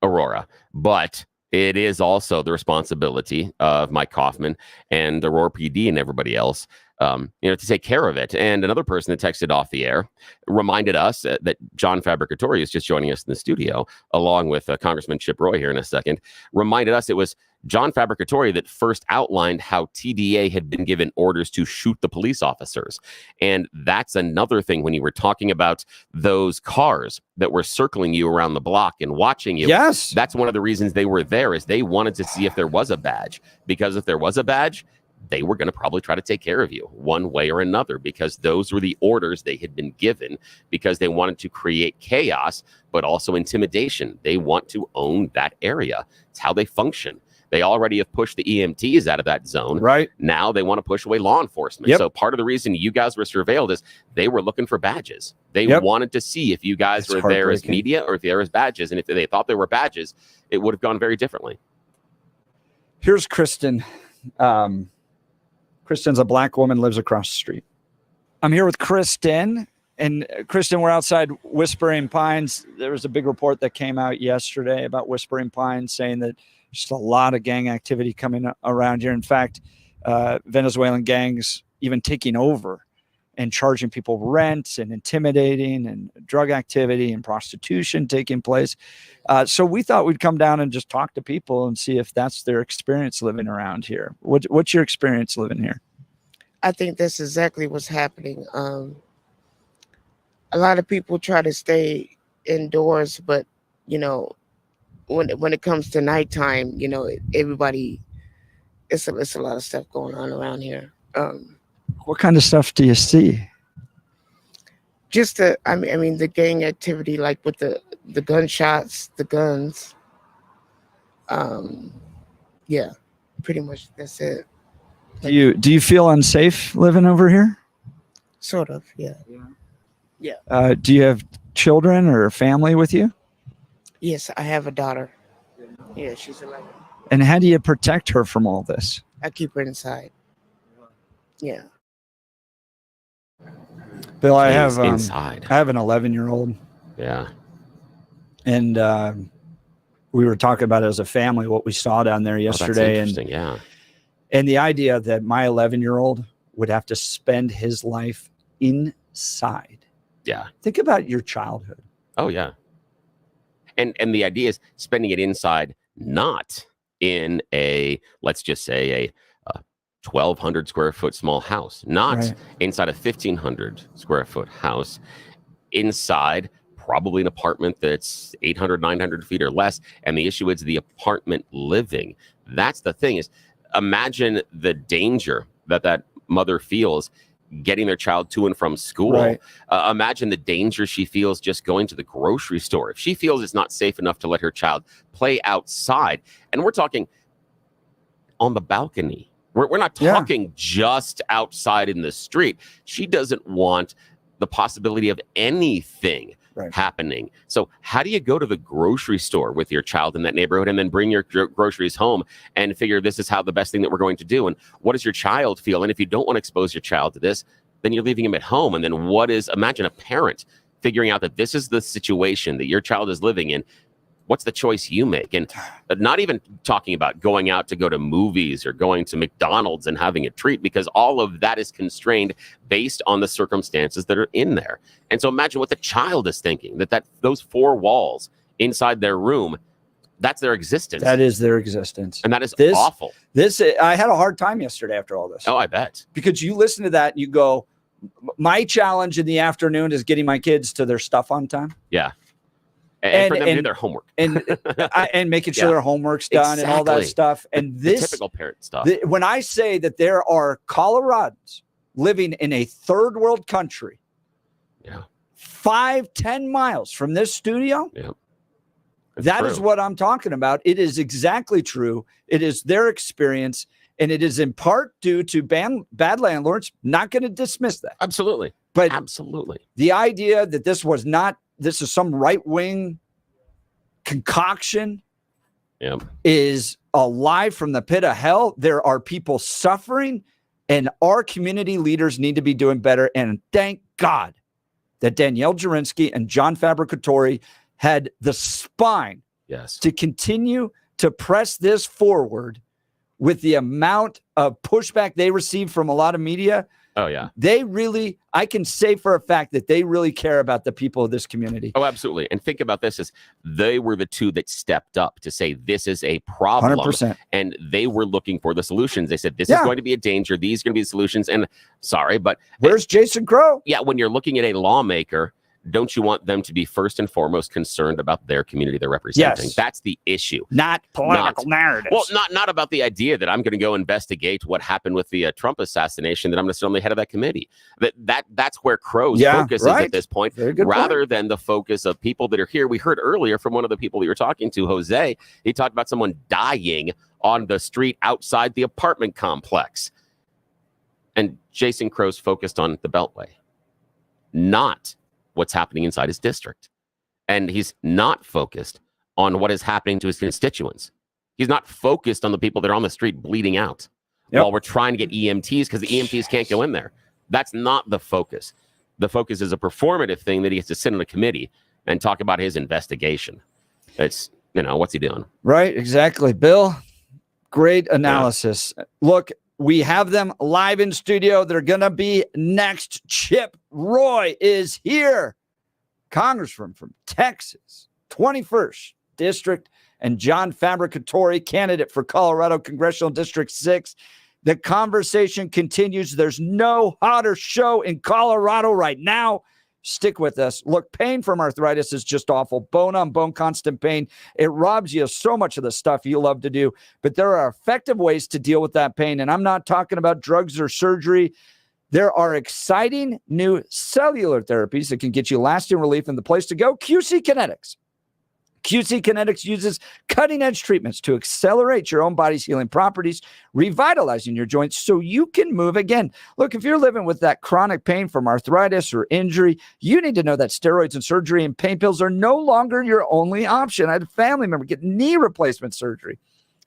Aurora. But it is also the responsibility of Mike Kaufman and the Aurora PD and everybody else, to take care of it. And another person that texted off the air reminded us that John Fabricatori is just joining us in the studio, along with Congressman Chip Roy here in a second, reminded us it was John Fabricatori that first outlined how TDA had been given orders to shoot the police officers. And that's another thing when you were talking about those cars that were circling you around the block and watching you. Yes. That's one of the reasons they were there, is they wanted to see if there was a badge. Because if there was a badge, they were going to probably try to take care of you one way or another, because those were the orders they had been given, because they wanted to create chaos, but also intimidation. They want to own that area. It's how they function. They already have pushed the EMTs out of that zone. Right. Now they want to push away law enforcement. Yep. So part of the reason you guys were surveilled is they were looking for badges. They wanted to see if you guys were there as media or if there was badges. And if they thought there were badges, it would have gone very differently. Here's Kristen. Kristen's a black woman, lives across the street. I'm here with Kristen. And Kristen, we're outside Whispering Pines. There was a big report that came out yesterday about Whispering Pines saying that just a lot of gang activity coming around here. In fact, Venezuelan gangs even taking over and charging people rent and intimidating, and drug activity and prostitution taking place. So we thought we'd come down and just talk to people and see if that's their experience living around here. What's your experience living here? I think that's exactly what's happening. A lot of people try to stay indoors, but when it comes to nighttime, everybody, it's a lot of stuff going on around here. What kind of stuff do you see? Just the gang activity, like with the the gunshots, the guns. Yeah, pretty much that's it. Do you feel unsafe living over here? Sort of, yeah. Do you have children or family with you? Yes, I have a daughter. Yeah, she's 11. And how do you protect her from all this? I keep her inside. Yeah. Bill, I Jeez, have inside. I have an 11-year-old, Yeah. and we were talking about it as a family what we saw down there Oh, that's yesterday, interesting. Yeah. and the idea that my 11-year-old would have to spend his life inside. Yeah. Think about your childhood. Oh, yeah. And the idea is spending it inside, not in a, let's just say, a 1,200 square foot small house, not Right. inside a 1,500 square foot house, inside probably an apartment that's 800, 900 feet or less. And the issue is the apartment living. That's the thing is, imagine the danger that mother feels getting their child to and from school. Right. Imagine the danger she feels just going to the grocery store. If she feels it's not safe enough to let her child play outside, and we're talking on the balcony, we're not talking just outside in the street. She doesn't want the possibility of anything happening. So how do you go to the grocery store with your child in that neighborhood and then bring your groceries home and figure this is how the best thing that we're going to do? And what does your child feel? And if you don't want to expose your child to this, then you're leaving him at home. And then imagine a parent figuring out that this is the situation that your child is living in. What's the choice you make? And not even talking about going out to go to movies or going to McDonald's and having a treat, because all of that is constrained based on the circumstances that are in there. And so imagine what the child is thinking, that those four walls inside their room, that's their existence. That is their existence. And that is awful. I had a hard time yesterday after all this. Oh, I bet. Because you listen to that and you go, my challenge in the afternoon is getting my kids to their stuff on time. Yeah. And for them to do their homework. And making sure their homework's done and all that stuff. And the typical parent stuff. When I say that there are Coloradans living in a third world country, 5-10 miles from this studio, that is what I'm talking about. It is exactly true. It is their experience, and it is in part due to bad landlords. Not going to dismiss that. Absolutely. But absolutely. The idea that this is some right-wing concoction is a lie from the pit of hell. There are people suffering, and our community leaders need to be doing better. And thank God that Danielle Jurinsky and John Fabricatori had the spine to continue to press this forward with the amount of pushback they received from a lot of media. Oh, yeah. I can say for a fact that they really care about the people of this community. Oh, absolutely. And think about this as they were the two that stepped up to say this is a problem. 100%. And they were looking for the solutions. They said this is going to be a danger. These are going to be the solutions. And sorry, but where's Jason Crow? Yeah, when you're looking at a lawmaker, don't you want them to be first and foremost concerned about their community they're representing? Yes. That's the issue. Not political narratives. Well, not about the idea that I'm going to go investigate what happened with the Trump assassination, that I'm going to sit on the head of that committee. That's where Crow's focus is at this point, rather than the focus of people that are here. We heard earlier from one of the people that you were talking to, Jose, he talked about someone dying on the street outside the apartment complex. And Jason Crow's focused on the Beltway, not what's happening inside his district. And he's not focused on what is happening to his constituents. He's not focused on the people that are on the street bleeding out while we're trying to get EMTs because the EMTs can't go in there. That's not the focus. The focus is a performative thing that he has to sit in a committee and talk about his investigation. It's, what's he doing? Right, exactly. Bill, great analysis. Look, we have them live in studio. They're going to be next. Chip Roy is here. Congressman from Texas, 21st District, and John Fabricatori, candidate for Colorado Congressional District 6. The conversation continues. There's no hotter show in Colorado right now. Stick with us. Look, pain from arthritis is just awful. Bone on bone, constant pain. It robs you of so much of the stuff you love to do. But there are effective ways to deal with that pain. And I'm not talking about drugs or surgery. There are exciting new cellular therapies that can get you lasting relief. And the place to go, QC Kinetics. QC Kinetics uses cutting-edge treatments to accelerate your own body's healing properties, revitalizing your joints so you can move again. Look, if you're living with that chronic pain from arthritis or injury, you need to know that steroids and surgery and pain pills are no longer your only option. I had a family member get knee replacement surgery.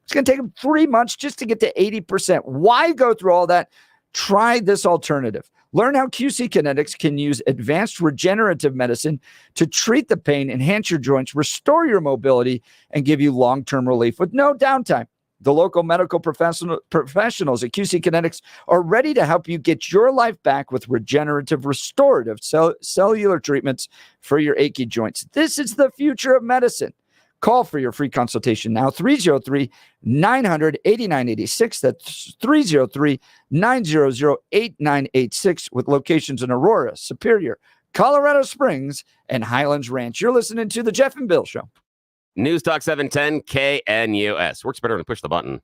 It's going to take them 3 months just to get to 80%. Why go through all that? Try this alternative. Learn how QC Kinetics can use advanced regenerative medicine to treat the pain, enhance your joints, restore your mobility, and give you long-term relief with no downtime. The local medical professionals at QC Kinetics are ready to help you get your life back with regenerative, restorative cellular treatments for your achy joints. This is the future of medicine. Call for your free consultation now, 303-900-8986. That's 303-900-8986 with locations in Aurora, Superior, Colorado Springs, and Highlands Ranch. You're listening to The Jeff and Bill Show. News Talk 710 KNUS. Works better when you push the button.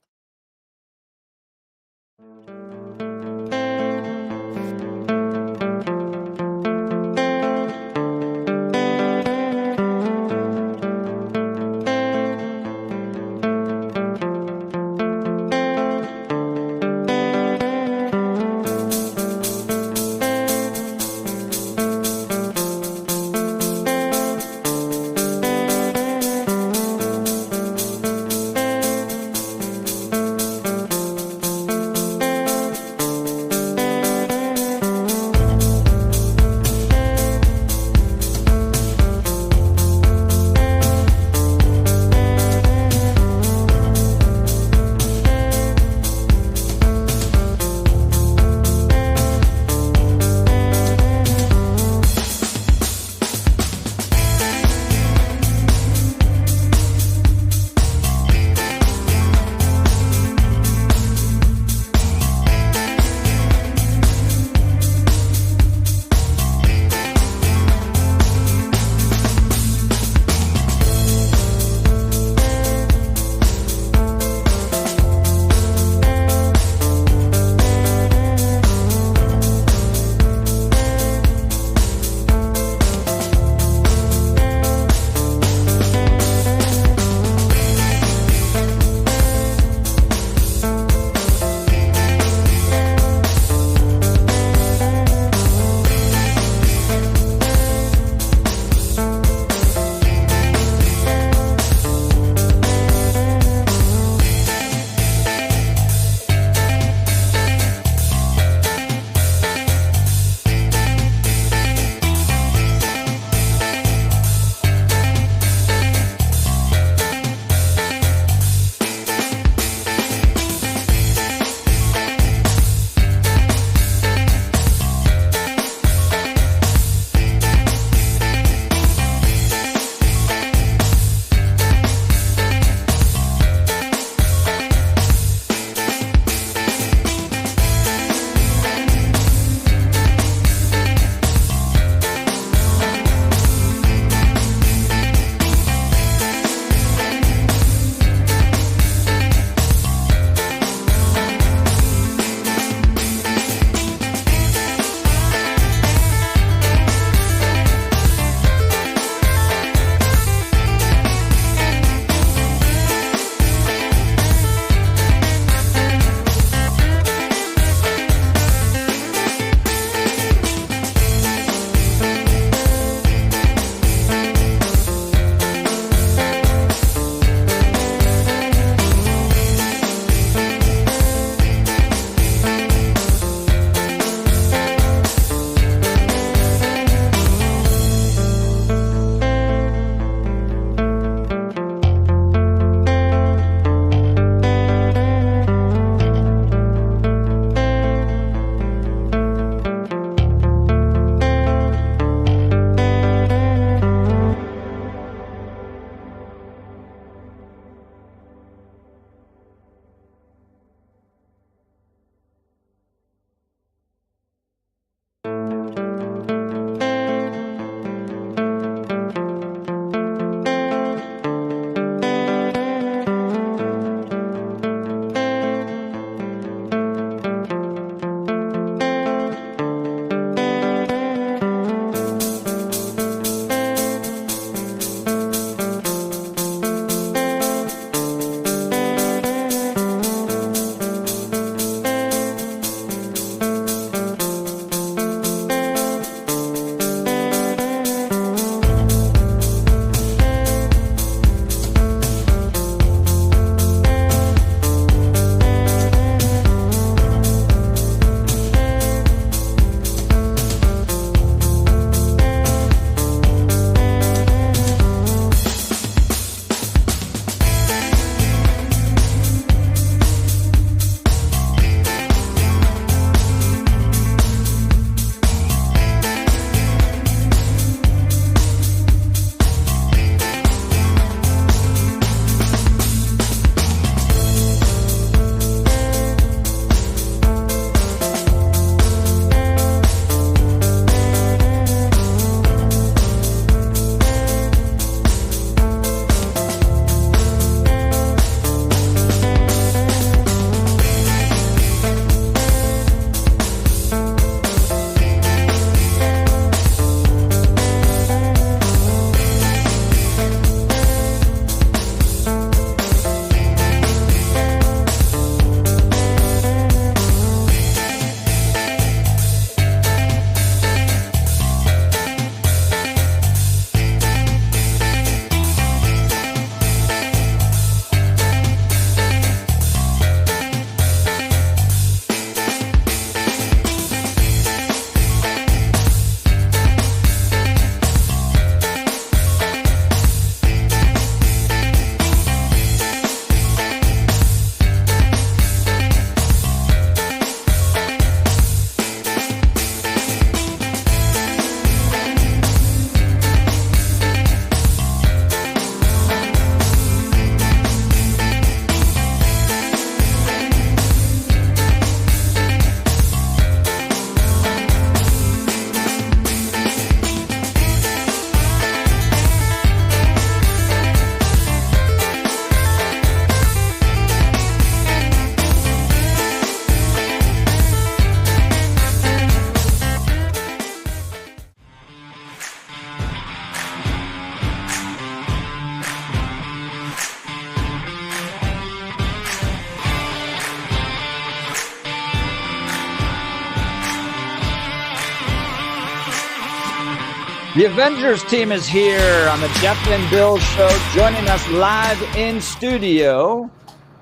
The Avengers team is here on the Jeff and Bill Show. Joining us live in studio,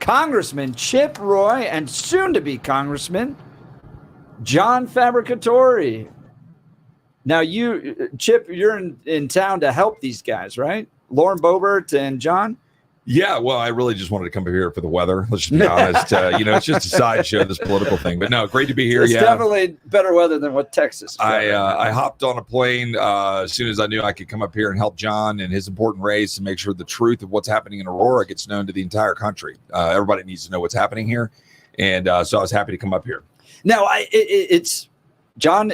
Congressman Chip Roy and soon-to-be Congressman John Fabricatori. Now, Chip, you're in town to help these guys, right? Lauren Boebert and John? Yeah, well, I really just wanted to come here for the weather. Let's just be honest. It's just a sideshow, this political thing. But no, great to be here. It's definitely better weather than what Texas is. I hopped on a plane as soon as I knew I could come up here and help John in his important race and make sure the truth of what's happening in Aurora gets known to the entire country. Everybody needs to know what's happening here. And so I was happy to come up here. Now, John,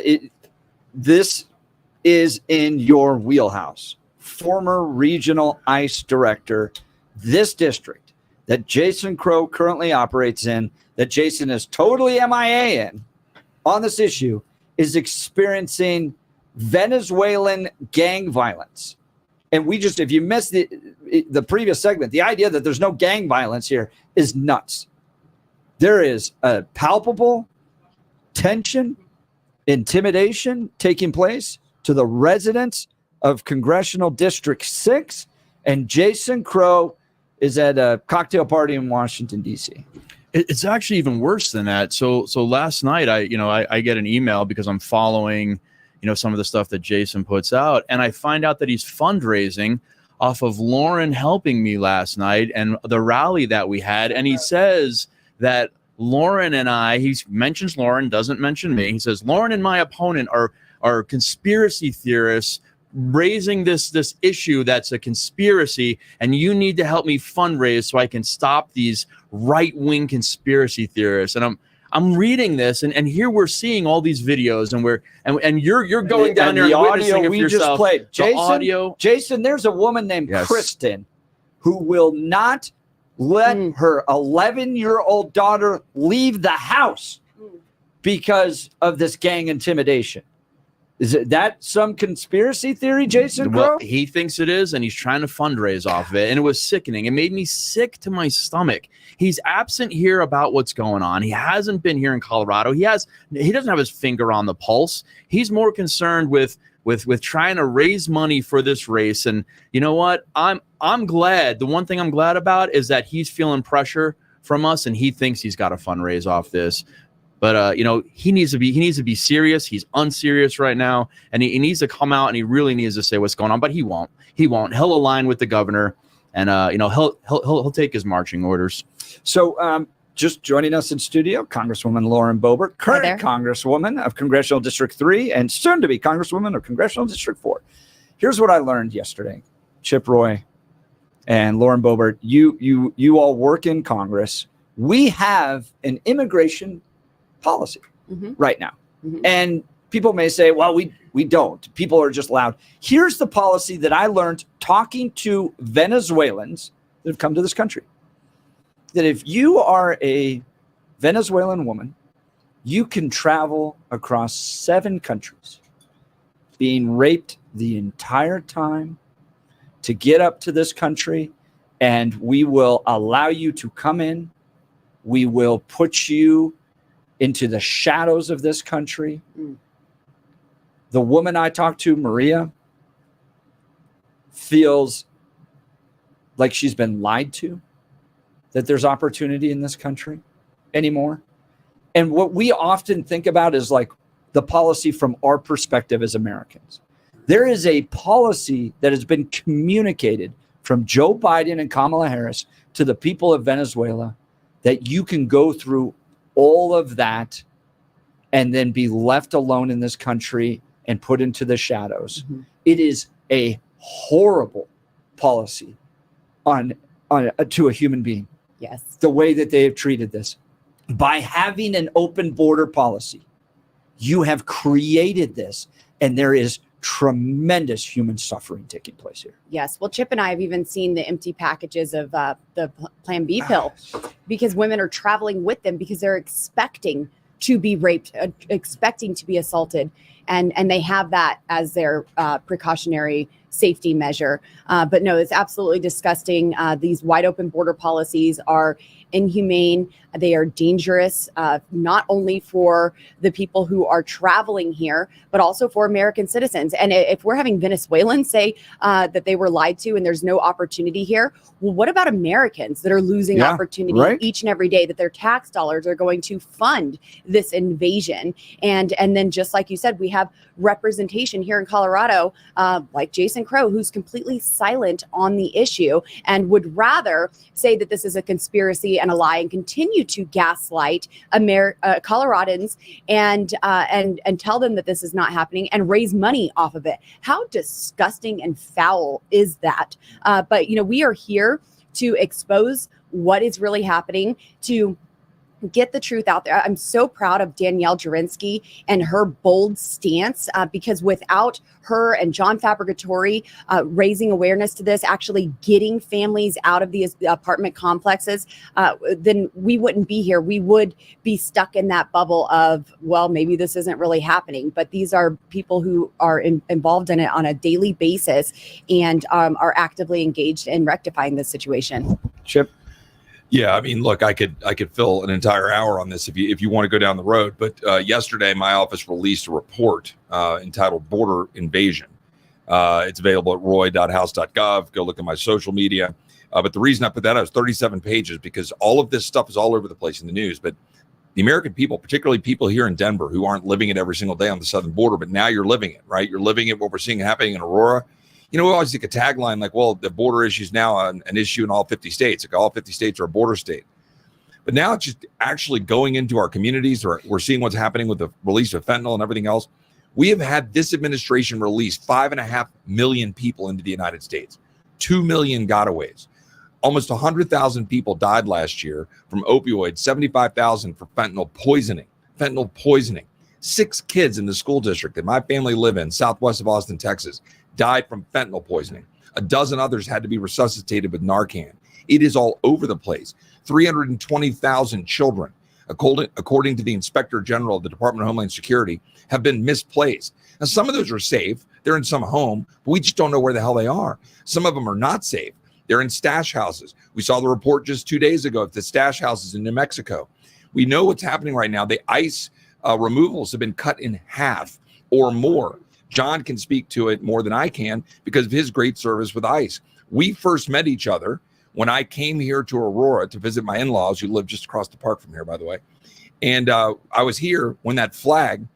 this is in your wheelhouse. Former regional ICE director. This district that Jason Crow currently operates in, that Jason is totally MIA in on this issue, is experiencing Venezuelan gang violence. And if you missed the previous segment, the idea that there's no gang violence here is nuts. There is a palpable tension, intimidation taking place to the residents of Congressional District 6, and Jason Crow is at a cocktail party in Washington, D.C. It's actually even worse than that. So last night, I get an email because I'm following, some of the stuff that Jason puts out, and I find out that he's fundraising off of Lauren helping me last night and the rally that we had. And he says that Lauren and he mentions Lauren, doesn't mention me. He says Lauren and my opponent are conspiracy theorists raising this issue that's a conspiracy, and you need to help me fundraise so I can stop these right-wing conspiracy theorists. And I'm reading this, and here we're seeing all these videos, and you're going down there and the witnessing audio it for we yourself. just played. Jason, there's a woman named Kristen who will not let her 11-year-old daughter leave the house because of this gang intimidation. Is that some conspiracy theory, Jason Crow? Well, he thinks it is, and he's trying to fundraise off of it, and it was sickening. It made me sick to my stomach. He's absent here about what's going on. He hasn't been here in Colorado. He doesn't have his finger on the pulse. He's more concerned with trying to raise money for this race. And you know what? I'm glad. The one thing I'm glad about is that he's feeling pressure from us, and he thinks he's got to fundraise off this. But he needs to be serious. He's unserious right now, and he needs to come out and he really needs to say what's going on. But he won't. He'll align with the governor, and he'll take his marching orders. So just joining us in studio, Congresswoman Lauren Boebert, current Congresswoman of Congressional District 3, and soon to be Congresswoman of Congressional District 4. Here's what I learned yesterday. Chip Roy and Lauren Boebert, you all work in Congress. We have an immigration policy right now. And people may say, well, we don't. People are just loud. Here's the policy that I learned talking to Venezuelans that have come to this country. That if you are a Venezuelan woman, you can travel across 7 countries, being raped the entire time to get up to this country, and we will allow you to come in. We will put you into the shadows of this country. The woman I talked to, Maria, feels like she's been lied to, that there's opportunity in this country anymore. And what we often think about is like the policy from our perspective as Americans. There is a policy that has been communicated from Joe Biden and Kamala Harris to the people of Venezuela that you can go through all of that and then be left alone in this country and put into the shadows. It is a horrible policy to a human being. Yes. The way that they have treated this. By having an open border policy, you have created this, and there is tremendous human suffering taking place here. Yes. Well, Chip and I have even seen the empty packages of the Plan B pill because women are traveling with them because they're expecting to be raped, expecting to be assaulted. And they have that as their precautionary safety measure. But no, it's absolutely disgusting. These wide open border policies are inhumane. They are dangerous, not only for the people who are traveling here, but also for American citizens. And if we're having Venezuelans say that they were lied to and there's no opportunity here, well, what about Americans that are losing opportunity each and every day, that their tax dollars are going to fund this invasion? And then, just like you said, we have representation here in Colorado, like Jason Crow, who's completely silent on the issue and would rather say that this is a conspiracy and a lie and continue to gaslight Coloradans and tell them that this is not happening and raise money off of it. How disgusting and foul is that? But we are here to expose what is really happening, to get the truth out there. I'm so proud of Danielle Jurinsky and her bold stance, because without her and John Fabricatore raising awareness to this, actually getting families out of these apartment complexes, then we wouldn't be here. We would be stuck in that bubble of, well, maybe this isn't really happening. But these are people who are involved in it on a daily basis and are actively engaged in rectifying this situation. Chip? Yeah, I mean, look, I could fill an entire hour on this if you want to go down the road. But yesterday, my office released a report entitled "Border Invasion." It's available at roy.house.gov. Go look at my social media. But the reason I put that out is 37 pages, because all of this stuff is all over the place in the news. But the American people, particularly people here in Denver, who aren't living it every single day on the southern border, but now you're living it, right? You're living it. What we're seeing happening in Aurora. We always think a tagline like, well, the border issue is now an issue in all 50 states. Like all 50 states are a border state. But now it's just actually going into our communities, or we're seeing what's happening with the release of fentanyl and everything else. We have had this administration release 5.5 million people into the United States, 2 million gotaways. Almost 100,000 people died last year from opioids, 75,000 for fentanyl poisoning. 6 kids in the school district that my family live in, southwest of Austin, Texas, died from fentanyl poisoning. A dozen others had to be resuscitated with Narcan. It is all over the place. 320,000 children, according to the Inspector General of the Department of Homeland Security, have been misplaced. Now, some of those are safe. They're in some home, but we just don't know where the hell they are. Some of them are not safe. They're in stash houses. We saw the report just 2 days ago of the stash houses in New Mexico. We know what's happening right now. The ICE removals have been cut in half or more. John can speak to it more than I can because of his great service with ICE. We first met each other when I came here to Aurora to visit my in-laws, who live just across the park from here, by the way. And I was here when that flag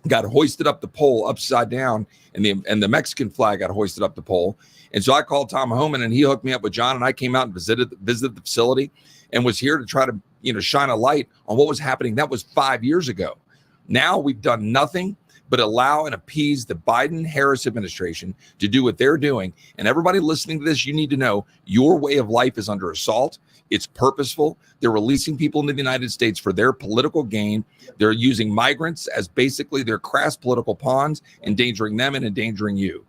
got hoisted up the pole upside down, and the Mexican flag got hoisted up the pole. And so I called Tom Homan, and he hooked me up with John, and I came out and visited the facility and was here to try to shine a light on what was happening. That was 5 years ago. Now we've done nothing but allow and appease the Biden-Harris administration to do what they're doing. And everybody listening to this, you need to know your way of life is under assault. It's purposeful. They're releasing people into the United States for their political gain. They're using migrants as basically their crass political pawns, endangering them and endangering you.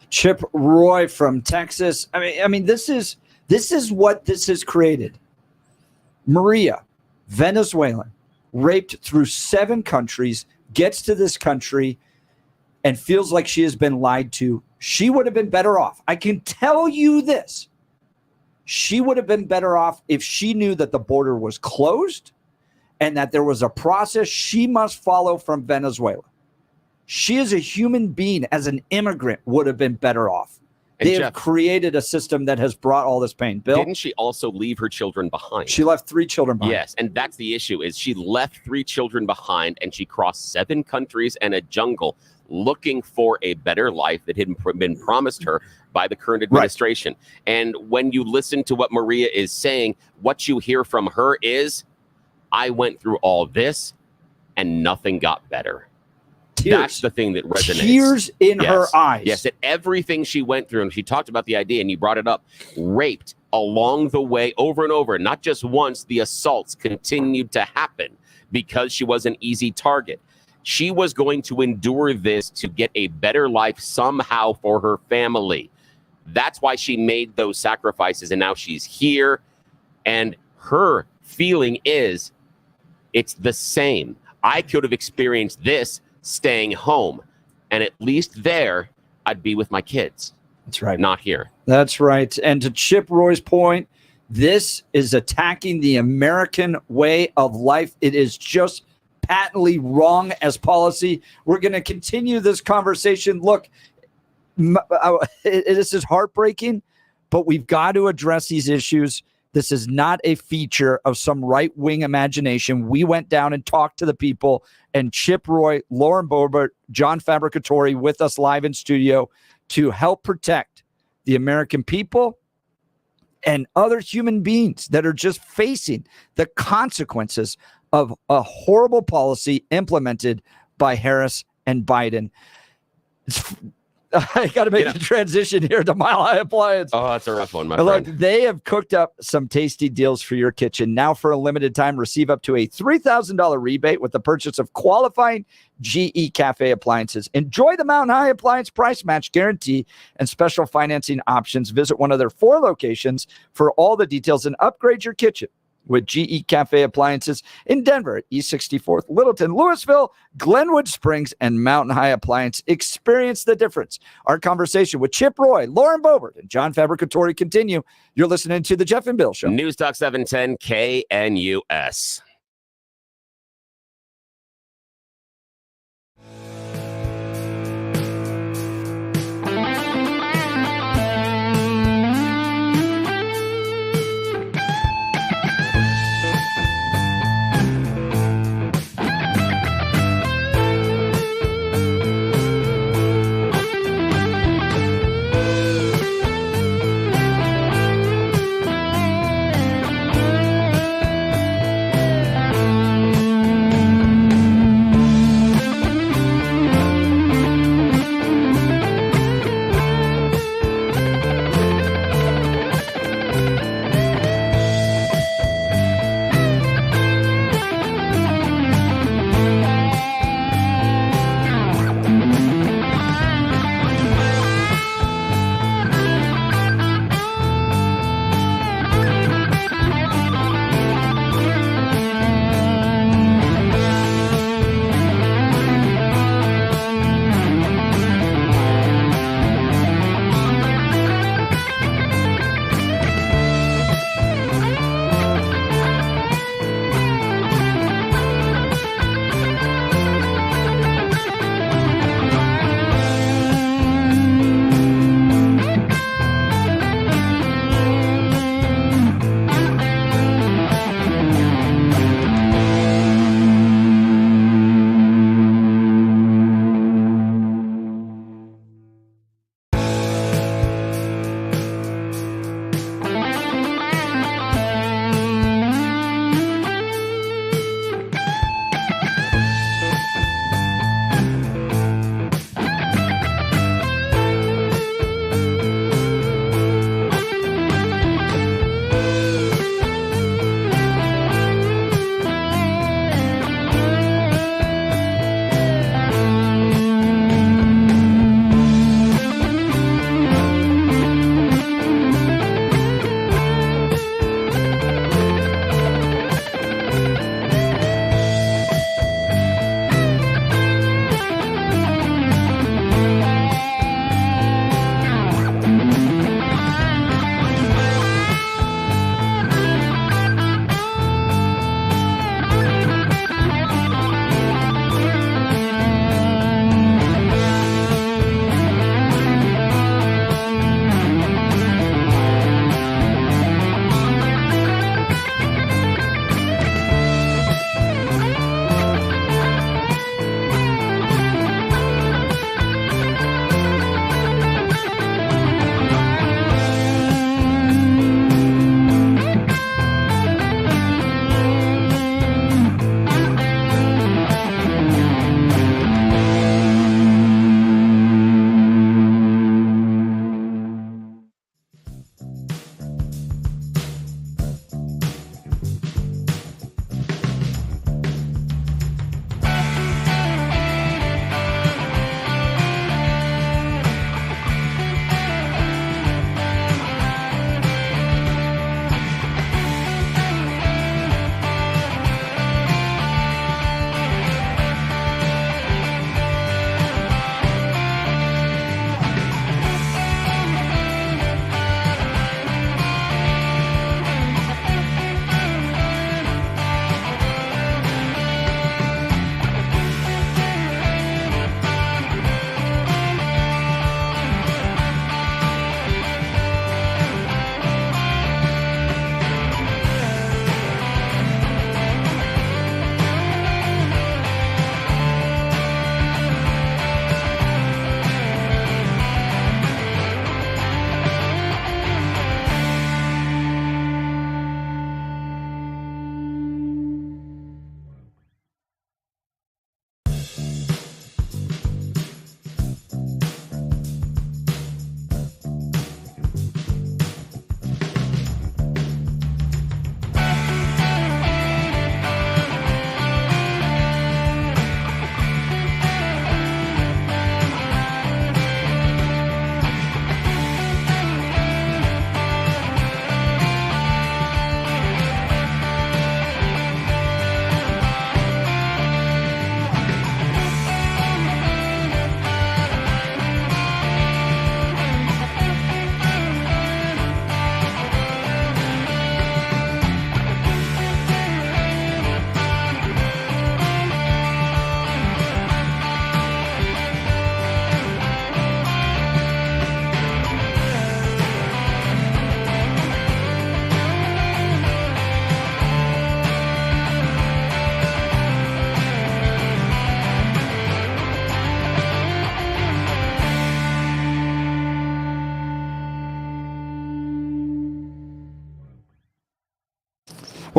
Chip Roy from Texas. I mean, this is what this has created. Maria, Venezuelan, raped through 7 countries, gets to this country and feels like she has been lied to. She would have been better off. I can tell you this. She would have been better off if she knew that the border was closed and that there was a process she must follow from Venezuela. She, as a human being, as an immigrant, would have been better off. They have created a system that has brought all this pain. Bill? Didn't she also leave her children behind? She left 3 children behind. Yes, and that's the issue, is she left 3 children behind, and she crossed 7 countries and a jungle looking for a better life that had been promised her by the current administration. Right. And when you listen to what Maria is saying, what you hear from her is, I went through all this and nothing got better. Tears. That's the thing that resonates. Tears in her eyes. Yes, that everything she went through, and she talked about the idea, and you brought it up, raped along the way over and over. Not just once, the assaults continued to happen because she was an easy target. She was going to endure this to get a better life somehow for her family. That's why she made those sacrifices, and now she's here. And her feeling is, it's the same. I could have experienced this staying home, and at least there I'd be with my kids. That's right. Not here. That's right. And to Chip Roy's point, This is attacking the American way of life. It is just patently wrong as policy. We're going to continue this conversation. Look, this is heartbreaking, but we've got to address these issues. This is not a feature of some right-wing imagination. We went down and talked to the people, and Chip Roy, Lauren Boebert, John Fabricatore with us live in studio to help protect the American people and other human beings that are just facing the consequences of a horrible policy implemented by Harris and Biden. I got to make the transition here to Mile High Appliance. Oh, that's a rough one, my Look, friend. they have cooked up some tasty deals for your kitchen. Now, for a limited time, receive up to a $3,000 rebate with the purchase of qualifying GE Cafe appliances. Enjoy the Mountain High Appliance price match guarantee and special financing options. Visit one of their 4 locations for all the details and upgrade your kitchen with GE Cafe Appliances in Denver, East 64th, Littleton, Louisville, Glenwood Springs, and Mountain High Appliance. Experience the difference. Our conversation with Chip Roy, Lauren Boebert, and John Fabricatore continue. You're listening to The Jeff and Bill Show. News Talk 710 KNUS.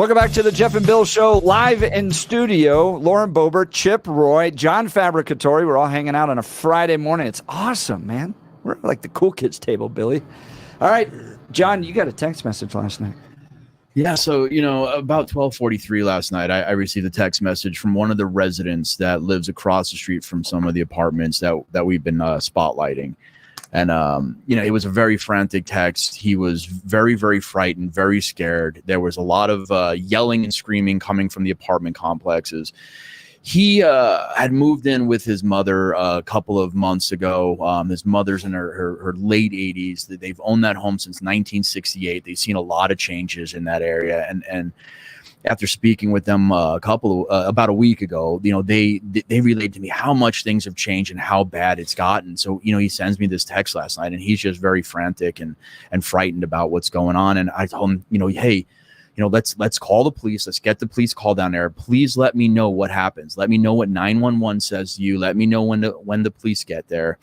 Welcome back to the Jeff and Bill Show, live in studio. Lauren Boebert, Chip Roy, John Fabricatori. We're all hanging out on a Friday morning. It's awesome, man. We're like the cool kids table, Billy. All right, John, you got a text message last night. Yeah, so about 12:43 last night, I received a text message from one of the residents that lives across the street from some of the apartments that we've been spotlighting. And it was a very frantic text. He was very, very frightened, very scared. There was a lot of yelling and screaming coming from the apartment complexes. He had moved in with his mother a couple of months ago. His mother's in her late 80s. They've owned that home since 1968. They've seen a lot of changes in that area. And after speaking with them about a week ago, they relayed to me how much things have changed and how bad it's gotten. So, he sends me this text last night, and he's just very frantic and frightened about what's going on. And I told him, hey, let's call the police. Let's get the police call down there. Please let me know what happens. Let me know what 911 says to you. Let me know when the police get there.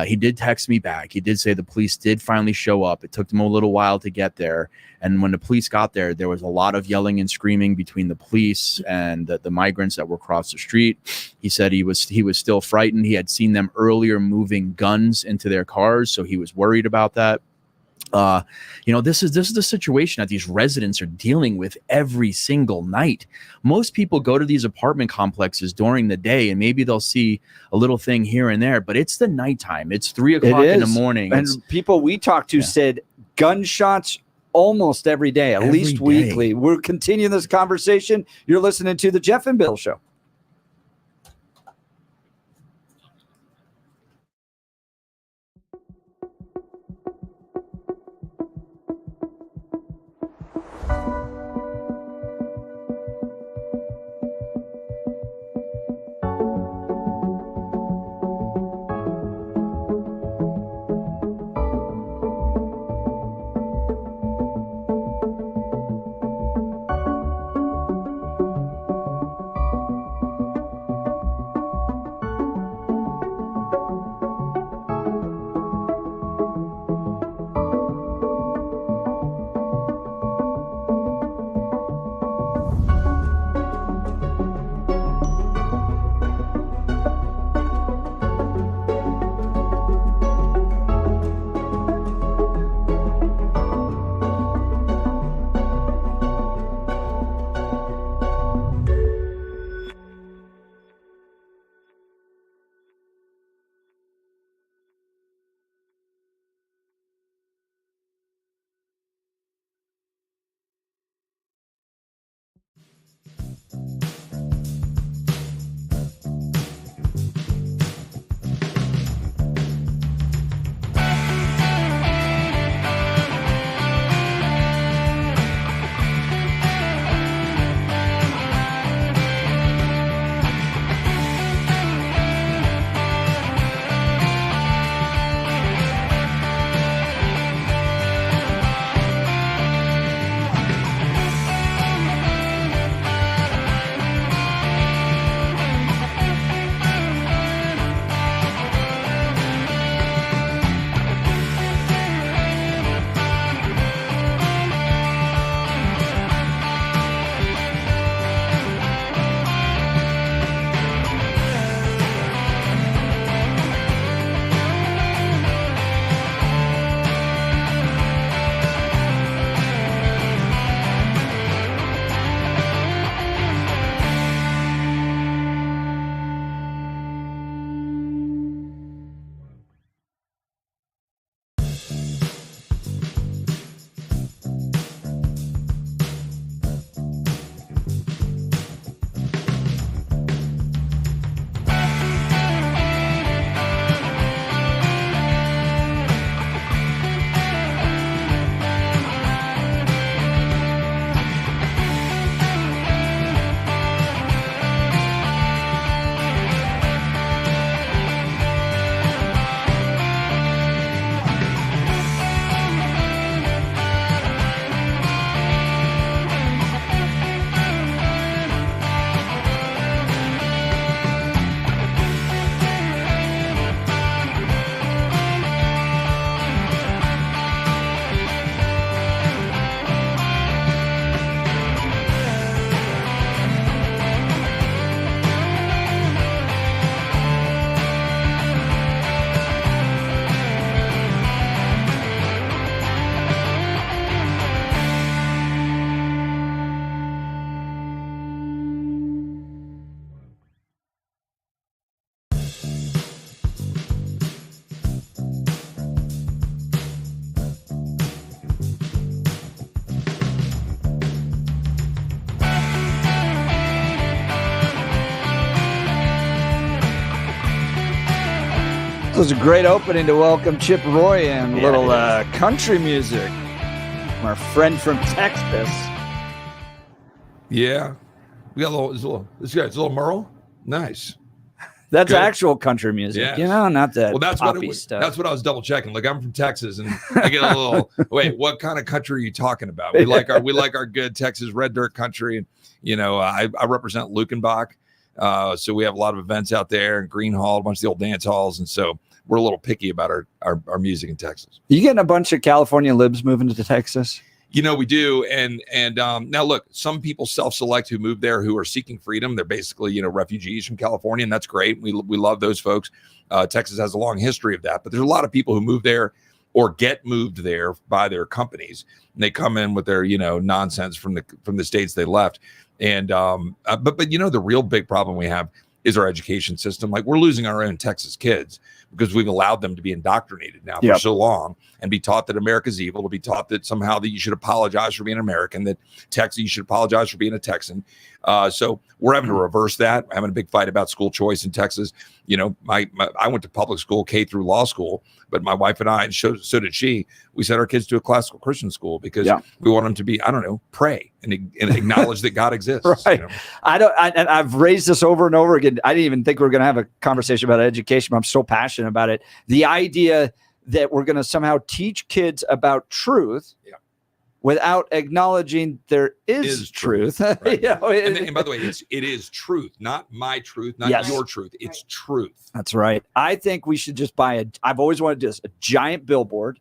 He did text me back. He did say the police did finally show up. It took them a little while to get there. And when the police got there, there was a lot of yelling and screaming between the police and the migrants that were across the street. He said he was still frightened. He had seen them earlier moving guns into their cars, so he was worried about that. This is the situation that these residents are dealing with every single night. Most people go to these apartment complexes during the day, and maybe they'll see a little thing here and there, but it's the nighttime. It's 3 o'clock in the morning. And people we talked to said gunshots almost every day, at least weekly. We're continuing this conversation. You're listening to the Jeff and Bill Show. was a great opening to welcome Chip Roy and a little country music. Our friend from Texas. Yeah. We got a little, this guy's a little Merle. Nice. That's Good. actual country music, Yes. you know, not that That's what poppy stuff. That's what I was double checking. Like, I'm from Texas, and I get a little. Wait, what kind of country are you talking about? We like our good Texas red dirt country, and I represent Lukenbach, so we have a lot of events out there, and Green Hall, a bunch of the old dance halls, and so we're a little picky about our music in Texas. You getting a bunch of California libs moving to Texas? We do. And now look, some people self-select who move there who are seeking freedom. They're basically, refugees from California, and that's great. We love those folks. Texas has a long history of that, but there's a lot of people who move there or get moved there by their companies, and they come in with their, nonsense from the states they left. And, but the real big problem we have is our education system. Like, we're losing our own Texas kids because we've allowed them to be indoctrinated now for so long and be taught that America's evil, to be taught that somehow that you should apologize for being American, that Texas, you should apologize for being a Texan. So we're having to reverse that. We're having a big fight about school choice in Texas. I went to public school, K through law school, but my wife and I, and so did she, we sent our kids to a classical Christian school because we want them to be, pray and acknowledge that God exists. Right. I've raised this over and over again. I didn't even think we were going to have a conversation about education, but I'm so passionate about it. The idea that we're going to somehow teach kids about truth without acknowledging there is truth. Right. And by the way, it is truth, not my truth, not your truth. It's truth. That's right. I think we should just buy I've always wanted to do this, a giant billboard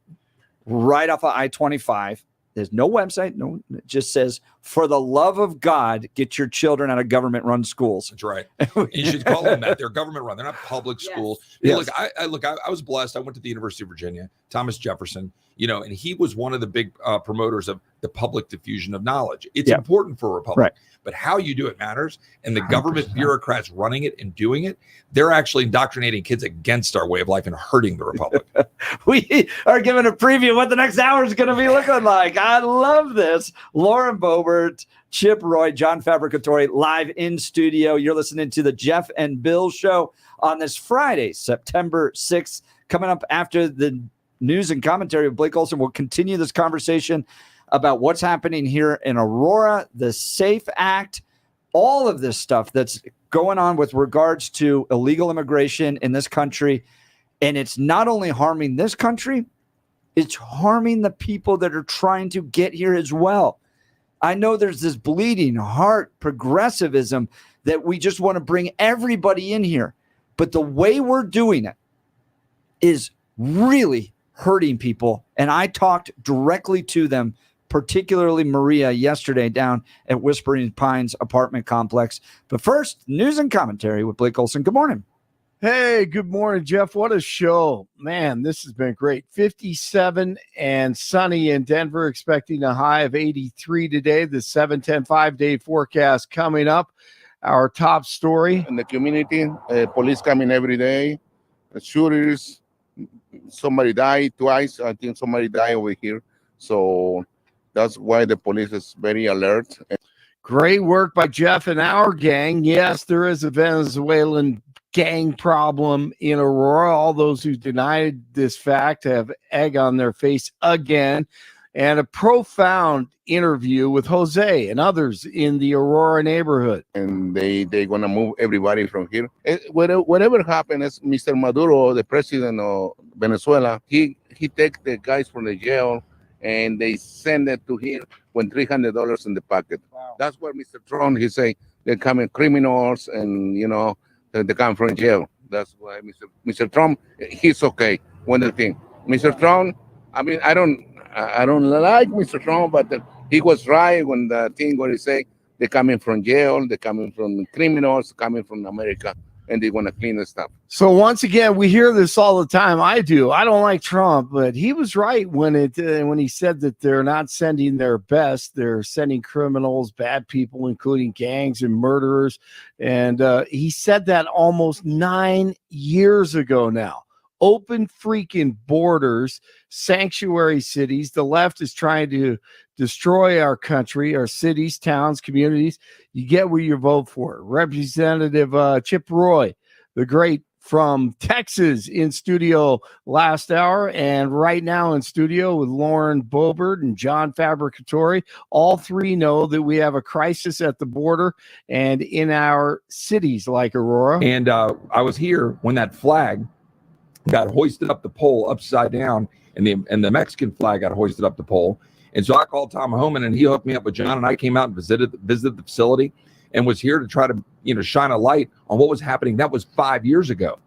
right off of I-25. There's no website. No, it just says, for the love of God, get your children out of government-run schools. That's right. You should call them that. They're government-run. They're not public schools. Yes. Look, I was blessed. I went to the University of Virginia, Thomas Jefferson, and he was one of the big promoters of the public diffusion of knowledge. It's important for a republic, but how you do it matters. And the 100%. Government bureaucrats running it and doing it, they're actually indoctrinating kids against our way of life and hurting the republic. We are giving a preview of what the next hour is going to be looking like. I love this. Lauren Boebert, Chip Roy, John Fabricatore, live in studio. You're listening to the Jeff and Bill Show on this Friday, September 6th. Coming up after the news and commentary of Blake Olson, we'll continue this conversation about what's happening here in Aurora, the SAFE Act, all of this stuff that's going on with regards to illegal immigration in this country. And it's not only harming this country, it's harming the people that are trying to get here as well. I know there's this bleeding heart progressivism that we just want to bring everybody in here. But the way we're doing it is really hurting people. And I talked directly to them, particularly Maria, yesterday down at Whispering Pines apartment complex. But first, news and commentary with Blake Olson. Good morning. Hey, good morning, Jeff. What a show. Man, this has been great. 57 and sunny in Denver, expecting a high of 83 today. The 7-10 5-day forecast coming up. Our top story. In the community, police coming every day. The shooters, somebody died twice. I think somebody died over here. So that's why the police is very alert. Great work by Jeff and our gang. Yes, there is a Venezuelan gang problem in Aurora. All those who denied this fact have egg on their face again. And a profound interview with Jose and others in the Aurora neighborhood. And they're going to move everybody from here. Whatever happens, Mr. Maduro, the president of Venezuela, he takes the guys from the jail and they send it to him with $300 in the pocket. Wow. That's what Mr. Trump, he say, they're coming criminals and, they come from jail. That's why Mr. Trump, he's okay. One thing, Mr. Trump, I mean, I don't like Mr. Trump, but he was right when the thing where he say they're coming from jail, they're coming from criminals, coming from America, and they want to clean the stuff. So once again, we hear this all the time. I do. I don't like Trump, but he was right when he said that they're not sending their best. They're sending criminals, bad people, including gangs and murderers. And he said that almost 9 years ago now. Open freaking borders, sanctuary cities. The left is trying to destroy our country, our cities, towns, communities. You get what you vote for. Representative Chip Roy, the great from Texas in studio last hour, and right now in studio with Lauren Boebert and John Fabricatori. All three know that we have a crisis at the border and in our cities like Aurora. And I was here when that flag got hoisted up the pole upside down, and the Mexican flag got hoisted up the pole. And so I called Tom Homan, and he hooked me up with John, and I came out and visited the facility and was here to try to, shine a light on what was happening. That was 5 years ago.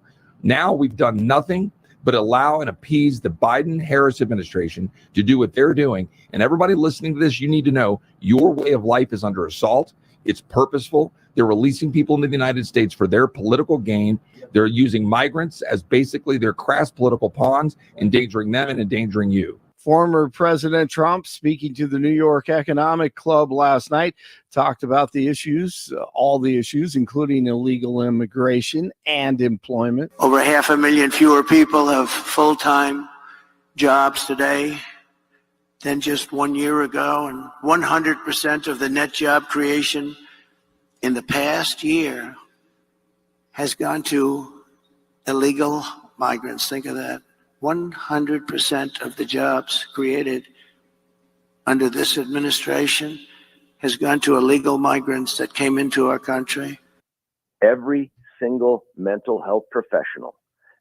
Now we've done nothing but allow and appease the Biden-Harris administration to do what they're doing. And everybody listening to this, you need to know your way of life is under assault. It's purposeful. They're releasing people into the United States for their political gain. They're using migrants as basically their crass political pawns, endangering them and endangering you. Former President Trump, speaking to the New York Economic Club last night, talked about the issues, all the issues, including illegal immigration and employment. Over 500,000 fewer people have full-time jobs today than just 1 year ago, and 100% of the net job creation in the past year has gone to illegal migrants. Think of that. 100% of the jobs created under this administration has gone to illegal migrants that came into our country. Every single mental health professional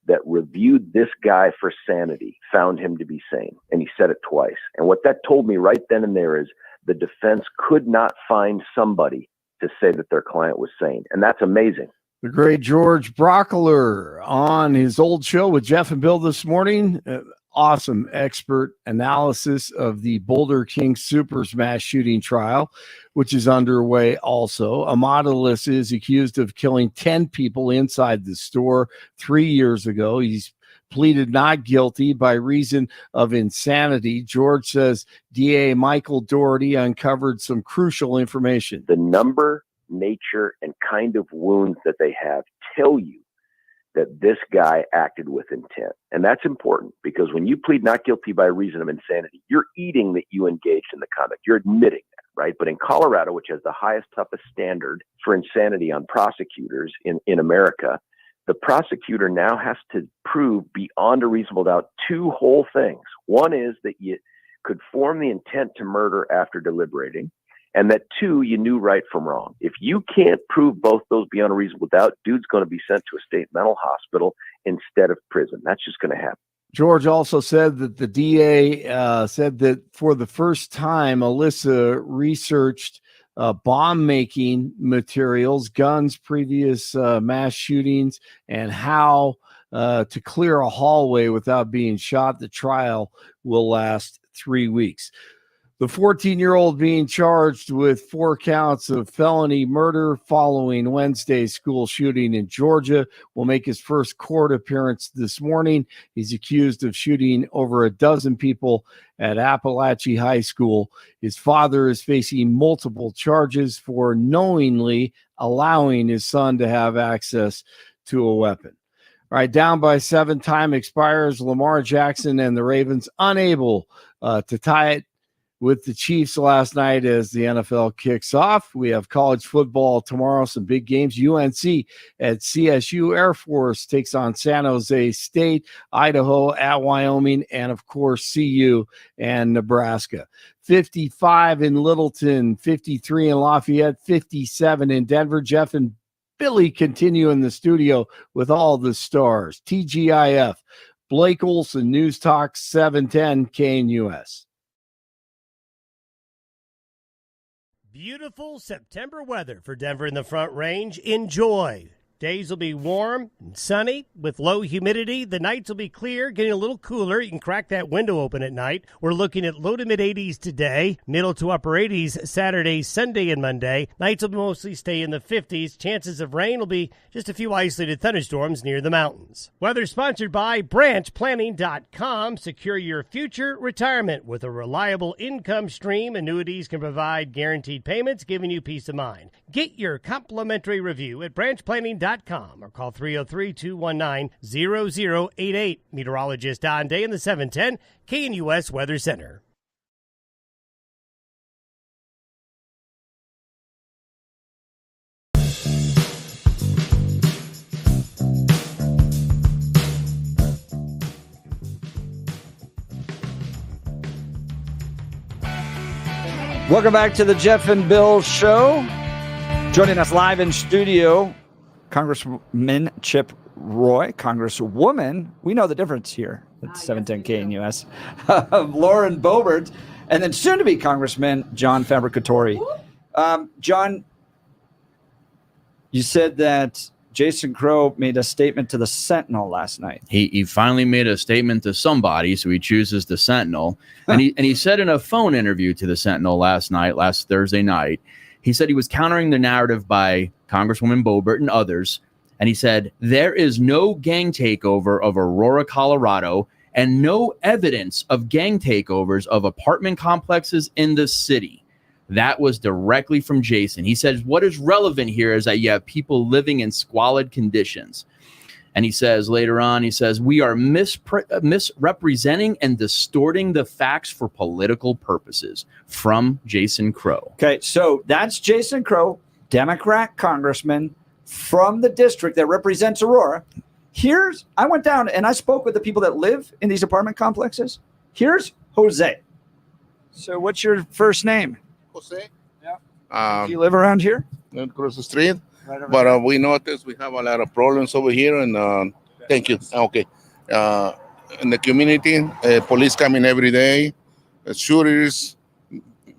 that reviewed this guy for sanity found him to be sane. And he said it twice. And what that told me right then and there is the defense could not find somebody to say that their client was sane. And that's amazing. The great George Brockler on his old show with Jeff and Bill this morning. Awesome expert analysis of the Boulder King Supers mass shooting trial, which is underway also. Amadeus is accused of killing 10 people inside the store 3 years ago. He's pleaded not guilty by reason of insanity. George says DA Michael Dougherty uncovered some crucial information. The number, nature, and kind of wounds that they have tell you that this guy acted with intent. And that's important because when you plead not guilty by reason of insanity, you're eating that you engaged in the conduct. You're admitting that, right? But in Colorado, which has the highest, toughest standard for insanity on prosecutors in America, the prosecutor now has to prove beyond a reasonable doubt two whole things. One is that you could form the intent to murder after deliberating, and that two, you knew right from wrong. If you can't prove both those beyond a reasonable doubt, dude's going to be sent to a state mental hospital instead of prison. That's just going to happen. George also said that the DA said that for the first time, Alyssa researched bomb-making materials, guns, previous mass shootings, and how to clear a hallway without being shot. The trial will last 3 weeks. The 14-year-old being charged with 4 counts of felony murder following Wednesday's school shooting in Georgia will make his first court appearance this morning. He's accused of shooting over a dozen people at Appalachia High School. His father is facing multiple charges for knowingly allowing his son to have access to a weapon. All right, down by 7, time expires. Lamar Jackson and the Ravens unable to tie it with the Chiefs last night as the NFL kicks off. We have college football tomorrow, some big games. UNC at CSU. Air Force takes on San Jose State, Idaho at Wyoming, and of course CU and Nebraska. 55 in Littleton, 53 in Lafayette, 57 in Denver. Jeff and Billy continue in the studio with all the stars. TGIF, Blake Olson, News Talk 710 KNUS. Beautiful September weather for Denver in the Front Range. Enjoy. Days will be warm and sunny with low humidity. The nights will be clear, getting a little cooler. You can crack that window open at night. We're looking at low to mid 80s today, middle to upper 80s Saturday, Sunday, and Monday. Nights will mostly stay in the 50s. Chances of rain will be just a few isolated thunderstorms near the mountains. Weather sponsored by branchplanning.com. Secure your future retirement with a reliable income stream. Annuities can provide guaranteed payments, giving you peace of mind. Get your complimentary review at branchplanning.com or call 303-219-0088. Meteorologist Don Day in the 710 KNUS Weather Center. Welcome back to the Jeff and Bill Show. Joining us live in studio, Congressman Chip Roy, Congresswoman. We know the difference here at 710K in US. Lauren Boebert, and then soon to be Congressman John Fabricatori. John, you said that Jason Crow made a statement to the Sentinel last night. He finally made a statement to somebody, so he chooses the Sentinel. And he said in a phone interview to the Sentinel last Thursday night, he said he was countering the narrative by Congresswoman Boebert and others. And he said, there is no gang takeover of Aurora, Colorado, and no evidence of gang takeovers of apartment complexes in the city. That was directly from Jason. He says, what is relevant here is that you have people living in squalid conditions. And he says later on, we are misrepresenting and distorting the facts for political purposes, from Jason Crow. Okay, so that's Jason Crow, Democrat congressman from the district that represents Aurora. I went down and I spoke with the people that live in these apartment complexes. Here's Jose. So what's your first name? Jose. Yeah. Do you live around here? Across the street. But we noticed we have a lot of problems over here. And thank you. Okay. In the community, police coming every day. Shooters.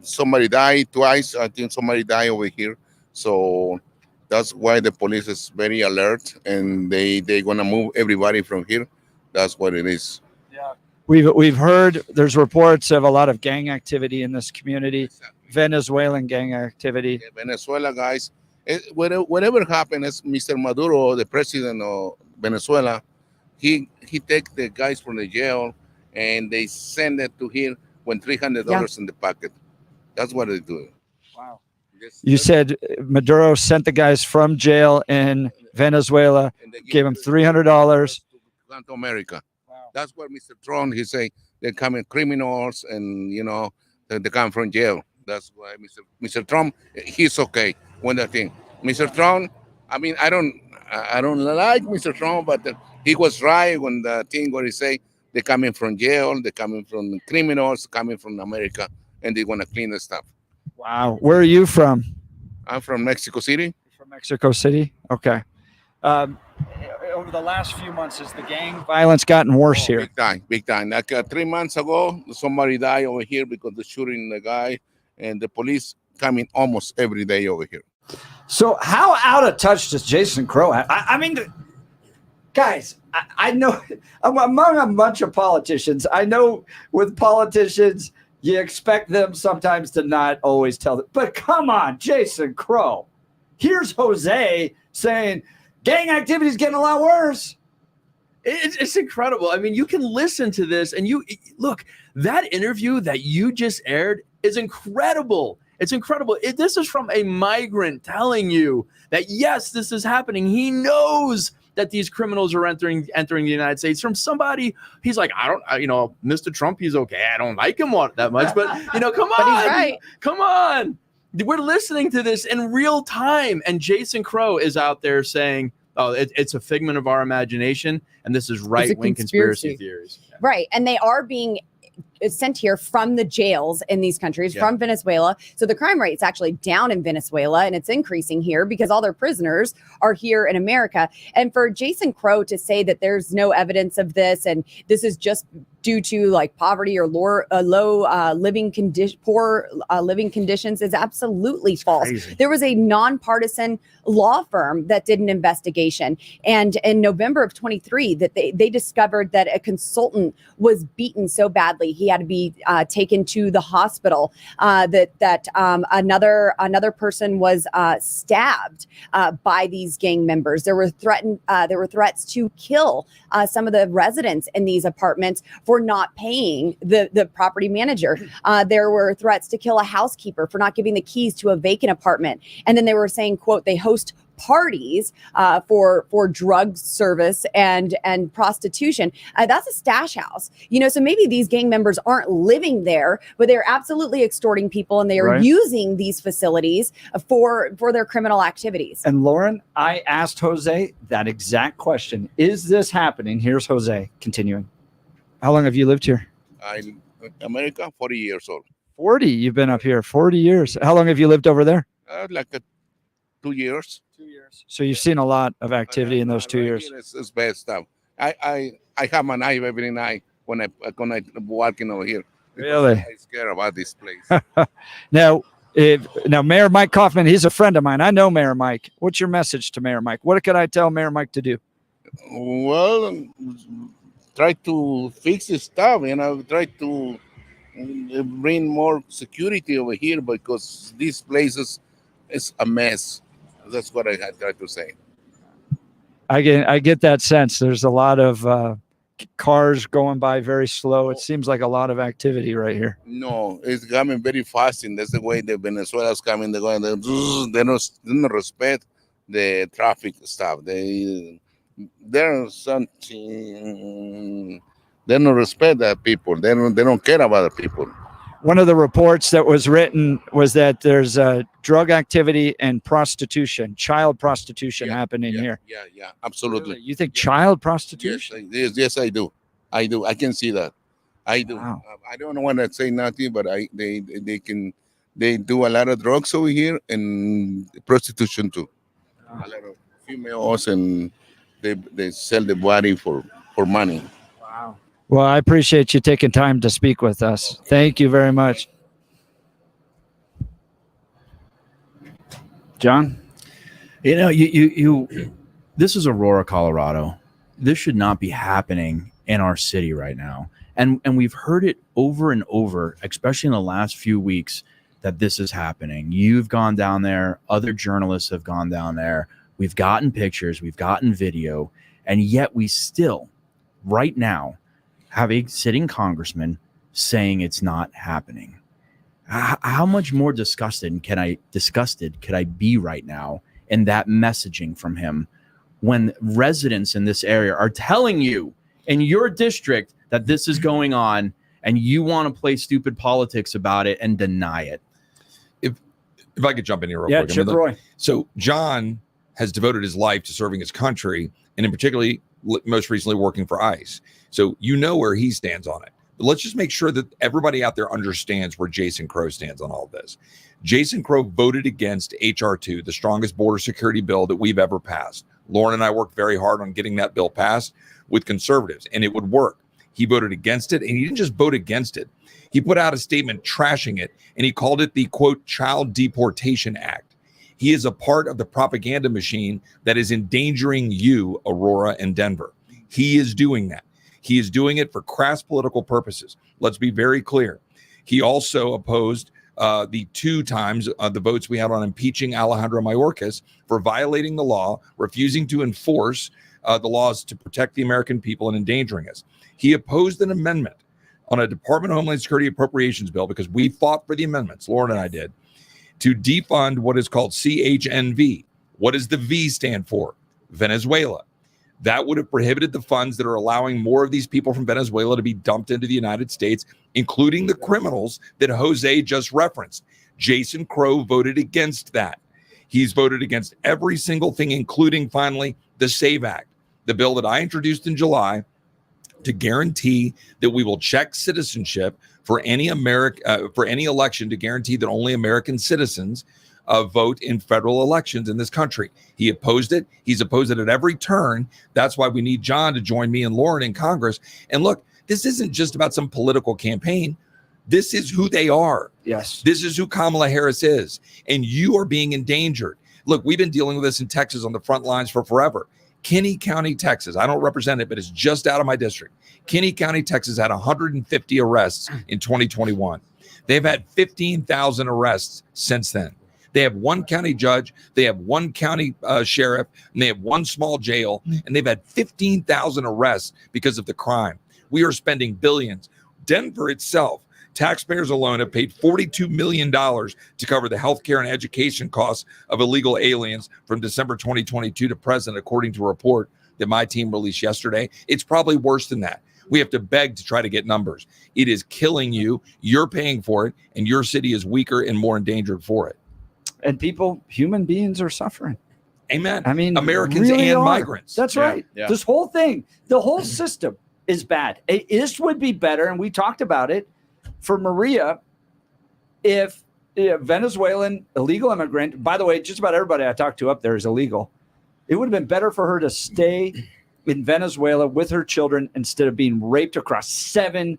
Somebody died twice. I think somebody died over here. So that's why the police is very alert, and they're gonna move everybody from here. That's what it is. Yeah. We've heard there's reports of a lot of gang activity in this community. Venezuelan gang activity. Yeah, Venezuela guys, whatever happened is Mr. Maduro, the president of Venezuela, he take the guys from the jail and they send it to him with $300 in the pocket. That's what they do. Wow. You said Maduro sent the guys from jail in Venezuela, gave them $300. Come to America. Wow. That's what Mr. Trump, he say they're coming criminals and they come from jail. That's why Mr. Trump, he's okay. One thing, Mr. Trump, I mean, I don't like Mr. Trump, but he was right when the thing where he say they're coming from jail, they're coming from criminals, coming from America, and they want to clean the stuff. Wow. Where are you from? I'm from Mexico City. From Mexico City? Okay. Over the last few months, has the gang violence gotten worse here? Big time. Like 3 months ago, somebody died over here because they're shooting the guy, and the police coming almost every day over here. So how out of touch does Jason Crow have? I mean, guys, I know I'm among a bunch of politicians. I know with politicians, you expect them sometimes to not always tell them. But come on, Jason Crow. Here's Jose saying gang activity is getting a lot worse. It's incredible. I mean, you can listen to this and look, that interview that you just aired is incredible. It's incredible. This is from a migrant telling you that, yes, this is happening. He knows that these criminals are entering the United States. From somebody, he's like, Mr. Trump, he's okay. I don't like him that much, but come on, but he's right. Come on. We're listening to this in real time, and Jason Crow is out there saying, "Oh, it's a figment of our imagination, and this is right-wing conspiracy theories." Yeah. Right, and they are being sent here from the jails in these countries, from Venezuela. So the crime rate is actually down in Venezuela, and it's increasing here because all their prisoners are here in America. And for Jason Crow to say that there's no evidence of this, and this is just due to like poverty or poor living conditions is absolutely false. Crazy. There was a nonpartisan law firm that did an investigation, and in November of 23 that they discovered that a consultant was beaten so badly he had to be taken to the hospital, that another person was stabbed by these gang members. There were threats to kill some of the residents in these apartments for not paying the property manager. There were threats to kill a housekeeper for not giving the keys to a vacant apartment. And then they were saying, quote, they host parties for drug service and prostitution. That's a stash house, so maybe these gang members aren't living there, but they're absolutely extorting people, and they are using these facilities for their criminal activities. And Lauren, I asked Jose that exact question. Is this happening? Here's Jose continuing. How long have you lived here? I'm America, 40 years old. 40. You've been up here 40 years. How long have you lived over there? Like 2 years. So you've seen a lot of activity in those 2 years. It's bad stuff. I have my knife every night when I walking over here. Really? I'm scared about this place. Now, Mayor Mike Kaufman, he's a friend of mine. I know Mayor Mike. What's your message to Mayor Mike? What could I tell Mayor Mike to do? Well, try to fix this stuff, try to bring more security over here because these places is a mess. That's what I try to say. I get that sense. There's a lot of cars going by very slow. It seems like a lot of activity right here. No, it's coming very fast, and that's the way the Venezuelans coming. They don't respect the traffic stuff. They don't respect the people. They don't care about the people. One of the reports that was written was that there's drug activity and prostitution, child prostitution happening here. Yeah, absolutely. Really? You think child prostitution? Yes, I do. I can see that. I do. Wow. I don't want to say nothing, but they do a lot of drugs over here and prostitution too. A lot of females, and they sell the body for money. Wow. Well, I appreciate you taking time to speak with us. Thank you very much. John? You this is Aurora, Colorado. This should not be happening in our city right now. And we've heard it over and over, especially in the last few weeks, that this is happening. You've gone down there. Other journalists have gone down there. We've gotten pictures. We've gotten video. And yet we still, right now, have a sitting congressman saying it's not happening. How much more disgusted could I be right now in that messaging from him when residents in this area are telling you in your district that this is going on and you want to play stupid politics about it and deny it? If I could jump in here real quick. Chip Roy. So John has devoted his life to serving his country, and in particularly most recently working for ICE. So you know where he stands on it. But let's just make sure that everybody out there understands where Jason Crow stands on all of this. Jason Crow voted against H.R. 2, the strongest border security bill that we've ever passed. Lauren and I worked very hard on getting that bill passed with conservatives, and it would work. He voted against it, and he didn't just vote against it. He put out a statement trashing it, and he called it the, quote, Child Deportation Act. He is a part of the propaganda machine that is endangering you, Aurora, and Denver. He is doing that. He is doing it for crass political purposes. Let's be very clear. He also opposed the 2 times the votes we had on impeaching Alejandro Mayorkas for violating the law, refusing to enforce the laws to protect the American people and endangering us. He opposed an amendment on a Department of Homeland Security appropriations bill because we fought for the amendments, Lauren and I did, to defund what is called CHNV. What does the V stand for? Venezuela. That would have prohibited the funds that are allowing more of these people from Venezuela to be dumped into the United States, including the criminals that Jose just referenced. Jason Crow voted against that. He's voted against every single thing, including, finally, the SAVE Act, the bill that I introduced in July to guarantee that we will check citizenship for any election, to guarantee that only American citizens vote in federal elections in this country. He opposed it. He's opposed it at every turn. That's why we need John to join me and Lauren in Congress. And look, this isn't just about some political campaign. This is who they are. Yes. This is who Kamala Harris is. And you are being endangered. Look, we've been dealing with this in Texas on the front lines for forever. Kinney County, Texas. I don't represent it, but it's just out of my district. Kinney County, Texas had 150 arrests in 2021. They've had 15,000 arrests since then. They have one county judge, they have one county sheriff, and they have one small jail, and they've had 15,000 arrests because of the crime. We are spending billions. Denver itself, taxpayers alone have paid $42 million to cover the healthcare and education costs of illegal aliens from December 2022 to present, according to a report that my team released yesterday. It's probably worse than that. We have to beg to try to get numbers. It is killing you. You're paying for it, and your city is weaker and more endangered for it. And people, human beings are suffering. Amen. I mean, Americans really and are. migrants. That's right. Yeah. This whole thing, the whole system is bad. This would be better, and we talked about it, for Maria if a Venezuelan illegal immigrant, by the way, just about everybody I talked to up there is illegal. It would have been better for her to stay in Venezuela with her children instead of being raped across 7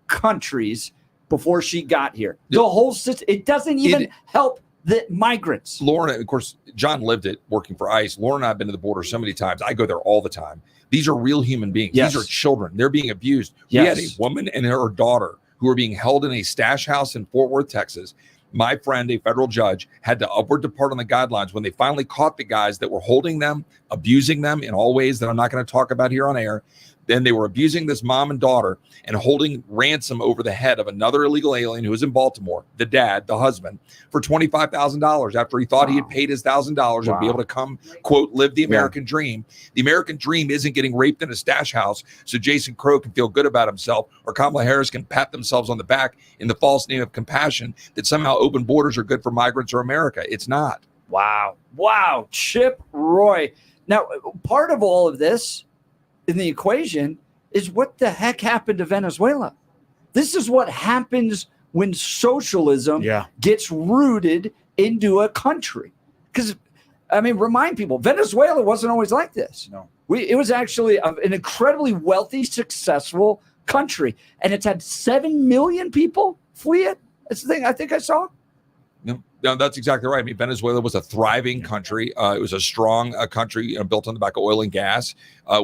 countries before she got here. The whole system, it doesn't even help the migrants. Lauren, of course, John lived it working for ICE. Lauren and I have been to the border so many times. I go there all the time. These are real human beings. Yes. These are children. They're being abused. Yes. We had a woman and her daughter who were being held in a stash house in Fort Worth, Texas. My friend, a federal judge, had to upward depart on the guidelines when they finally caught the guys that were holding them, abusing them in all ways that I'm not going to talk about here on air. Then they were abusing this mom and daughter and holding ransom over the head of another illegal alien who was in Baltimore, the dad, the husband, for $25,000 after he thought he had paid his $1,000 and be able to come, quote, live the American dream. The American dream isn't getting raped in a stash house so Jason Crow can feel good about himself or Kamala Harris can pat themselves on the back in the false name of compassion that somehow open borders are good for migrants or America. It's not. Wow. Chip Roy. Now, part of all of this in the equation is what the heck happened to Venezuela. This is what happens when socialism gets rooted into a country. Because, I mean, remind people, Venezuela wasn't always like this. No. It was actually an incredibly wealthy, successful country. And it's had 7 million people flee it. That's the thing I think I saw. No, that's exactly right. I mean, Venezuela was a thriving country. It was a strong country built on the back of oil and gas.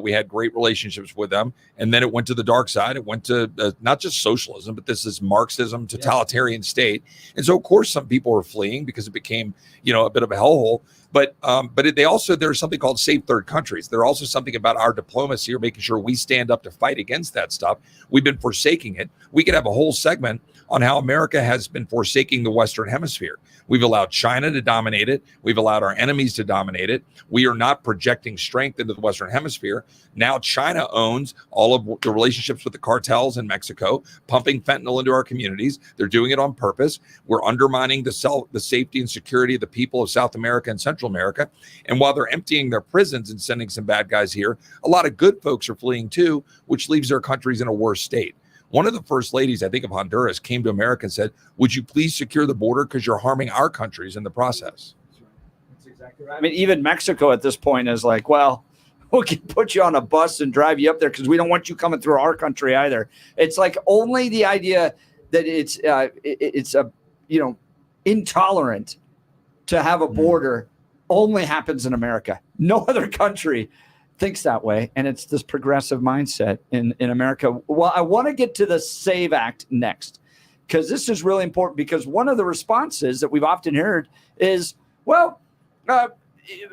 We had great relationships with them. And then it went to the dark side. It went to not just socialism, but this is Marxism, totalitarian state. And so, of course, some people were fleeing because it became, a bit of a hellhole. But there's something called safe third countries. There's also something about our diplomacy or making sure we stand up to fight against that stuff. We've been forsaking it. We could have a whole segment on how America has been forsaking the Western Hemisphere. We've allowed China to dominate it. We've allowed our enemies to dominate it. We are not projecting strength into the Western Hemisphere. Now China owns all of the relationships with the cartels in Mexico, pumping fentanyl into our communities. They're doing it on purpose. We're undermining the safety and security of the people of South America and Central America. And while they're emptying their prisons and sending some bad guys here, a lot of good folks are fleeing too, which leaves their countries in a worse state. One of the first ladies, I think, of Honduras came to America and said, would you please secure the border because you're harming our countries in the process? That's exactly right. I mean, even Mexico at this point is like, well, we can put you on a bus and drive you up there because we don't want you coming through our country either. It's like only the idea that it's intolerant to have a border only happens in America. No other country thinks that way, and it's this progressive mindset in America. Well, I want to get to the SAVE Act next because this is really important because one of the responses that we've often heard is, well,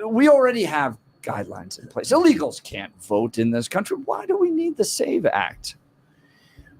we already have guidelines in place. Illegals can't vote in this country. Why do we need the SAVE Act?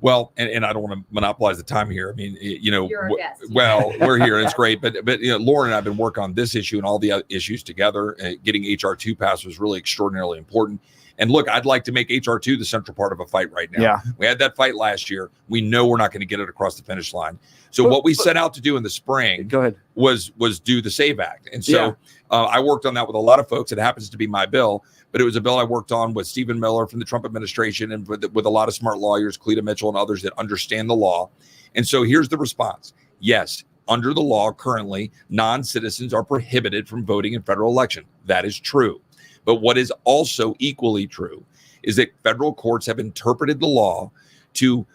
Well, and I don't want to monopolize the time here. I mean, You're our guest. Well, we're here and it's great, but Lauren and I've been working on this issue and all the other issues together. Getting HR2 passed was really extraordinarily important. And look, I'd like to make HR2 the central part of a fight right now. Yeah. We had that fight last year. We know we're not going to get it across the finish line. So what we set out to do in the spring was do the SAVE Act. And so I worked on that with a lot of folks. It happens to be my bill, but it was a bill I worked on with Stephen Miller from the Trump administration and with a lot of smart lawyers, Cleta Mitchell and others that understand the law. And so here's the response. Yes, under the law currently, non-citizens are prohibited from voting in federal election. That is true. But what is also equally true is that federal courts have interpreted the law to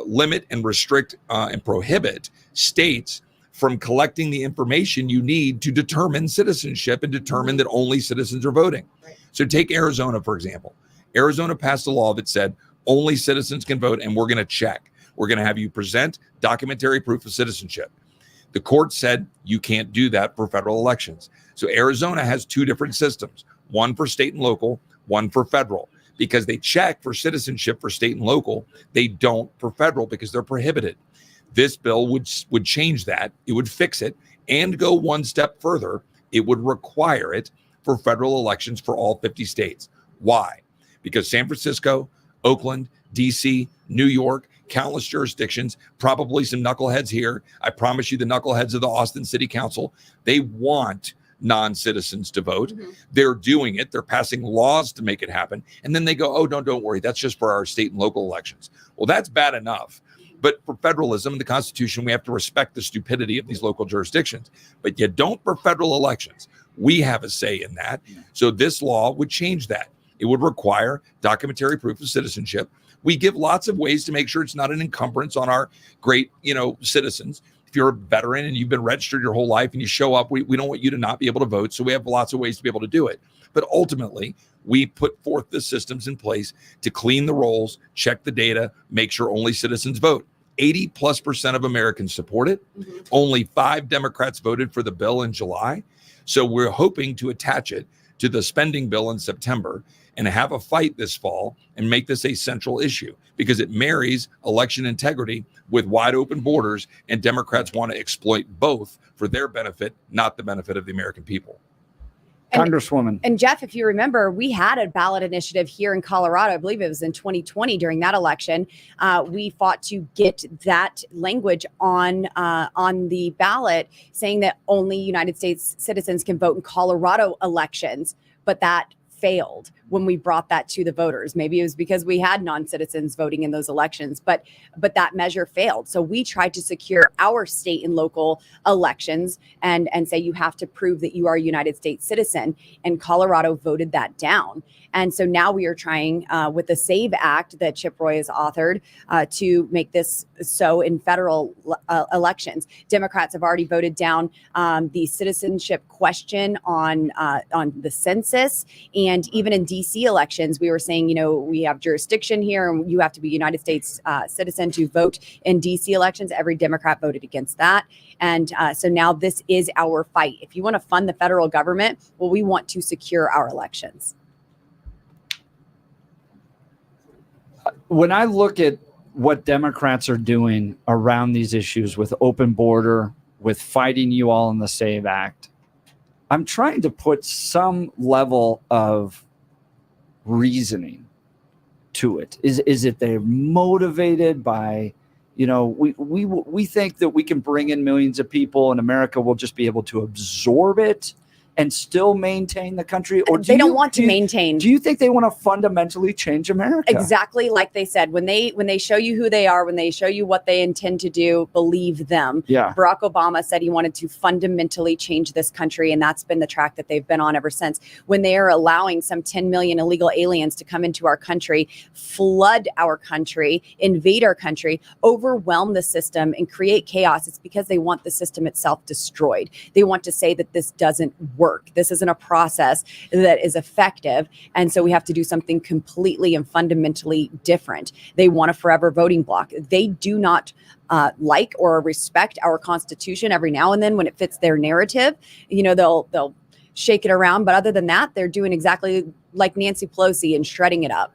limit and restrict and prohibit states from collecting the information you need to determine citizenship and determine that only citizens are voting. Right. So take Arizona, for example. Arizona passed a law that said only citizens can vote, and we're going to check. We're going to have you present documentary proof of citizenship. The court said you can't do that for federal elections. So Arizona has 2 different systems, one for state and local, one for federal. Because they check for citizenship for state and local, they don't for federal because they're prohibited. This bill would change that. It would fix it and go one step further. It would require it for federal elections for all 50 states. Why? Because San Francisco, Oakland, DC, New York, countless jurisdictions, probably some knuckleheads here. I promise you the knuckleheads of the Austin City Council, they want non-citizens to vote. Mm-hmm. They're doing it. They're passing laws to make it happen. And then they go, oh, don't worry. That's just for our state and local elections. Well, that's bad enough. But for federalism, the Constitution, we have to respect the stupidity of these local jurisdictions. But you don't for federal elections. We have a say in that. So this law would change that. It would require documentary proof of citizenship. We give lots of ways to make sure it's not an encumbrance on our great, citizens. If you're a veteran and you've been registered your whole life and you show up, we don't want you to not be able to vote. So we have lots of ways to be able to do it. But ultimately, we put forth the systems in place to clean the rolls, check the data, make sure only citizens vote. 80+% of Americans support it. Only 5 Democrats voted for the bill in July. So we're hoping to attach it to the spending bill in September and have a fight this fall and make this a central issue because it marries election integrity with wide open borders, and Democrats want to exploit both for their benefit, not the benefit of the American people. Congresswoman. And Jeff, if you remember, we had a ballot initiative here in Colorado. I believe it was in 2020 during that election. We fought to get that language on the ballot saying that only United States citizens can vote in Colorado elections, but that failed when we brought that to the voters. Maybe it was because we had non-citizens voting in those elections, but that measure failed. So we tried to secure our state and local elections and say you have to prove that you are a United States citizen, and Colorado voted that down. And so now we are trying with the SAVE Act that Chip Roy has authored to make this so in federal elections. Democrats have already voted down the citizenship question on the census, and even in DC elections, we were saying, we have jurisdiction here and you have to be a United States citizen to vote in DC elections. Every Democrat voted against that. And so now this is our fight. If you want to fund the federal government, well, we want to secure our elections. When I look at what Democrats are doing around these issues with open border, with fighting you all in the SAVE Act, I'm trying to put some level of reasoning to it. Is it they're motivated by, we think that we can bring in millions of people and America will just be able to absorb it and still maintain the country? Or they don't want to maintain. Do you think they want to fundamentally change America? Exactly like they said. When they show you who they are, when they show you what they intend to do, believe them. Yeah. Barack Obama said he wanted to fundamentally change this country, and that's been the track that they've been on ever since. When they are allowing some 10 million illegal aliens to come into our country, flood our country, invade our country, overwhelm the system, and create chaos, it's because they want the system itself destroyed. They want to say that this doesn't work. This isn't a process that is effective. And so we have to do something completely and fundamentally different. They want a forever voting block. They do not like or respect our Constitution. Every now and then when it fits their narrative, they'll shake it around. But other than that, they're doing exactly like Nancy Pelosi and shredding it up.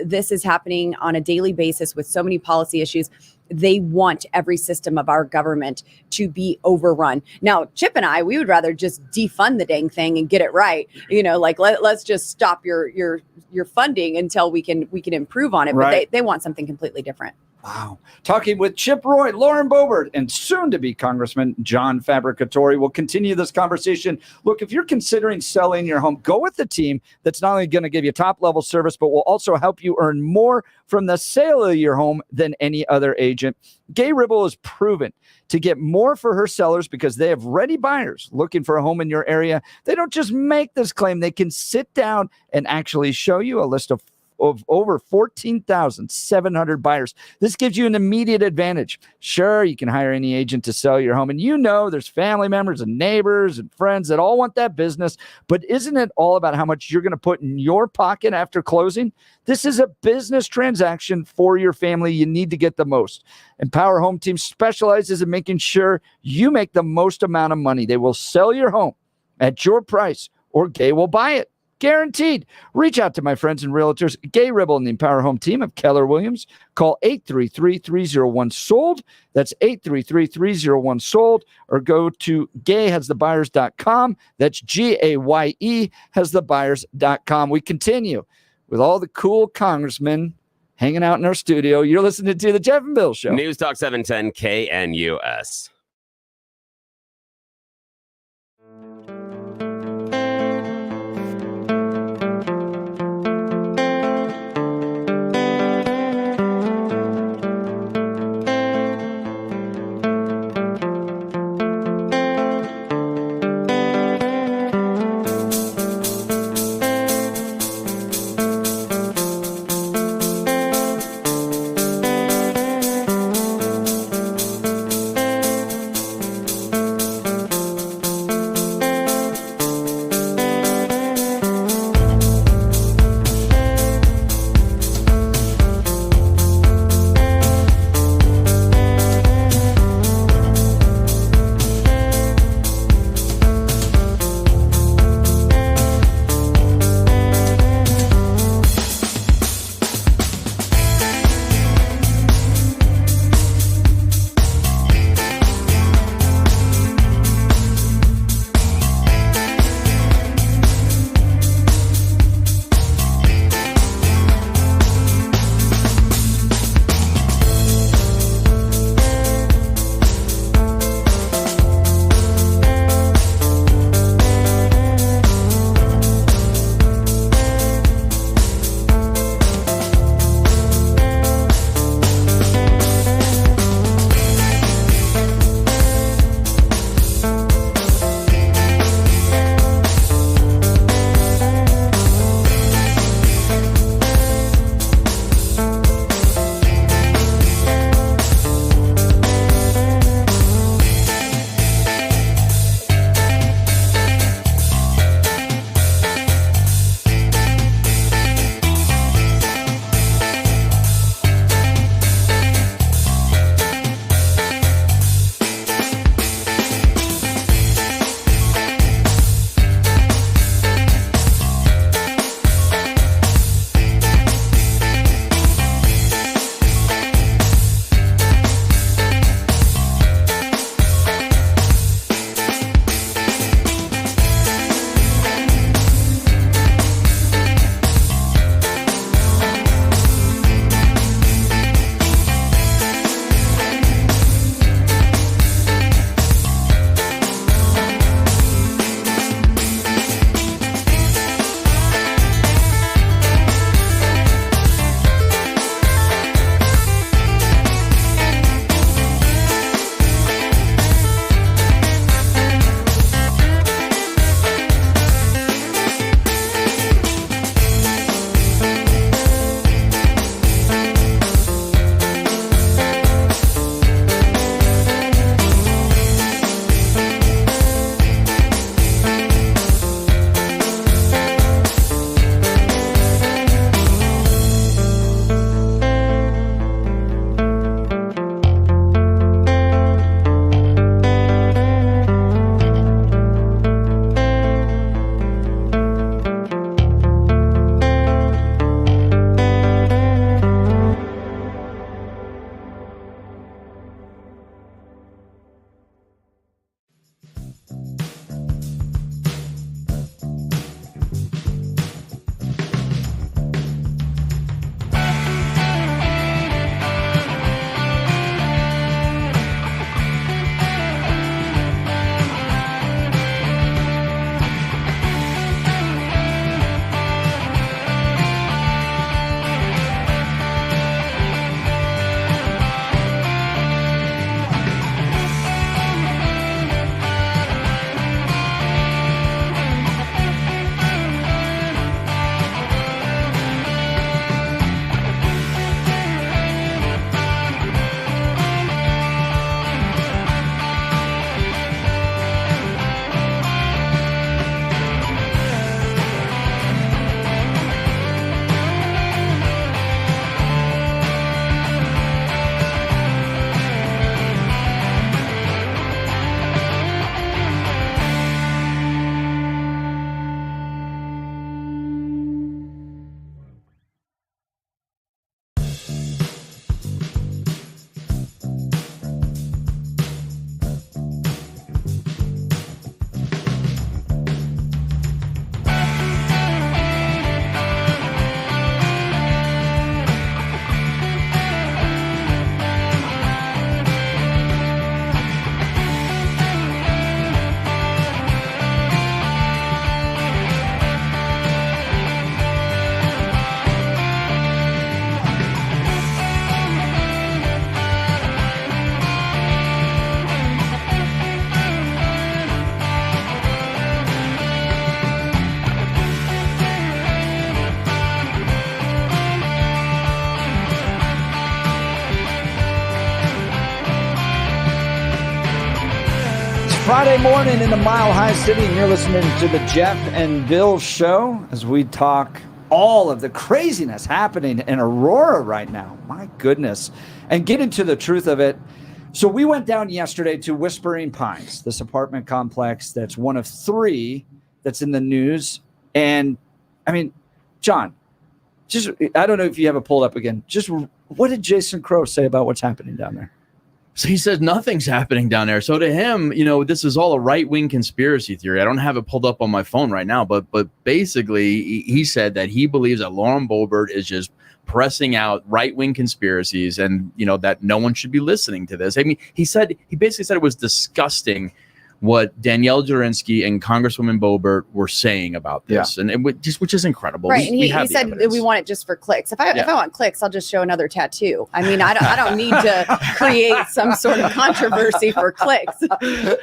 This is happening on a daily basis with so many policy issues. They want every system of our government to be overrun. Now, Chip and I, we would rather just defund the dang thing and get it right. Let's just stop your funding until we can improve on it. Right. But they want something completely different. Wow. Talking with Chip Roy, Lauren Boebert, and soon-to-be Congressman John Fabricatori. We'll continue this conversation. Look, if you're considering selling your home, go with the team that's not only going to give you top-level service, but will also help you earn more from the sale of your home than any other agent. Gay Ribble is proven to get more for her sellers because they have ready buyers looking for a home in your area. They don't just make this claim. They can sit down and actually show you a list of over 14,700 buyers. This gives you an immediate advantage. Sure, you can hire any agent to sell your home, and there's family members and neighbors and friends that all want that business, but isn't it all about how much you're going to put in your pocket after closing? This is a business transaction for your family. You need to get the most. Empower Home Team specializes in making sure you make the most amount of money. They will sell your home at your price, or Gay will buy it. Guaranteed. Reach out to my friends and realtors, Gay Ribble and the Empower Home Team of Keller Williams. Call 833-301-SOLD. That's 833-301-SOLD. Or go to gayhasthebuyers.com. That's GAYE hasthebuyers.com. We continue with all the cool congressmen hanging out in our studio. You're listening to the Jeff and Bill Show. News Talk 710 KNUS. Friday morning in the Mile High City, and you're listening to the Jeff and Bill Show as we talk all of the craziness happening in Aurora right now. My goodness. And get into the truth of it. So we went down yesterday to Whispering Pines, this apartment complex that's one of 3 that's in the news. And I mean, John, just I don't know if you have it pulled up again. Just what did Jason Crow say about what's happening down there? So he says nothing's happening down there. So to him, this is all a right-wing conspiracy theory. I don't have it pulled up on my phone right now, but basically he said that he believes that Lauren Boebert is just pressing out right-wing conspiracies and, that no one should be listening to this. I mean, he basically said it was disgusting what Danielle Jurinsky and Congresswoman Boebert were saying about this, and which is incredible. Right, and he said we want it just for clicks. If I want clicks, I'll just show another tattoo. I mean, I don't need to create some sort of controversy for clicks.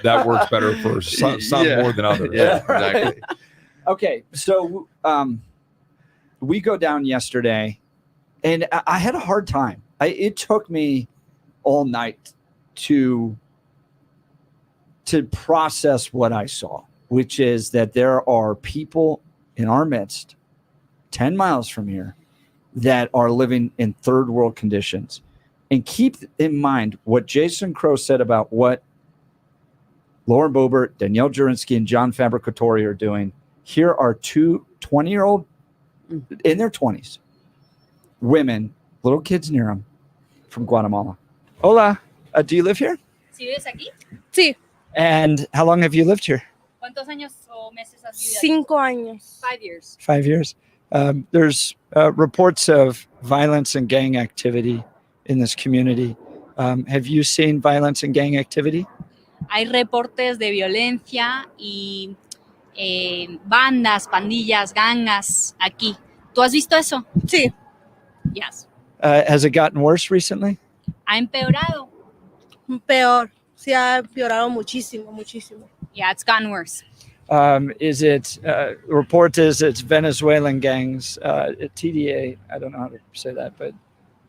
That works better for some more than others. Yeah, exactly. Okay, so we go down yesterday, and I had a hard time. It took me all night to process what I saw, which is that there are people in our midst 10 miles from here that are living in third world conditions. And keep in mind what Jason Crow said about what Lauren Boebert, Danielle Jurinsky, and John Fabricatore are doing. Here are 2 20-year-old in their 20s women, little kids near them, from Guatemala. Hola, do you live here? ¿Sí vives aquí? Sí. And how long have you lived here? ¿Cuántos años o meses has vivido? 5 años. 5 years. 5 years. There's reports of violence and gang activity in this community. Have you seen violence and gang activity? Hay reportes de violencia y bandas, pandillas, gangas aquí. ¿Tú has visto eso? Sí. Yes. Has it gotten worse recently? Ha empeorado. Peor. Sí, ha empeorado muchísimo, muchísimo. Yeah, it's gotten worse. Is it report is it's Venezuelan gangs, TDA? I don't know how to say that, but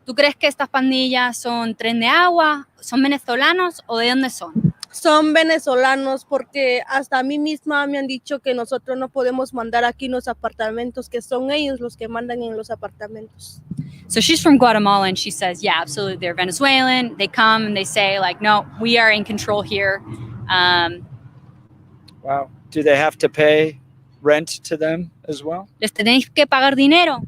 ¿Tú crees que estas pandillas son Tren de Agua, son venezolanos o de dónde son? Son venezolanos porque hasta a mí misma me han dicho que nosotros no podemos mandar aquí en los apartamentos, que son ellos los que mandan en los apartamentos. So she's from Guatemala and she says, yeah, absolutely. They're Venezuelan. They come and they say like, no, we are in control here. Wow. Do they have to pay rent to them as well? ¿Les tenéis que pagar dinero?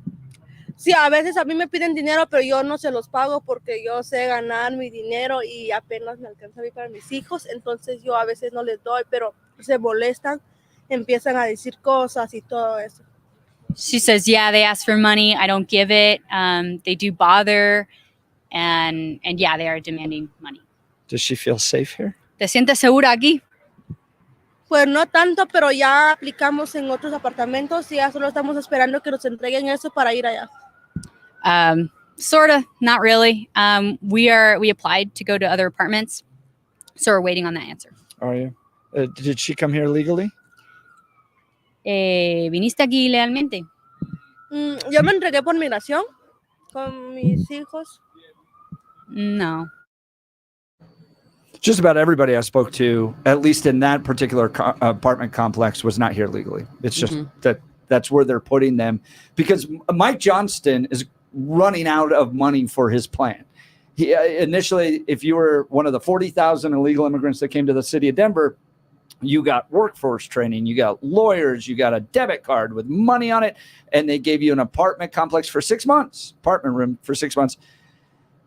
Sí, a veces a mí me piden dinero, pero yo no se los pago porque yo sé ganar mi dinero y apenas me alcanza a mí para mis hijos. Entonces yo a veces no les doy, pero se molestan, empiezan a decir cosas y todo eso. She says, yeah, they ask for money. I don't give it. They do bother. And yeah, they are demanding money. Does she feel safe here? ¿Te sientes segura aquí? Pues no tanto, pero ya aplicamos en otros apartamentos y ya solo estamos esperando que nos entreguen eso para ir allá. Sort of, not really. We applied to go to other apartments, so we're waiting on that answer. Are you? Did she come here legally? ¿Viniste aquí legalmente? Yo me entregué por migración con mis hijos. No. Just about everybody I spoke to, at least in that particular apartment complex, was not here legally. It's just that's where they're putting them because Mike Johnston is running out of money for his plan. He initially, if you were one of the 40,000 illegal immigrants that came to the city of Denver, you got workforce training, you got lawyers, you got a debit card with money on it, and they gave you an apartment complex for 6 months, apartment room for 6 months,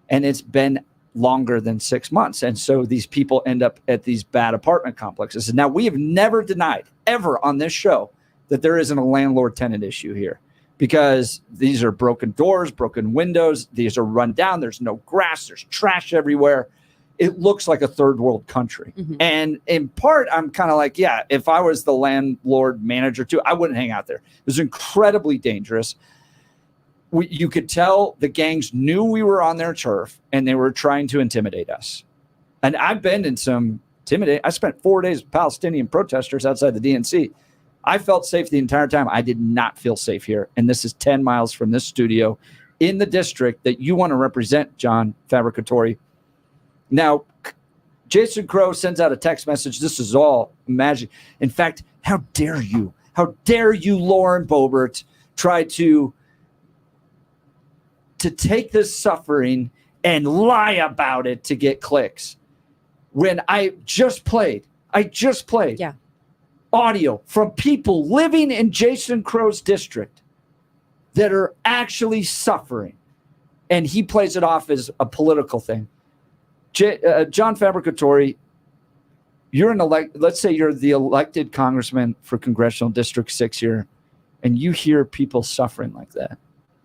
and it's been longer than 6 months. And so these people end up at these bad apartment complexes. And now we have never denied ever on this show that there isn't a landlord-tenant issue here because these are broken doors, broken windows. These are run down. There's no grass. There's trash everywhere. It looks like a third world country. And in part, I'm kind of like, yeah, if I was the landlord manager too, I wouldn't hang out there. It was incredibly dangerous. You could tell the gangs knew we were on their turf and they were trying to intimidate us. And I've been in some intimidate. I spent 4 days with Palestinian protesters outside the DNC. I felt safe the entire time. I did not feel safe here. And this is 10 miles from this studio in the district that you want to represent, John Fabricatore. Now, Jason Crow sends out a text message. This is all magic. In fact, how dare you? How dare you, Lauren Boebert, try to take this suffering and lie about it to get clicks? When I just played audio from people living in Jason Crow's district that are actually suffering, and he plays it off as a political thing. John Fabricatore, let's say you're the elected congressman for Congressional District 6 here, and you hear people suffering like that.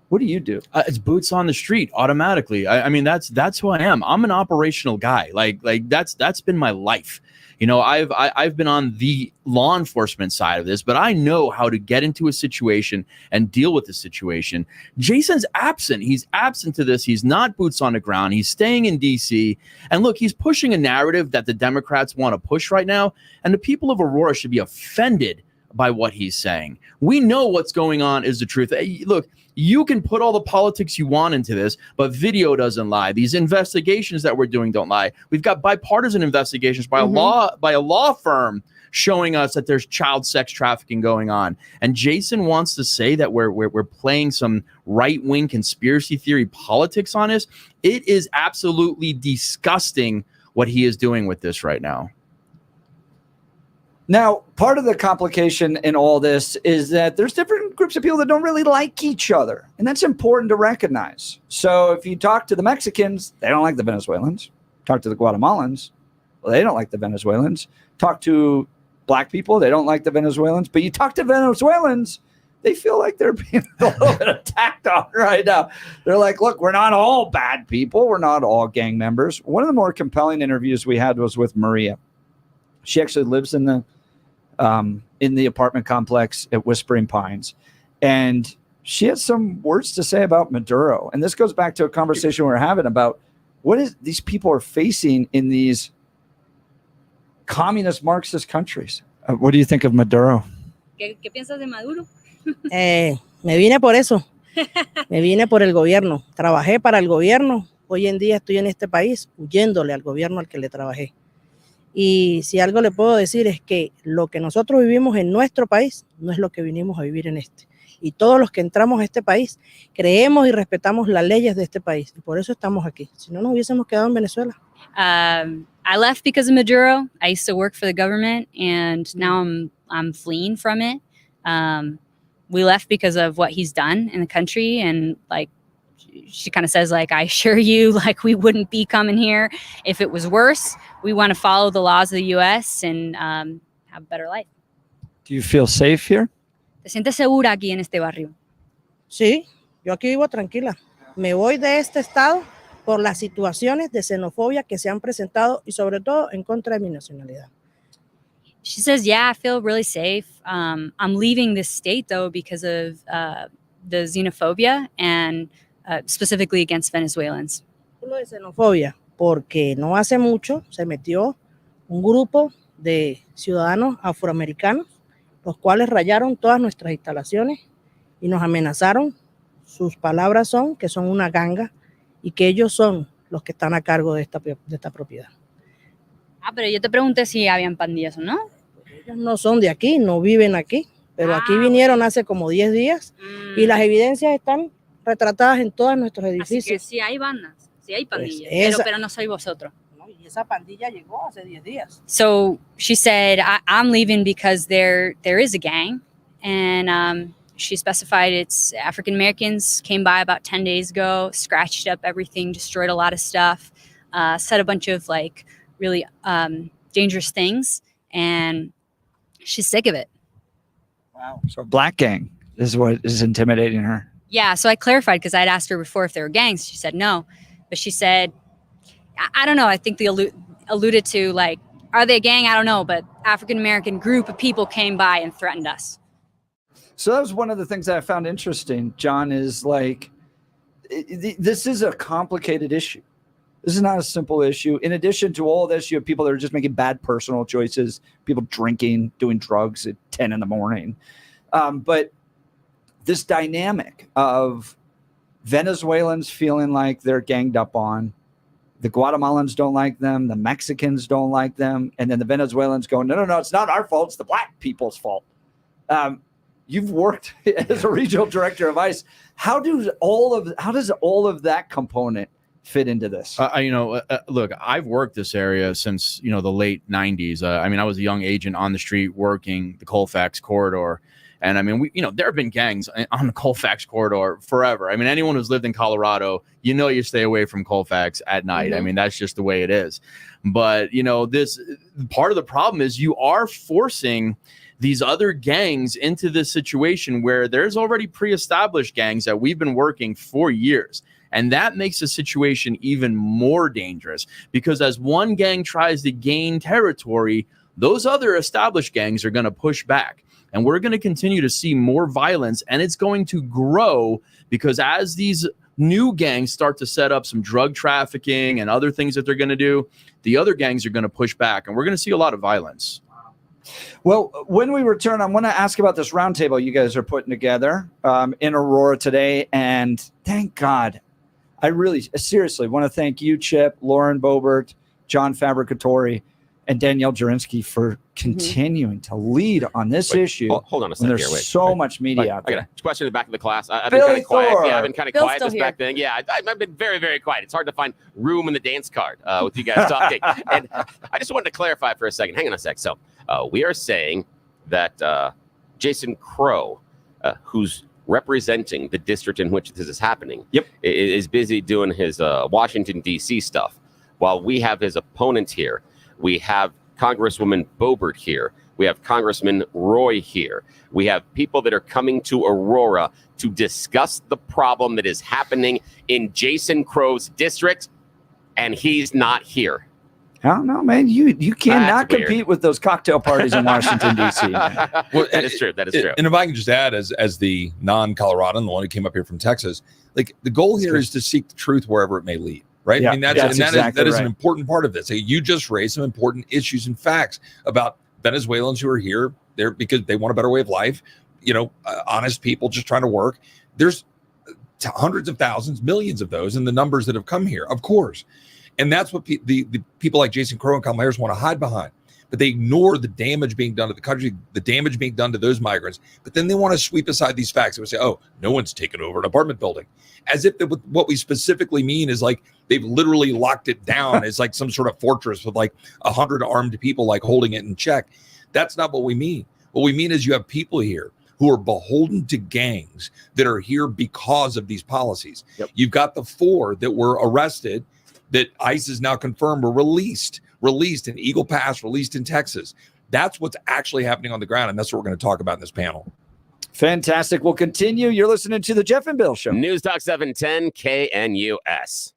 What do you do? It's boots on the street automatically. I mean, that's who I am. I'm an operational guy. Like that's been my life. You know, I've been on the law enforcement side of this, but I know how to get into a situation and deal with the situation. Jason's absent. He's absent to this. He's not boots on the ground. He's staying in DC. And look, he's pushing a narrative that the Democrats want to push right now. And the people of Aurora should be offended by what he's saying. We know what's going on is the truth. Look, you can put all the politics you want into this, but video doesn't lie. These investigations that we're doing don't lie. We've got bipartisan investigations by a law firm showing us that there's child sex trafficking going on. And Jason wants to say that we're playing some right-wing conspiracy theory politics on this. It is absolutely disgusting what he is doing with this right now. Now, part of the complication in all this is that there's different groups of people that don't really like each other, and that's important to recognize. So if you talk to the Mexicans, they don't like the Venezuelans. Talk to the Guatemalans, well, they don't like the Venezuelans. Talk to black people, they don't like the Venezuelans. But you talk to Venezuelans, they feel like they're being a little bit attacked on right now. They're like, look, we're not all bad people. We're not all gang members. One of the more compelling interviews we had was with Maria. She actually lives in the apartment complex at Whispering Pines. And she has some words to say about Maduro. And this goes back to a conversation we were having about what is these people are facing in these communist Marxist countries. What do you think of Maduro? ¿Qué piensas de Maduro? Me vine por eso. Me vine por el gobierno. Trabajé para el gobierno. Hoy en día estoy en este país huyéndole al gobierno al que le trabajé. Y si algo le puedo decir es que lo que nosotros vivimos en nuestro país no es lo que vinimos a vivir en este. Y todos los que entramos a este país creemos y respetamos las leyes de este país. Y por eso estamos aquí. Si no, nos hubiésemos quedado en Venezuela. I left because of Maduro. I used to work for the government, and now I'm fleeing from it. We left because of what he's done in the country, and like she kind of says, like, I assure you, like, we wouldn't be coming here if it was worse. We want to follow the laws of the U.S. and have a better life. Do you feel safe here? ¿Te sientes segura aquí en este barrio? Sí, yo aquí vivo tranquila. Me voy de este estado por las situaciones de xenofobia que se han presentado y sobre todo en contra de mi nacionalidad. She says, yeah, I feel really safe. I'm leaving this state, though, because of the xenophobia and specifically against Venezuelans. Hablo de xenofobia porque no hace mucho se metió un grupo de ciudadanos afroamericanos, los cuales rayaron todas nuestras instalaciones y nos amenazaron. Sus palabras son que son una ganga y que ellos son los que están a cargo de esta propiedad. Ah, pero yo te pregunté si habían pandillas o no. Ellos no son de aquí, no viven aquí, pero aquí vinieron hace como 10 días y las evidencias están retratadas en todos nuestros edificios. Así que sí hay bandas, sí hay pandillas, pero no soy vosotros. No, y esa pandilla llegó hace 10 días. So she said, I'm leaving because there is a gang, and she specified it's African Americans, came by about 10 days ago, scratched up everything, destroyed a lot of stuff, said a bunch of like really dangerous things, and she's sick of it. Wow. So black gang is what is intimidating her. Yeah, so I clarified because I'd asked her before if there were gangs. She said no, but she said, I don't know. I think they alluded to, like, are they a gang? I don't know, but African-American group of people came by and threatened us. So that was one of the things that I found interesting, John, is like, this is a complicated issue. This is not a simple issue. In addition to all this, you have people that are just making bad personal choices, people drinking, doing drugs at 10 in the morning. But this dynamic of Venezuelans feeling like they're ganged up on, The Guatemalans don't like them. The Mexicans don't like them. And then the Venezuelans go, no, it's not our fault. It's the black people's fault. You've worked as a regional director of ICE. How does all of that component fit into this? Look, I've worked this area since, the late 90s. I was a young agent on the street working the Colfax corridor. And there have been gangs on the Colfax corridor forever. Anyone who's lived in Colorado, you stay away from Colfax at night. Mm-hmm. That's just the way it is. But, this part of the problem is you are forcing these other gangs into this situation where there's already pre-established gangs that we've been working for years. And that makes the situation even more dangerous because as one gang tries to gain territory, those other established gangs are going to push back. And we're going to continue to see more violence, and it's going to grow because as these new gangs start to set up some drug trafficking and other things that they're going to do, the other gangs are going to push back, and we're going to see a lot of violence. Well, when we return, I want to ask about this roundtable you guys are putting together in Aurora today, and thank God. I really, seriously want to thank you, Chip, Lauren Boebert, John Fabricatori, and Danielle Jurinsky for continuing to lead on this issue. Hold on a second. There's so much media out I there. got a question in the back of the class. I've been kind of quiet. Thor. Yeah, I've been kind of Bill's quiet still this here. back then. Yeah, I've been very, very quiet. It's hard to find room in the dance card with you guys talking. And I just wanted to clarify for a second. Hang on a sec. So we are saying that Jason Crow, who's representing the district in which this is happening, is busy doing his Washington, D.C. stuff, while we have his opponent here. We have Congresswoman Boebert here. We have Congressman Roy here. We have people that are coming to Aurora to discuss the problem that is happening in Jason Crow's district, and he's not here. I don't know, man. You cannot That's weird. compete with those cocktail parties in Washington, D.C. Well, that is true. That is true. And if I can just add, as the non-Coloradan, the one who came up here from Texas, like the goal here is to seek the truth wherever it may lead. Right. Yeah, that exactly is right. an important part of this. You just raised some important issues and facts about Venezuelans who are here there because they want a better way of life. Honest people just trying to work. There's hundreds of thousands, millions of those, and the numbers that have come here, of course. And that's what the people like Jason Crow and Kamala Harris want to hide behind. But they ignore the damage being done to the country, the damage being done to those migrants. But then they want to sweep aside these facts. They would say, oh, no one's taken over an apartment building. As if what we specifically mean is like they've literally locked it down as like some sort of fortress with like 100 armed people like holding it in check. That's not what we mean. What we mean is you have people here who are beholden to gangs that are here because of these policies. You've got the 4 that were arrested that ICE has now confirmed were released in Eagle Pass, released in Texas. That's what's actually happening on the ground, and that's what we're going to talk about in this panel. Fantastic. We'll continue. You're listening to the Jeff and Bill Show. News Talk 710 KNUS.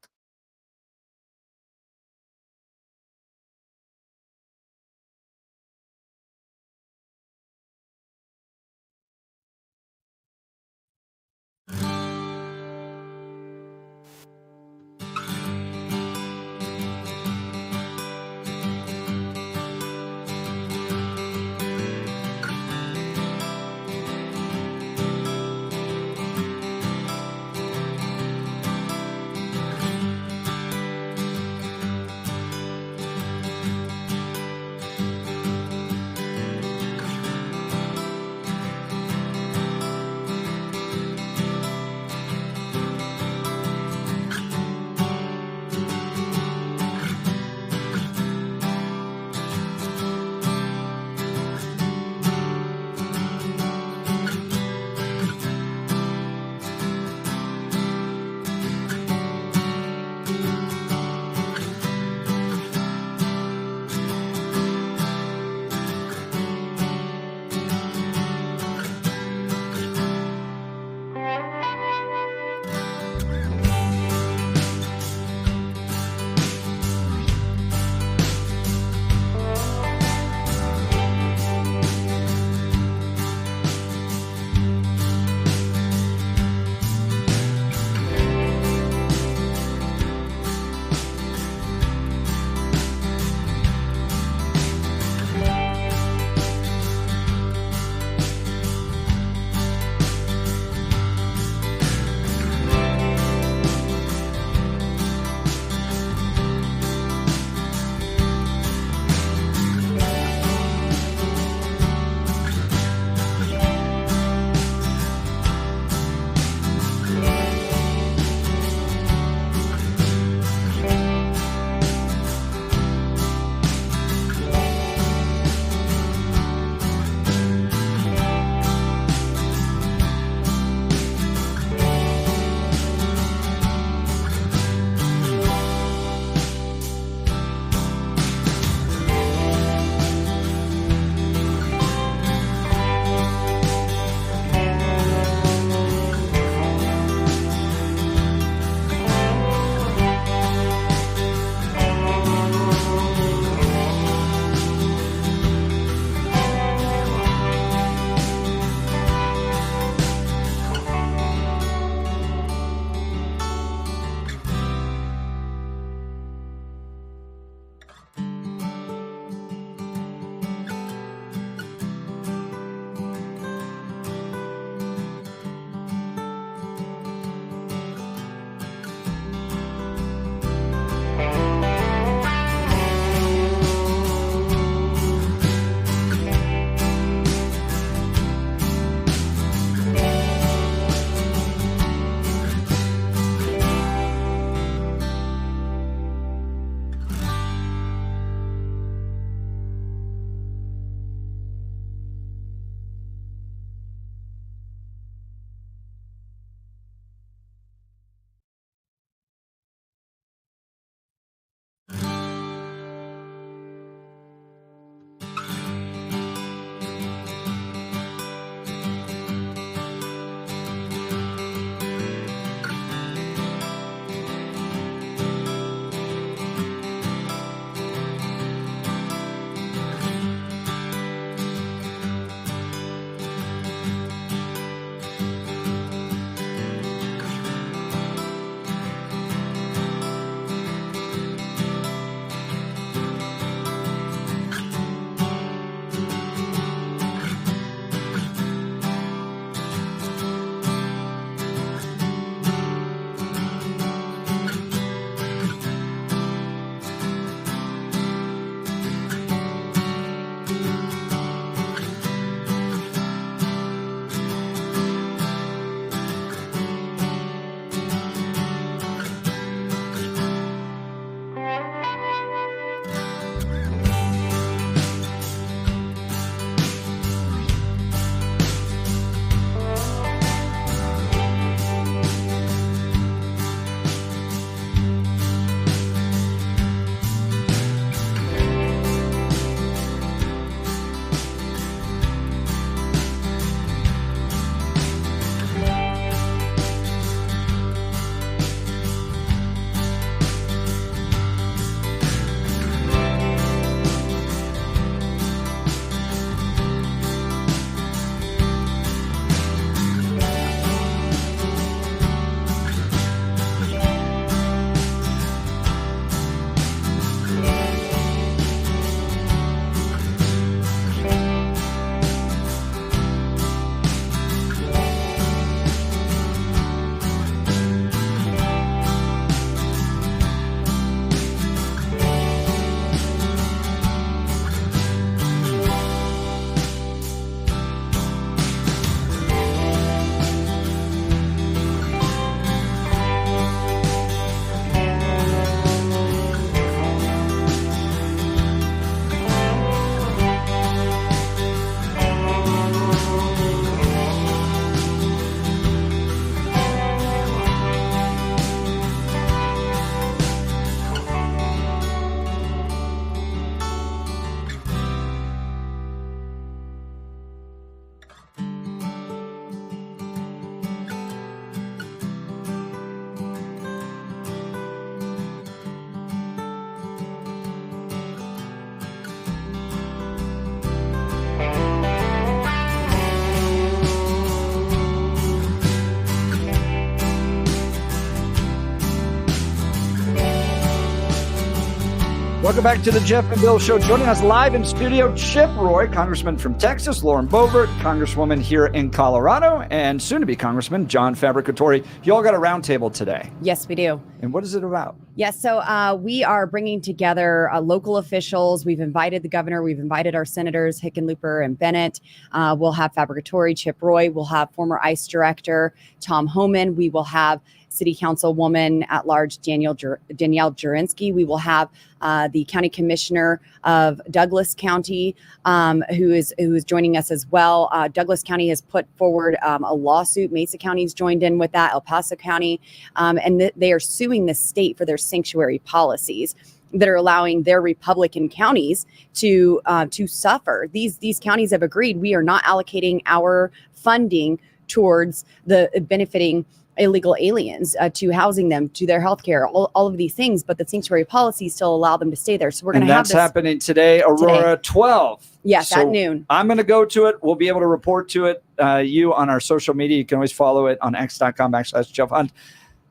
Welcome back to the Jeff and Bill Show. Joining us live in studio, Chip Roy, Congressman from Texas, Lauren Boebert, Congresswoman here in Colorado, and soon-to-be Congressman John Fabricatore. You all got a roundtable today. Yes, we do. And what is it about? Yes, so we are bringing together local officials. We've invited the governor. We've invited our senators, Hickenlooper and Bennett. We'll have Fabricatore, Chip Roy. We'll have former ICE Director Tom Homan. We will have City Councilwoman at large Danielle Jurinsky. We will have the County Commissioner of Douglas County, who is joining us as well. Douglas County has put forward a lawsuit. Mesa County's joined in with that. El Paso County, and they are suing the state for their sanctuary policies that are allowing their Republican counties to suffer. These counties have agreed we are not allocating our funding towards the benefiting illegal aliens, to housing them, to their health care, all of these things, but the sanctuary policies still allow them to stay there. So we're going to have this happening today, Aurora 12. Yes, at noon. I'm going to go to it. We'll be able to report to it, you on our social media. You can always follow it on x.com/Jeff Hunt.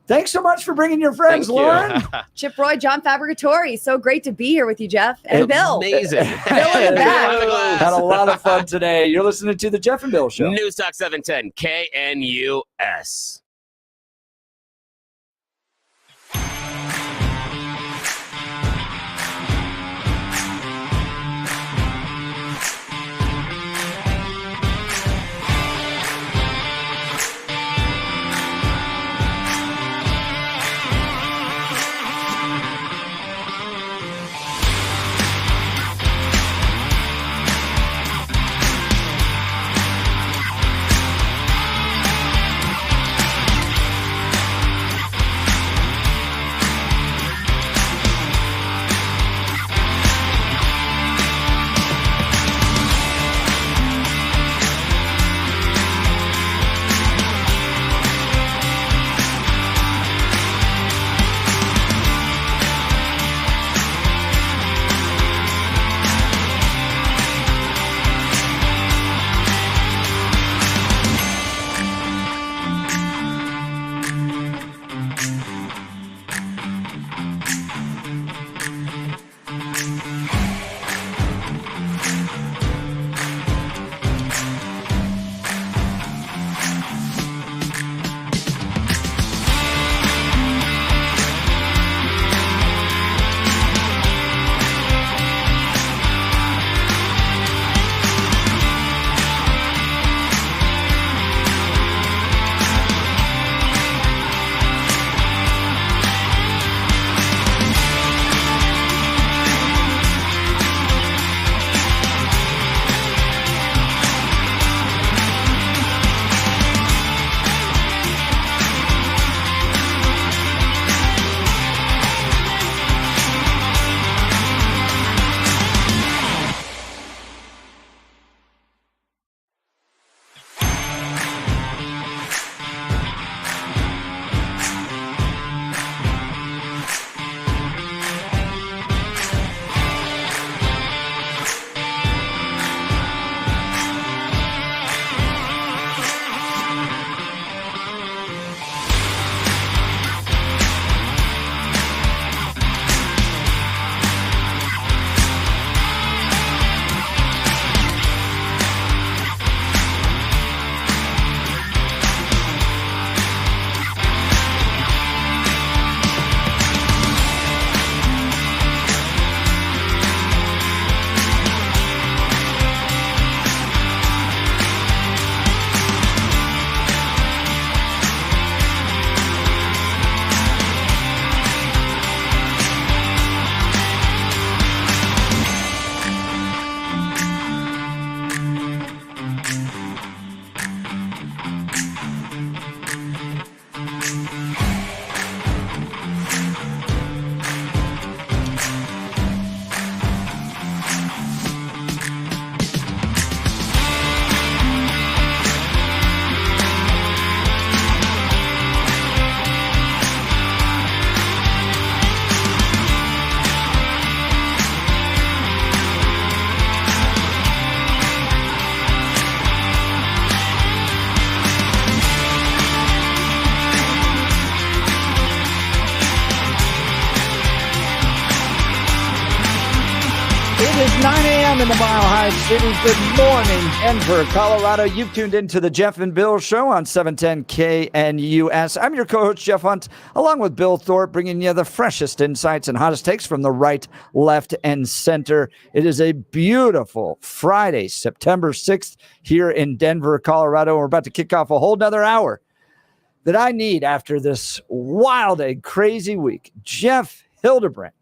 Thanks so much for bringing your friends, Lauren. Chip Roy, John Fabricatore. So great to be here with you, Jeff, and Bill. Amazing. Bill in the back. Had a lot of fun today. You're listening to the Jeff and Bill Show. News Talk 710 KNUS. 9 a.m. in the Mile High City. Good morning, Denver, Colorado. You've tuned into the Jeff and Bill Show on 710 KNUS. I'm your co-host, Jeff Hunt, along with Bill Thorpe, bringing you the freshest insights and hottest takes from the right, left, and center. It is a beautiful Friday, September 6th, here in Denver, Colorado. We're about to kick off a whole nother hour that I need after this wild and crazy week. Jeff Hildebrand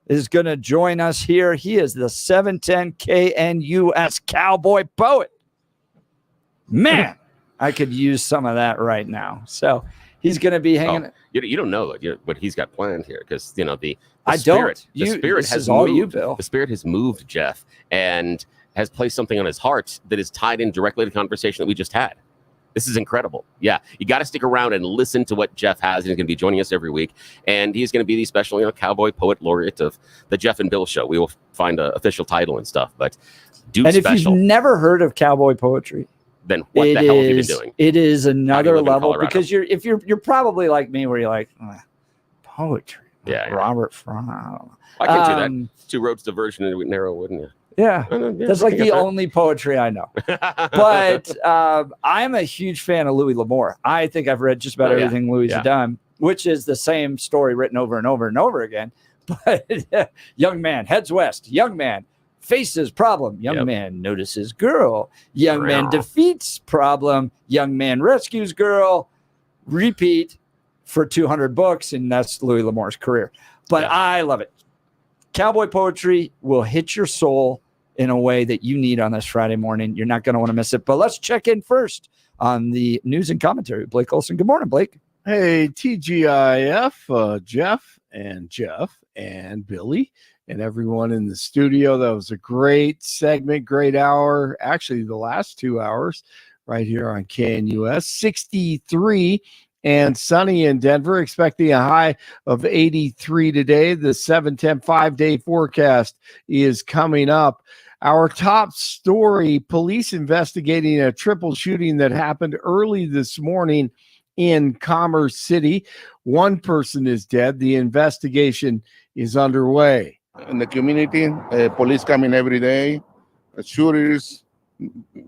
is going to join us here. He is the 710 KNUS Cowboy Poet. Man, I could use some of that right now. So he's going to be hanging. You don't know what he's got planned here because, the I spirit, don't. the spirit this has is all moved. you, Bill. The spirit has moved, Jeff, and has placed something on his heart that is tied in directly to the conversation that we just had. This is incredible. Yeah, you got to stick around and listen to what Jeff has. He's going to be joining us every week, and he's going to be the special, Cowboy Poet Laureate of the Jeff and Bill Show. We will find an official title and stuff, but And if you've never heard of cowboy poetry, then what the hell have you been doing? It is another live in level Colorado? because you're probably like me, where you're like poetry. Yeah, Robert Frost. I don't know. I can do that. Two roads to virgin and narrow, wouldn't you? Yeah, Yeah, that's like I get the that. only poetry I know. But I'm a huge fan of Louis L'Amour. I think I've read just about everything Louis has done, which is the same story written over and over and over again. But young man heads west. Young man faces problem. Young man notices girl. Young man defeats problem. Young man rescues girl. Repeat for 200 books, and that's Louis L'Amour's career. But I love it. Cowboy poetry will hit your soul in a way that you need on this Friday morning. You're not going to want to miss it. But let's check in first on the news and commentary with Blake Olson. Good morning, Blake. Hey, TGIF, Jeff and Billy and everyone in the studio. That was a great segment, great hour. Actually, the last 2 hours right here on KNUS. 63 and sunny in Denver, expecting a high of 83 today. The 7-10 5-day forecast is coming up. Our top story, police investigating a triple shooting that happened early this morning in Commerce City. One person is dead. The investigation is underway. In the community, police coming every day, shooters,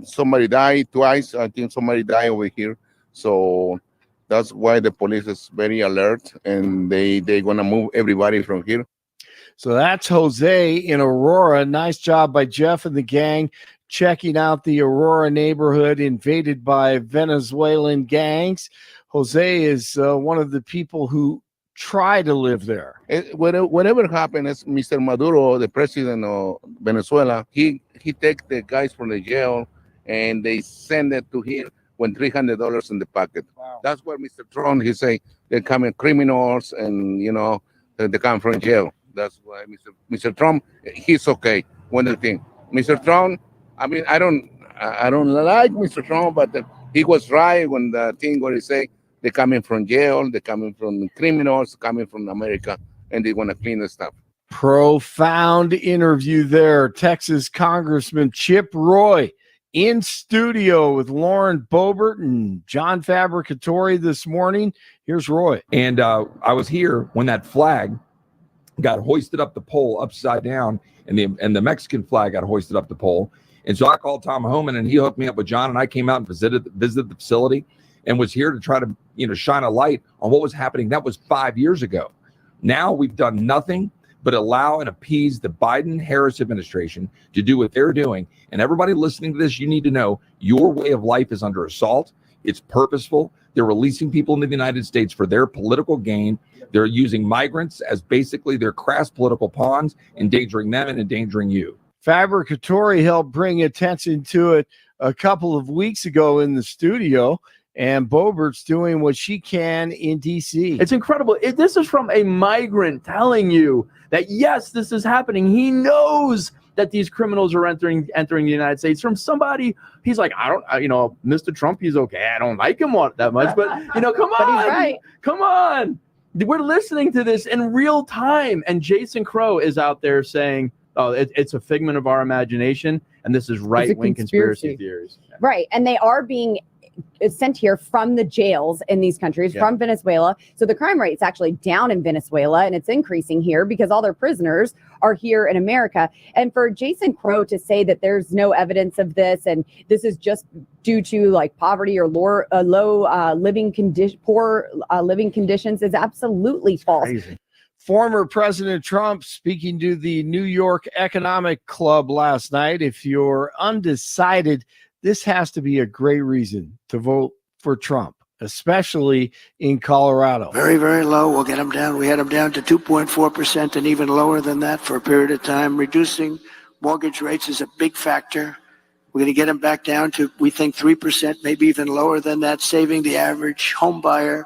somebody died twice. I think somebody died over here. So that's why the police is very alert, and they're going to move everybody from here. So that's Jose in Aurora. Nice job by Jeff and the gang checking out the Aurora neighborhood invaded by Venezuelan gangs. Jose is one of the people who try to live there. Whatever happens, Mr. Maduro, the president of Venezuela, he take the guys from the jail and they send it to him with $300 in the pocket. Wow. That's what Mr. Trump, he say, they're coming criminals and, they come from jail. That's why Mr. Trump, he's okay. One thing, Mr. Trump, I mean, I don't like Mr. Trump, but he was right when the thing where he say they're coming from jail, they're coming from criminals, coming from America, and they want to clean the stuff. Profound interview there. Texas Congressman Chip Roy in studio with Lauren Boebert and John Fabricatore this morning. Here's Roy. And I was here when that flag got hoisted up the pole upside down, and the Mexican flag got hoisted up the pole. And so I called Tom Homan, and he hooked me up with John, and I came out and visited the facility and was here to try to shine a light on what was happening. That was 5 years ago. Now we've done nothing but allow and appease the Biden-Harris administration to do what they're doing. And everybody listening to this, you need to know your way of life is under assault. It's purposeful. They're releasing people into the United States for their political gain. They're using migrants as basically their crass political pawns, endangering them and endangering you. Fabricatore helped bring attention to it a couple of weeks ago in the studio, and Boebert's doing what she can in D.C. It's incredible. This is from a migrant telling you that, yes, this is happening. He knows that these criminals are entering the United States. From somebody, he's like, Mr. Trump, he's okay. I don't like him that much, but, come on. But he's right. Come on. We're listening to this in real time. And Jason Crow is out there saying, oh, it's a figment of our imagination. And this is right-wing conspiracy theories. Right. And they are being sent here from the jails in these countries, from Venezuela. So the crime rate's actually down in Venezuela, and it's increasing here because all their prisoners are here in America. And for Jason Crow to say that there's no evidence of this, and this is just due to like poverty or low living poor living conditions, is absolutely false. Crazy. Former President Trump speaking to the New York Economic Club last night. If you're undecided, this has to be a great reason to vote for Trump, especially in Colorado. Very, very low. We'll get them down. We had them down to 2.4% and even lower than that for a period of time. Reducing mortgage rates is a big factor. We're going to get them back down to, we think, 3%, maybe even lower than that, saving the average home buyer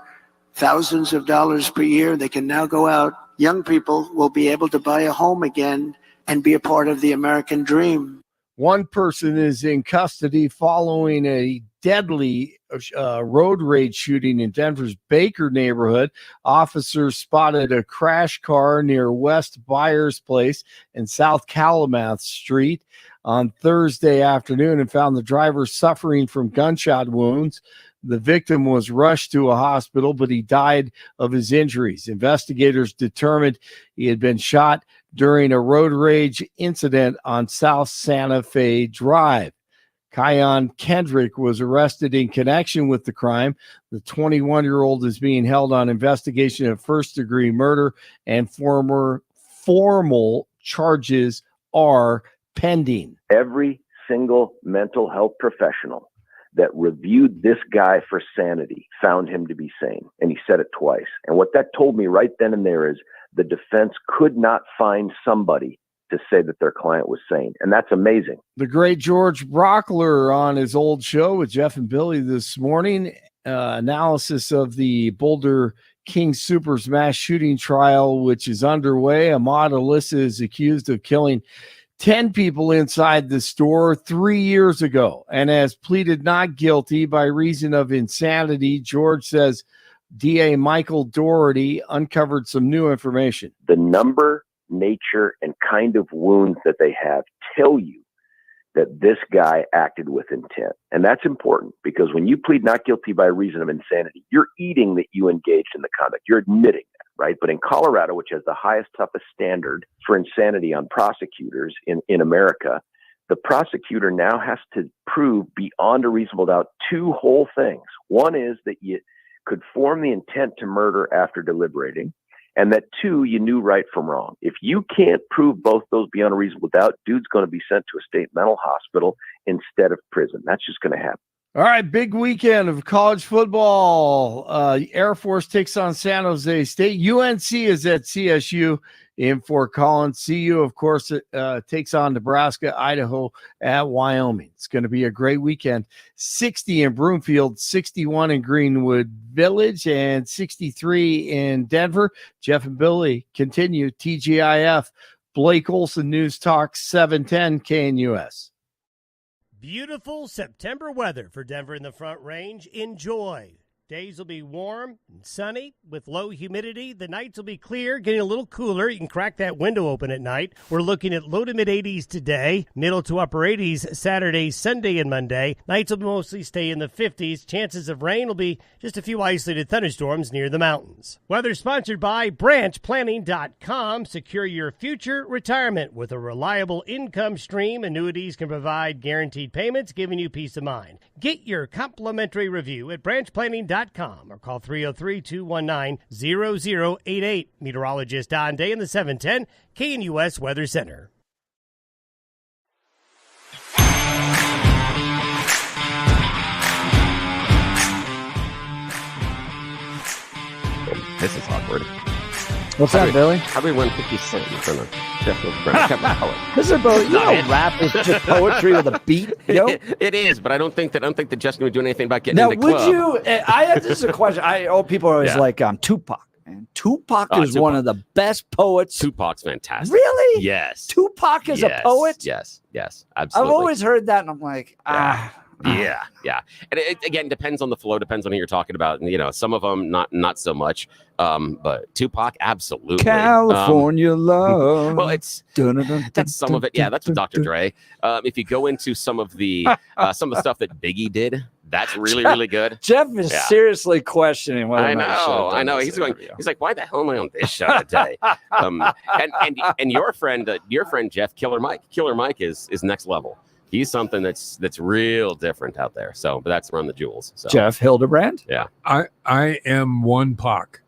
thousands of dollars per year. They can now go out. Young people will be able to buy a home again and be a part of the American dream. One person is in custody following a deadly road rage shooting in Denver's Baker neighborhood. Officers spotted a crash car near West Byers Place and South Calumet Street on Thursday afternoon and found the driver suffering from gunshot wounds. The victim was rushed to a hospital, but he died of his injuries. Investigators determined he had been shot during a road rage incident on South Santa Fe Drive. Kion Kendrick was arrested in connection with the crime. The 21-year-old is being held on investigation of first-degree murder, and formal charges are pending. Every single mental health professional that reviewed this guy for sanity found him to be sane. And he said it twice. And what that told me right then and there is the defense could not find somebody to say that their client was sane. And that's amazing. The great George Brockler on his old show with Jeff and Billy this morning, analysis of the Boulder King Soopers mass shooting trial, which is underway. Ahmad Alyssa is accused of killing 10 people inside the store 3 years ago and has pleaded not guilty by reason of insanity. George says DA Michael Doherty uncovered some new information. The number, nature, and kind of wounds that they have tell you that this guy acted with intent. And that's important because when you plead not guilty by reason of insanity, you're eating that you engaged in the conduct. You're admitting that, right? But in Colorado, which has the highest, toughest standard for insanity on prosecutors in America, the prosecutor now has to prove beyond a reasonable doubt two whole things. One is that you could form the intent to murder after deliberating, and that two, you knew right from wrong. If you can't prove both those beyond a reasonable doubt, dude's going to be sent to a state mental hospital instead of prison. That's just going to happen. All right, big weekend of college football. Air Force takes on San Jose State. UNC is at CSU in Fort Collins. CU, of course, takes on Nebraska, Idaho at Wyoming. It's going to be a great weekend. 60 in Broomfield, 61 in Greenwood Village, and 63 in Denver. Jeff and Billy continue. TGIF, Blake Olson, News Talk 710 KNUS. Beautiful September weather for Denver in the Front Range. Enjoy. Days will be warm and sunny with low humidity. The nights will be clear, getting a little cooler. You can crack that window open at night. We're looking at low to mid 80s today, middle to upper 80s Saturday, Sunday, and Monday. Nights will mostly stay in the 50s. Chances of rain will be just a few isolated thunderstorms near the mountains. Weather sponsored by branchplanning.com. Secure your future retirement with a reliable income stream. Annuities can provide guaranteed payments, giving you peace of mind. Get your complimentary review at branchplanning.com or call 303-219-0088. Meteorologist Don Day in the 710 KNUS Weather Center. This is awkward. What's that, Billy? How do we win 50 cents in front of Jeff Brown? This is about, rap is just poetry with a beat. It is, but I don't think that Jeff's going to do anything about getting now, in the club. would you? This is a question. People are always like Tupac. Man, Tupac is one of the best poets. Tupac's fantastic. Really? Yes. Tupac is a poet. Yes, absolutely. I've always heard that, and I'm like, Yeah. And it again depends on the flow, depends on who you're talking about, and some of them not so much. But Tupac, absolutely. California love. Well, that's some of it. Yeah, that's Dr. Dre. If you go into some of the stuff that Biggie did, That's really, really good. Jeff is Yeah. seriously questioning whether I or not he should have know, done I know. this He's going. interview. He's like, why the hell am I on this show today? And your friend Jeff, Killer Mike is next level. He's something that's real different out there. So, but that's Run the Jewels. So. Jeff Hildebrand. Yeah. I am one Pac.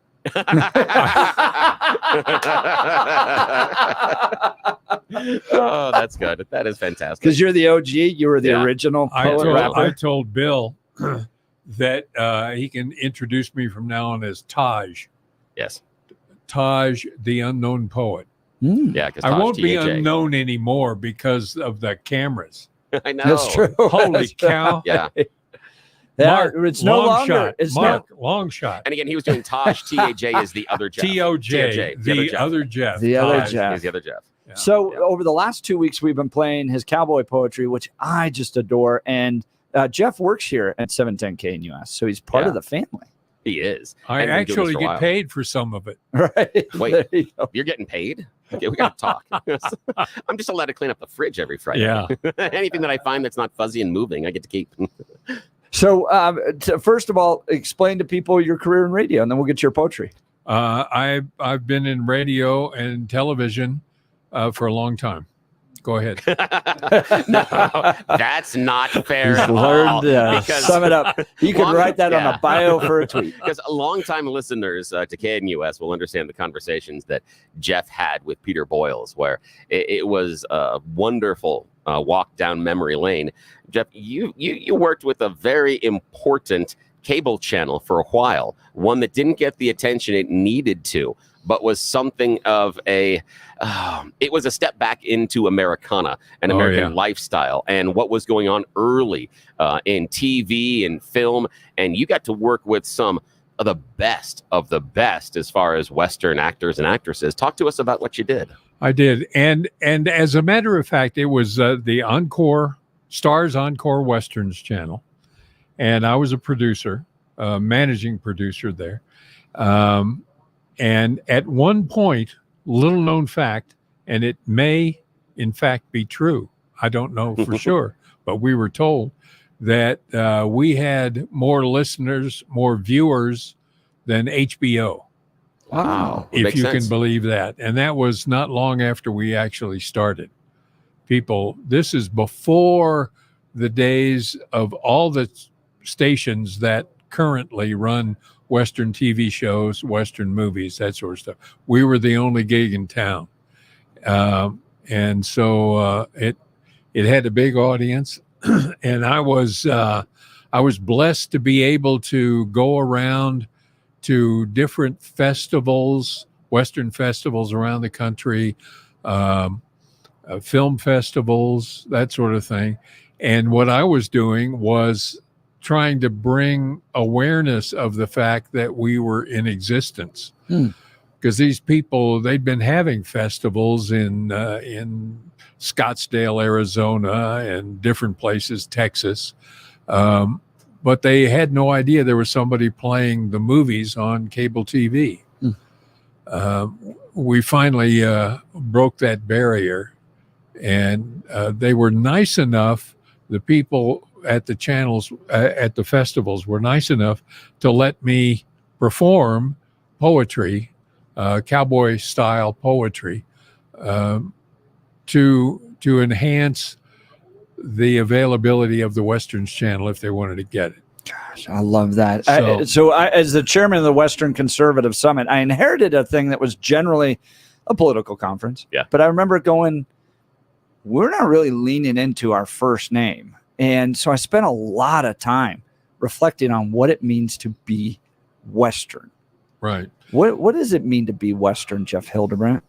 Oh, that's good. That is fantastic. Because you're the OG. You were the original poet rapper. I told Bill that he can introduce me from now on as Taj. Yes. Taj, the unknown poet. Yeah, because I won't be unknown anymore because of the cameras. I know. That's true. Holy That's cow. Yeah. Mark, it's no long longer. shot. It's Mark, long shot. And again, he was doing Taj. TAJ is the other Jeff. TOJ, the other Jeff. The other Taj. Jeff. He's the other Jeff. So over the last 2 weeks, we've been playing his cowboy poetry, which I just adore. And Jeff works here at 710 KNUS, so he's part of the family. He is. I And been doing actually this for a get while. paid for some of it. Right. Wait, you're getting paid? Okay, we got to talk. I'm just allowed to clean up the fridge every Friday. Yeah. Anything that I find that's not fuzzy and moving, I get to keep. So first of all, explain to people your career in radio, and then we'll get to your poetry. I've been in radio and television for a long time. Go ahead. No, that's not fair. He's at all, learned. because Sum it up. You could write that on yeah. a bio for a tweet. Because longtime listeners to KNUS will understand the conversations that Jeff had with Peter Boyles, where it was a wonderful walk down memory lane. Jeff, you worked with a very important cable channel for a while, one that didn't get the attention it needed to, but was something of it was a step back into Americana and American lifestyle and what was going on early in TV and film. And you got to work with some of the best as far as Western actors and actresses. Talk to us about what you did. I did. And as a matter of fact, it was the Stars Encore Westerns channel. And I was a producer, managing producer there. And at one point, little known fact, and it may in fact be true, I don't know for sure, but we were told that we had more listeners, more viewers than HBO. Wow. If Makes you sense. can believe that. And that was not long after we actually started. This is before the days of all the stations that currently run Western TV shows, Western movies, that sort of stuff. We were the only gig in town. And so it had a big audience. And I was blessed to be able to go around to different festivals, Western festivals around the country, film festivals, that sort of thing. And what I was doing was trying to bring awareness of the fact that we were in existence. Because these people, they'd been having festivals in Scottsdale, Arizona, and different places, Texas. But they had no idea there was somebody playing the movies on cable TV. We finally broke that barrier, and they were nice enough, the people at the channels, at the festivals were nice enough to let me perform poetry, cowboy style poetry, to enhance the availability of the Westerns channel if they wanted to get it. Gosh, I love that. So as the chairman of the Western Conservative Summit, I inherited a thing that was generally a political conference. Yeah. But I remember going, we're not really leaning into our first name. And so I spent a lot of time reflecting on what it means to be Western. Right. What does it mean to be Western, Jeff Hildebrand?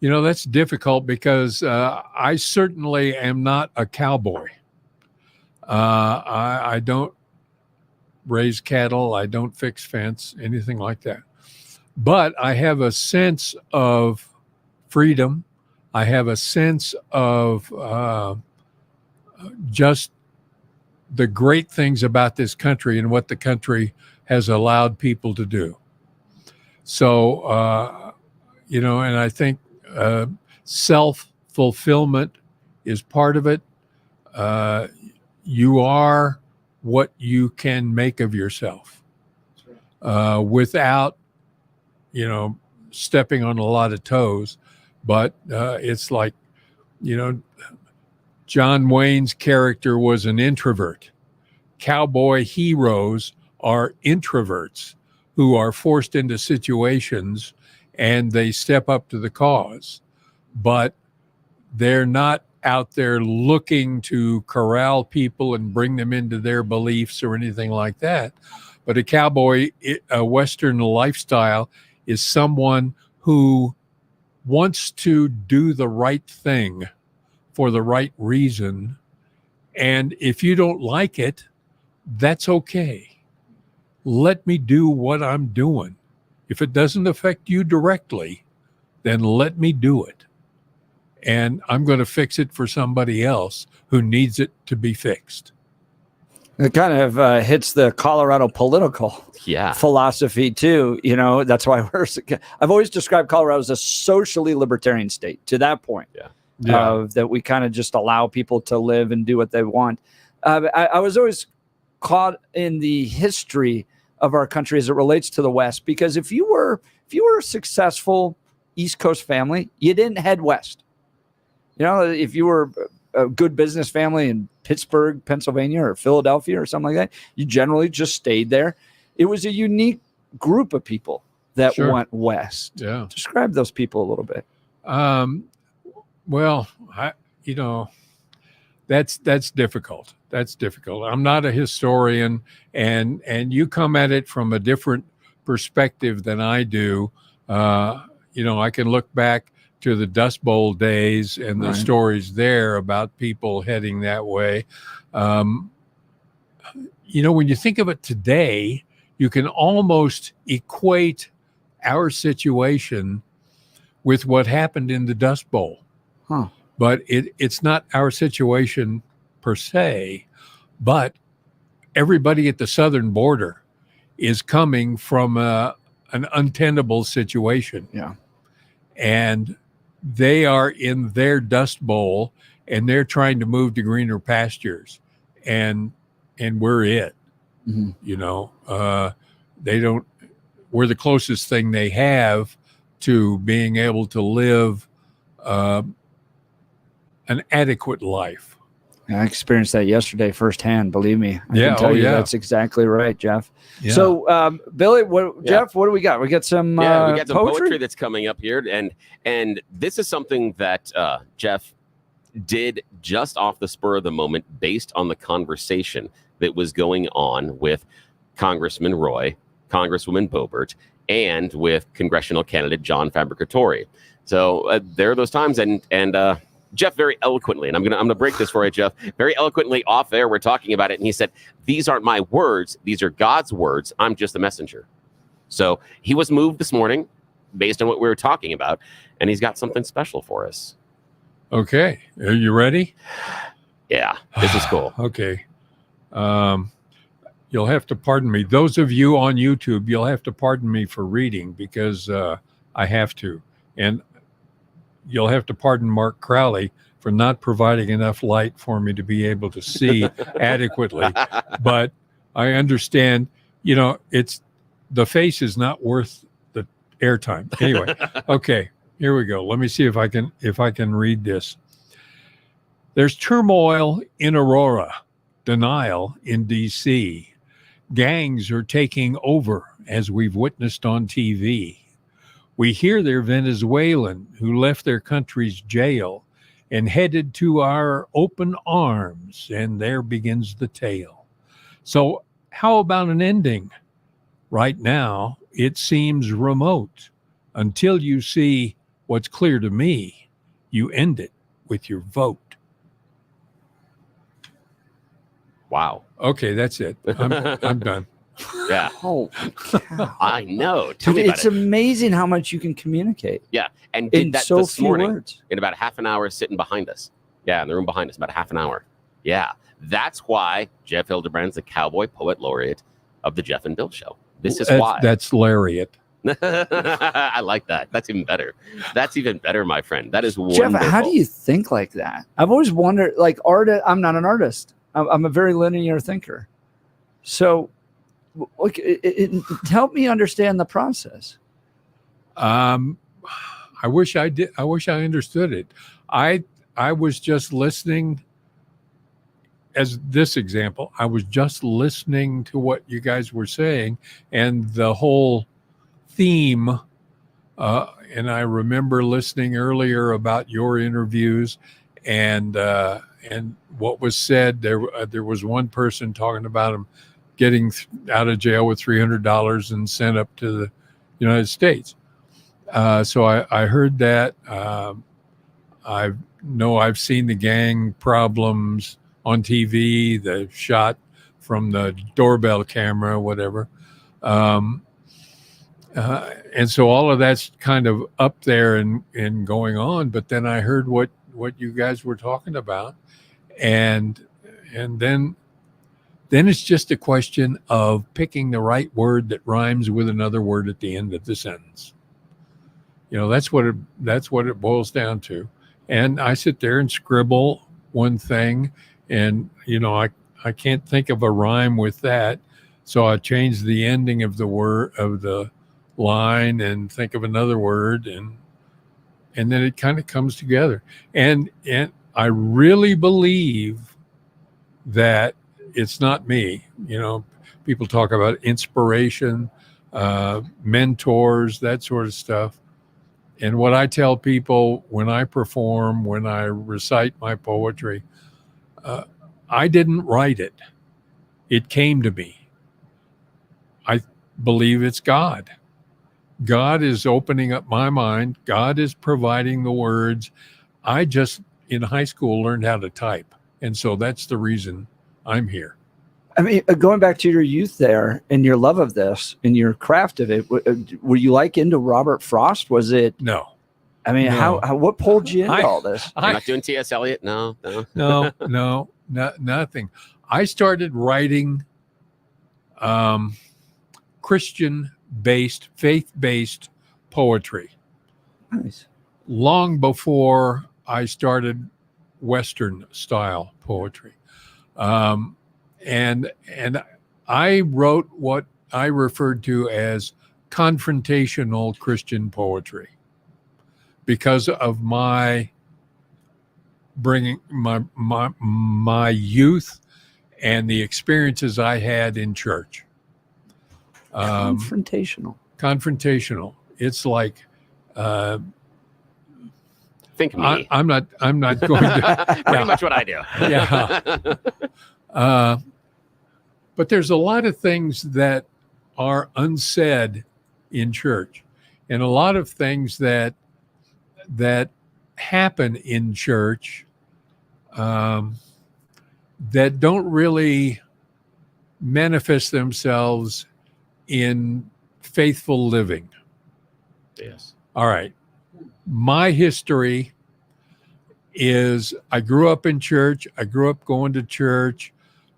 That's difficult because I certainly am not a cowboy. I don't raise cattle. I don't fix fence, anything like that. But I have a sense of freedom. I have a sense of just the great things about this country and what the country has allowed people to do. So, and I think self-fulfillment is part of it. you are what you can make of yourself, without, stepping on a lot of toes. But it's like, John Wayne's character was an introvert. Cowboy heroes are introverts who are forced into situations and they step up to the cause, but they're not out there looking to corral people and bring them into their beliefs or anything like that. But a cowboy, a Western lifestyle, is someone who wants to do the right thing for the right reason. And if you don't like it, that's okay. Let me do what I'm doing. If it doesn't affect you directly, then let me do it. And I'm going to fix it for somebody else who needs it to be fixed. It kind of hits the Colorado political philosophy too. That's why I've always described Colorado as a socially libertarian state to that point. That we kind of just allow people to live and do what they want. I was always caught in the history of our country as it relates to the West, because if you were a successful East Coast family, you didn't head west. If you were a good business family in Pittsburgh, Pennsylvania, or Philadelphia or something like that, you generally just stayed there. It was a unique group of people that went west. Yeah. Describe those people a little bit. Well, that's difficult. That's difficult. I'm not a historian, and you come at it from a different perspective than I do. I can look back to the Dust Bowl days and the stories there about people heading that way. When you think of it today, you can almost equate our situation with what happened in the Dust Bowl. But it's not our situation per se, but everybody at the southern border is coming from an untenable situation. Yeah. And they are in their Dust Bowl and they're trying to move to greener pastures. And we're it. We're the closest thing they have to being able to live an adequate life. I experienced that yesterday firsthand. Believe me. I can tell you that's exactly right, Jeff. Yeah. So, Billy, Jeff, what do we got? We got some we got some poetry? poetry that's coming up here, and this is something that Jeff did just off the spur of the moment, based on the conversation that was going on with Congressman Roy, Congresswoman Boebert, and with congressional candidate John Fabricatore. So there are those times, and Jeff very eloquently, and I'm gonna break this for you, Jeff. Very eloquently off air, we're talking about it, and he said, "These aren't my words; these are God's words. I'm just the messenger." So he was moved this morning, based on what we were talking about, and he's got something special for us. Okay, are you ready? Yeah, this is cool. Okay, you'll have to pardon me. Those of you on YouTube, you'll have to pardon me for reading because I have to, and you'll have to pardon Mark Crowley for not providing enough light for me to be able to see adequately. But I understand, it's the face is not worth the airtime. Anyway, okay, here we go. Let me see if I can read this. There's turmoil in Aurora, denial in DC. Gangs are taking over, as we've witnessed on TV. We hear they're Venezuelan who left their country's jail and headed to our open arms, and there begins the tale. So how about an ending? Right now, it seems remote. Until you see what's clear to me, you end it with your vote. Wow. Okay, that's it. I'm done. Yeah. Oh, I know. Tell me Dude, about it's it. amazing how much you can communicate. Yeah, and in did that so this few morning words. in about half an hour, sitting behind us. Yeah, in the room behind us, about a half an hour. Yeah, that's why Jeff Hildebrand's the Cowboy Poet Laureate of the Jeff and Bill Show. This is why. That's lariat. I like that. That's even better. That's even better, my friend. That is Jeff, wonderful. how do you think like that? I've always wondered, like I'm not an artist. I'm a very linear thinker. So like, help me understand the process. I wish I did. I wish I understood it. I was just listening. As this example, I was just listening to what you guys were saying and the whole theme. And I remember listening earlier about your interviews and what was said. There was one person talking about him getting out of jail with $300 and sent up to the United States. So I heard that. I've seen the gang problems on TV, the shot from the doorbell camera, whatever. And so all of that's kind of up there and going on. But then I heard what you guys were talking about. And then it's just a question of picking the right word that rhymes with another word at the end of the sentence. That's what it boils down to. And I sit there and scribble one thing, and I can't think of a rhyme with that, so I change the ending of the word of the line and think of another word, and then it kind of comes together. And I really believe that it's not me. People talk about inspiration, mentors, that sort of stuff. And what I tell people when I perform, when I recite my poetry, I didn't write it. It came to me. I believe it's God. God is opening up my mind. God is providing the words. I just, in high school, learned how to type. And so that's the reason I'm here. I mean, going back to your youth there and your love of this and your craft of it, were you like into Robert Frost? Was it? No. I mean, No. how what pulled you into all this? You're not doing T.S. Eliot? No. No, nothing. I started writing Christian-based, faith-based poetry. Nice. Long before I started Western-style poetry. And I wrote what I referred to as confrontational Christian poetry because of my bringing my youth and the experiences I had in church. Confrontational. It's like think me. I'm not going to. Pretty much what I do. Yeah. But there's a lot of things that are unsaid in church, and a lot of things that happen in church that don't really manifest themselves in faithful living. Yes. All right. My history is I grew up in church. I grew up going to church.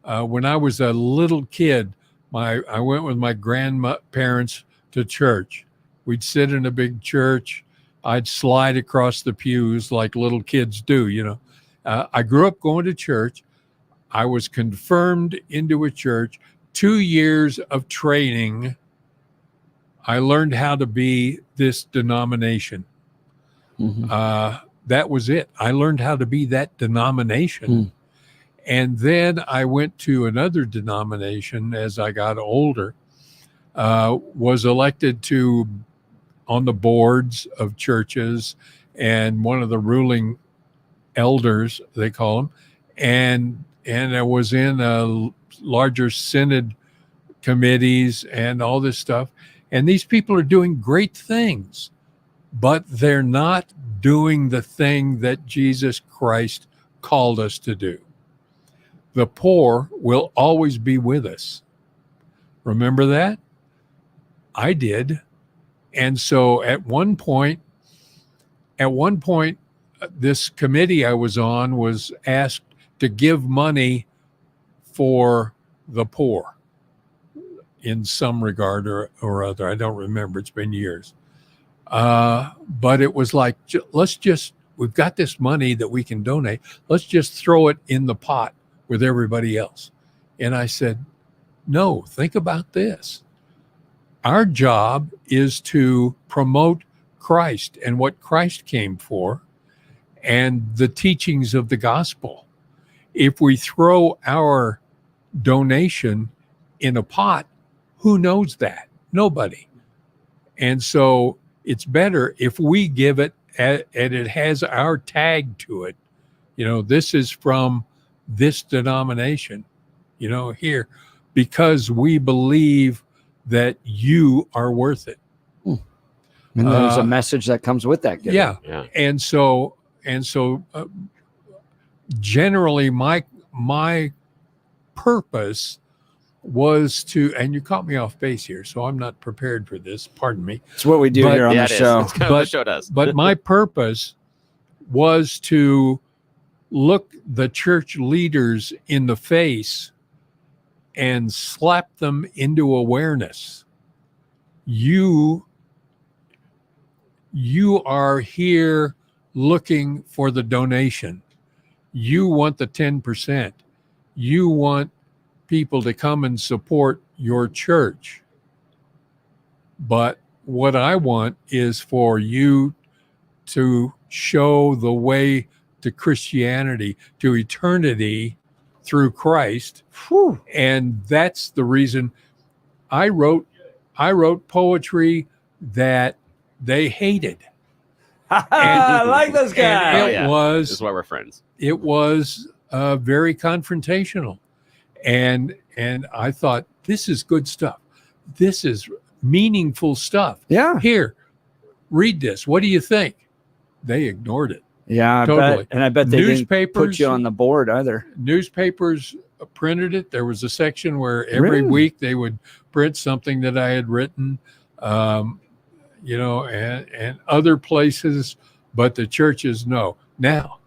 When I was a little kid, I went with my grandparents to church. We'd sit in a big church. I'd slide across the pews like little kids do, I grew up going to church. I was confirmed into a church. 2 years of training. I learned how to be this denomination. Mm-hmm. That was it. I learned how to be that denomination. And then I went to another denomination as I got older, was elected on the boards of churches and one of the ruling elders, they call them. And I was in a larger synod committees and all this stuff. And these people are doing great things, but they're not doing the thing that Jesus Christ called us to do. The poor will always be with us. Remember that? I did. And so at one point, this committee I was on was asked to give money for the poor. in some regard or other. I don't remember. It's been years. But it was like, we've got this money that we can donate. Let's just throw it in the pot with everybody else. And I said, no, think about this. Our job is to promote Christ and what Christ came for and the teachings of the gospel. If we throw our donation in a pot, who knows that? Nobody. And so it's better if we give it and it has our tag to it. This is from this denomination, here, because we believe that you are worth it. And there's a message that comes with that gift. Yeah. And so generally my purpose was to, and you caught me off base here, so I'm not prepared for this. Pardon me. It's what we do here on the show. It's kind of what the show does. But my purpose was to look the church leaders in the face and slap them into awareness. You are here looking for the donation. You want the 10%. You want people to come and support your church. But what I want is for you to show the way to Christianity, to eternity through Christ. Whew. And that's the reason I wrote poetry that they hated. I like those guys. This is why we're friends. It was very confrontational. And I thought, this is good stuff. This is meaningful stuff. Yeah. Here, read this. What do you think? They ignored it. Yeah, Totally. I bet they didn't put you on the board either. Newspapers printed it. There was a section where every week they would print something that I had written, and other places, but the churches, no. Now,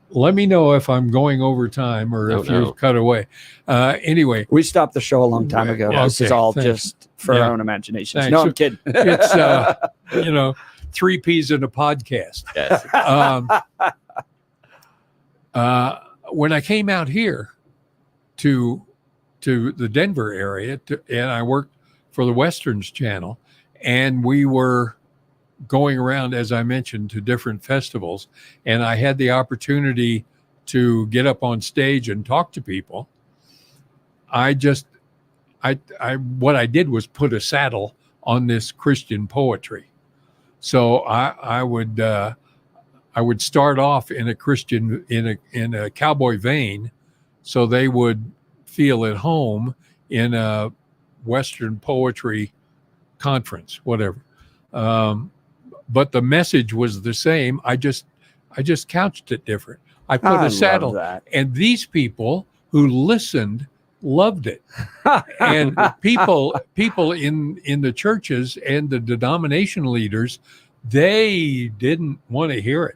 let me know if I'm going over time or if you've cut away. Anyway. We stopped the show a long time ago. Okay, this is all thanks. just for our own imaginations. Thanks. No, I'm kidding. It's, 3 Ps in a podcast. Yes. When I came out here to the Denver area, and I worked for the Westerns channel, and we were going around, as I mentioned, to different festivals, and I had the opportunity to get up on stage and talk to people. What I did was put a saddle on this Christian poetry. So I would start off in a Christian, in a cowboy vein, so they would feel at home in a Western poetry conference, whatever. But the message was the same. I just couched it different. I put a saddle, and these people who listened loved it. And people in the churches and the denomination leaders, they didn't want to hear it.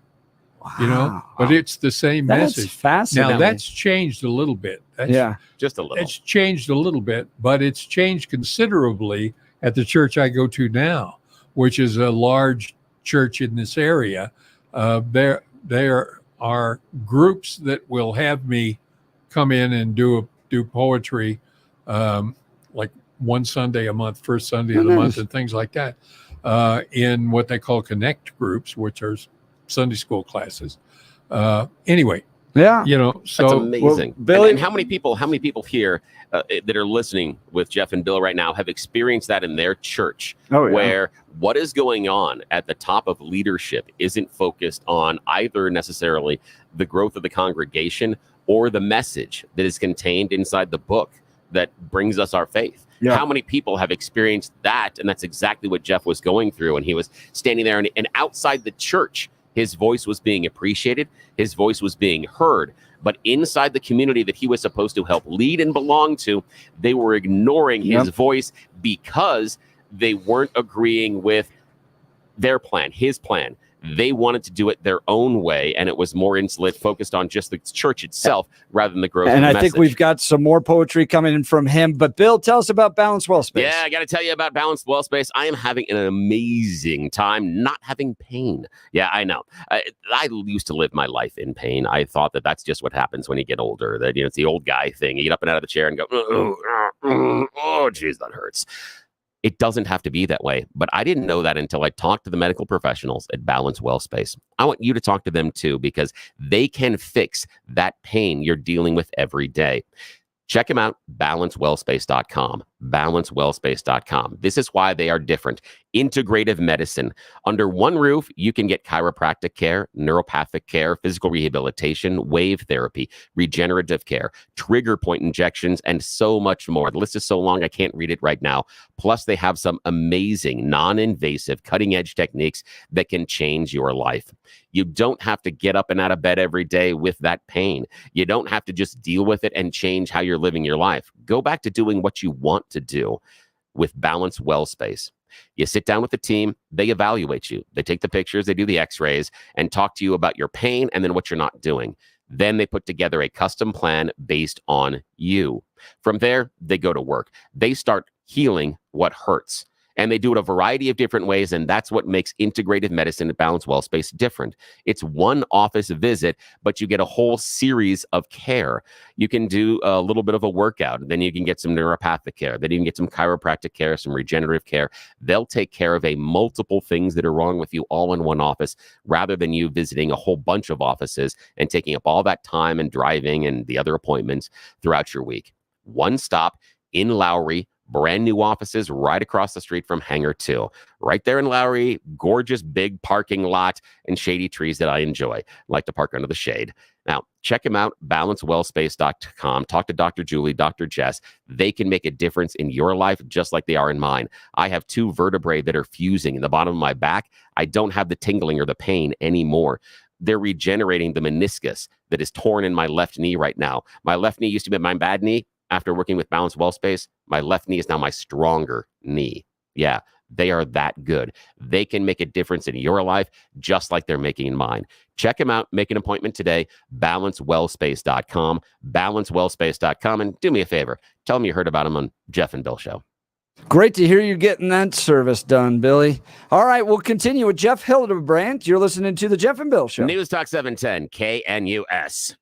Wow. But it's the same That's message. fascinating. Now that's changed a little bit. Just a little. It's changed a little bit, but it's changed considerably at the church I go to now, which is a large church in this area. There are groups that will have me come in and do poetry, like one Sunday a month, first Sunday of the month, and things like that, in what they call connect groups, which are Sunday school classes. Anyway, so that's amazing. Well, Billy, and how many people here that are listening with Jeff and Bill right now have experienced that in their church, where what is going on at the top of leadership isn't focused on either necessarily the growth of the congregation or the message that is contained inside the book that brings us our faith. Yeah. How many people have experienced that? And that's exactly what Jeff was going through. And he was standing there, and outside the church, his voice was being appreciated. His voice was being heard. But inside the community that he was supposed to help lead and belong to, they were ignoring his voice because they weren't agreeing with their plan, his plan. They wanted to do it their own way, and it was more insular, focused on just the church itself rather than the growth And of the I think message. we've got some more poetry coming in from him. But Bill, tell us about Balanced Well Space. Yeah, I got to tell you about Balanced Well Space. I am having an amazing time not having pain. Yeah, I know. I used to live my life in pain. I thought that that's just what happens when you get older. That it's the old guy thing. You get up and out of the chair and go, oh, geez, that hurts. It doesn't have to be that way, but I didn't know that until I talked to the medical professionals at Balanced Well Space. I want you to talk to them too, because they can fix that pain you're dealing with every day. Check them out, balancewellspace.com, balancewellspace.com. This is why they are different. Integrative medicine. Under one roof, you can get chiropractic care, neuropathic care, physical rehabilitation, wave therapy, regenerative care, trigger point injections, and so much more. The list is so long, I can't read it right now. Plus, they have some amazing, non-invasive, cutting-edge techniques that can change your life. You don't have to get up and out of bed every day with that pain. You don't have to just deal with it and change how you're living your life. Go back to doing what you want to do with Balanced Well Space. You sit down with the team, they evaluate you. They take the pictures, they do the x-rays, and talk to you about your pain and then what you're not doing. Then they put together a custom plan based on you. From there, they go to work. They start healing what hurts. And they do it a variety of different ways, and that's what makes integrative medicine at Balanced Well Space different. It's one office visit, but you get a whole series of care. You can do a little bit of a workout, then you can get some neuropathic care, then you can get some chiropractic care, some regenerative care. They'll take care of multiple things that are wrong with you all in one office, rather than you visiting a whole bunch of offices and taking up all that time and driving and the other appointments throughout your week. One stop in Lowry. Brand new offices right across the street from Hangar 2. Right there in Lowry, gorgeous big parking lot and shady trees that I enjoy. I like to park under the shade. Now, check them out, balancewellspace.com. Talk to Dr. Julie, Dr. Jess. They can make a difference in your life just like they are in mine. I have 2 vertebrae that are fusing in the bottom of my back. I don't have the tingling or the pain anymore. They're regenerating the meniscus that is torn in my left knee right now. My left knee used to be my bad knee. After working with Balanced Well Space, my left knee is now my stronger knee. Yeah, they are that good. They can make a difference in your life just like they're making in mine. Check them out. Make an appointment today. balancewellspace.com, balancewellspace.com. And do me a favor. Tell them you heard about them on Jeff and Bill Show. Great to hear you getting that service done, Billy. All right, we'll continue with Jeff Hildebrand. You're listening to the Jeff and Bill Show. News Talk 710, KNUS.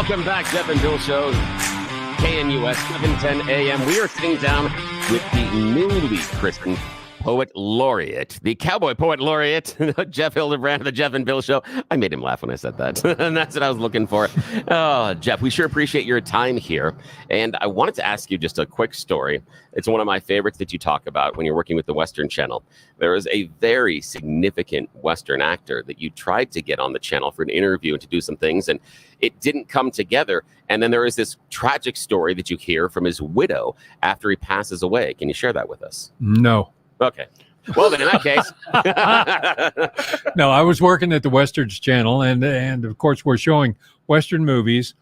Welcome back, Jeff and Bill Show, KNUS, 710 AM. We are sitting down with the newly christened Poet Laureate, the Cowboy Poet Laureate, Jeff Hildebrand of the Jeff and Bill Show. I made him laugh when I said that, and that's what I was looking for. Oh, Jeff, we sure appreciate your time here. And I wanted to ask you just a quick story. It's one of my favorites that you talk about when you're working with the Western Channel. There is a very significant Western actor that you tried to get on the channel for an interview and to do some things, and it didn't come together. And then there is this tragic story that you hear from his widow after he passes away. Can you share that with us? No. Okay. Well, then in that case. No, I was working at the Westerns Channel, and of course, we're showing Western movies,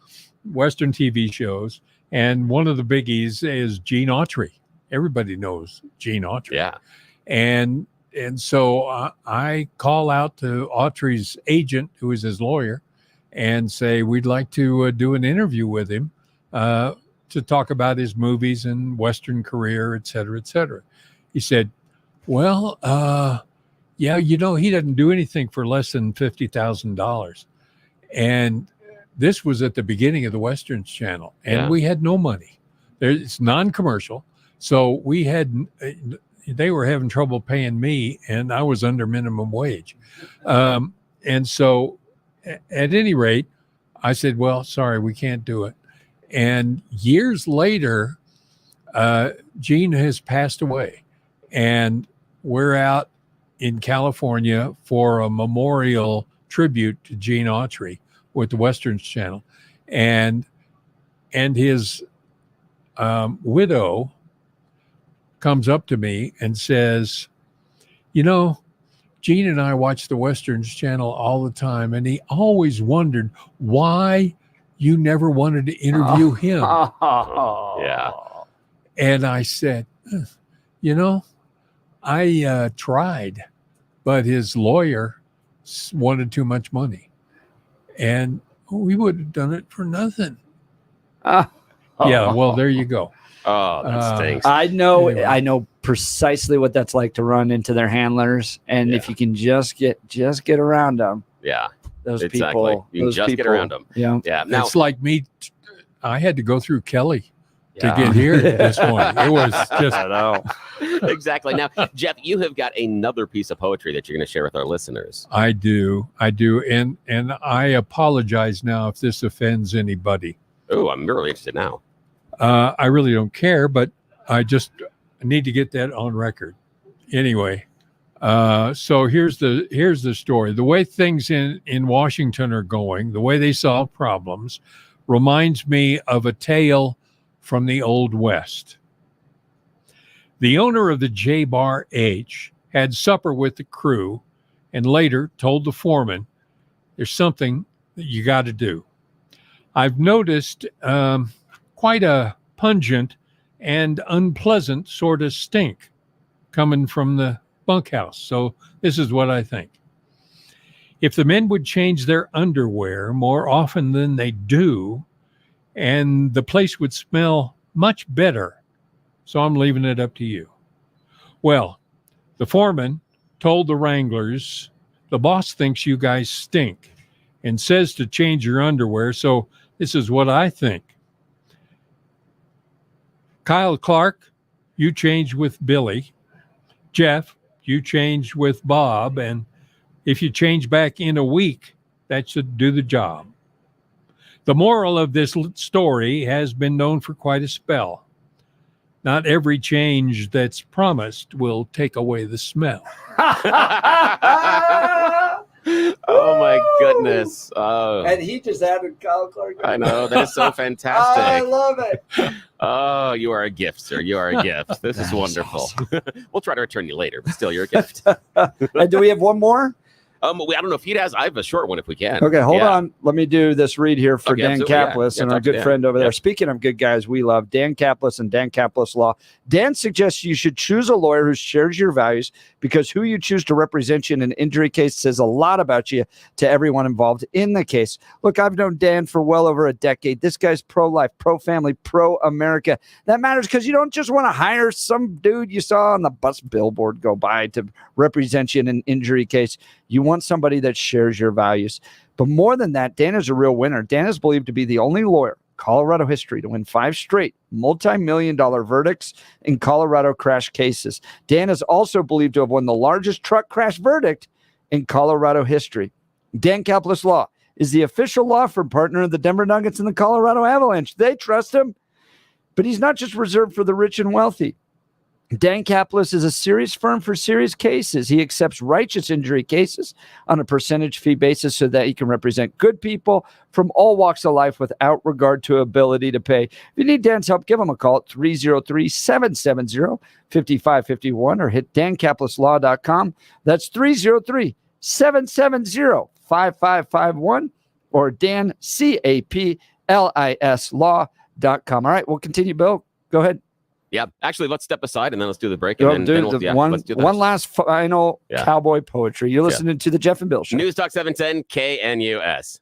Western TV shows, and one of the biggies is Gene Autry. Everybody knows Gene Autry. Yeah. And so I call out to Autry's agent, who is his lawyer, and say, we'd like to do an interview with him to talk about his movies and Western career, et cetera, et cetera. He said, well, yeah, he doesn't do anything for less than $50,000. And this was at the beginning of the Westerns Channel, and we had no money. It's non-commercial. So they were having trouble paying me, and I was under minimum wage. And so at any rate, I said, well, sorry, we can't do it. And years later, Gene has passed away, and we're out in California for a memorial tribute to Gene Autry with the Westerns Channel. And his widow comes up to me and says, Gene and I watch the Westerns Channel all the time, and he always wondered why you never wanted to interview him. Yeah. And I said, I tried, but his lawyer wanted too much money, and we would have done it for nothing. Yeah, well, there you go. Oh, that stinks. I know precisely what that's like to run into their handlers, and if you can just get around them. Yeah, those exactly. people. You can just get around them. Yeah, yeah. Now, it's like me. I had to go through Kelly to get here at this point. It was just. I know. Exactly. Now, Jeff, you have got another piece of poetry that you're going to share with our listeners. I do, and I apologize now if this offends anybody. Oh, I'm really interested now. I really don't care, but I just need to get that on record. Anyway, so here's the story. The way things in Washington are going, the way they solve problems, reminds me of a tale from the Old West. The owner of the J-Bar H had supper with the crew and later told the foreman, there's something that you got to do. I've noticed quite a pungent and unpleasant sort of stink coming from the bunkhouse. So this is what I think. If the men would change their underwear more often than they do, and the place would smell much better. So I'm leaving it up to you. Well, the foreman told the wranglers, the boss thinks you guys stink and says to change your underwear. So this is what I think. Kyle Clark, you change with Billy. Jeff, you change with Bob. And if you change back in a week, that should do the job. The moral of this story has been known for quite a spell. Not every change that's promised will take away the smell. Oh, my goodness. And he just added Kyle Clark. I know. That is so fantastic. I love it. Oh, you are a gift, sir. You are a gift. This is wonderful. Awesome. We'll try to return you later, but still, you're a gift. Do we have one more? I don't know if he has. I have a short one if we can. Okay, hold on. Let me do this read here for Dan Kaplis and our good friend over there. Speaking of good guys we love, Dan Kaplis and Dan Kaplis Law. Dan suggests you should choose a lawyer who shares your values because who you choose to represent you in an injury case says a lot about you to everyone involved in the case. Look, I've known Dan for well over a decade. This guy's pro-life, pro-family, pro-America. That matters because you don't just want to hire some dude you saw on the bus billboard go by to represent you in an injury case. You want somebody that shares your values. But more than that, Dan is a real winner. Dan is believed to be the only lawyer in Colorado history to win 5 straight multi-million-dollar verdicts in Colorado crash cases. Dan is also believed to have won the largest truck crash verdict in Colorado history. Dan Caplis Law is the official law firm partner of the Denver Nuggets and the Colorado Avalanche. They trust him. But he's not just reserved for the rich and wealthy. Dan Caplis is a serious firm for serious cases. He accepts righteous injury cases on a percentage fee basis so that he can represent good people from all walks of life without regard to ability to pay. If you need Dan's help, give him a call at 303-770-5551 or hit dancaplislaw.com. That's 303-770-5551 or dancaplis.com. All right, we'll continue, Bill. Go ahead. Yeah, actually, let's step aside and then let's do the break. One Let's last final cowboy poetry. You're listening to the Jeff and Bill Show. News Talk 710 KNUS.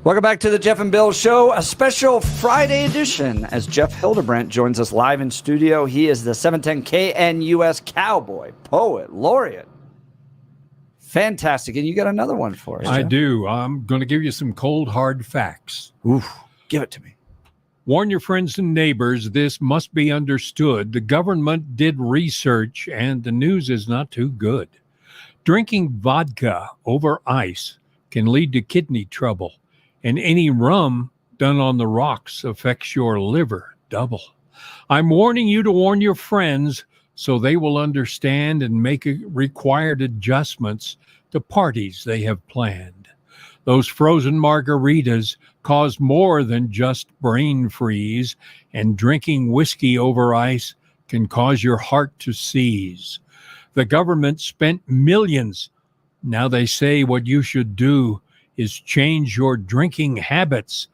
Welcome back to the Jeff and Bill Show, a special Friday edition as Jeff Hildebrandt joins us live in studio. He is the 710 KNUS cowboy, poet, laureate. Fantastic. And you got another one for us. I Jeff? do. I'm going to give you some cold, hard facts. Oof, give it to me. Warn your friends and neighbors, this must be understood. The government did research, and the news is not too good. Drinking vodka over ice can lead to kidney trouble, and any rum done on the rocks affects your liver double. I'm warning you to warn your friends so they will understand and make required adjustments to parties they have planned. Those frozen margaritas cause more than just brain freeze, and drinking whiskey over ice can cause your heart to seize. The government spent millions. Now they say what you should do is change your drinking habits,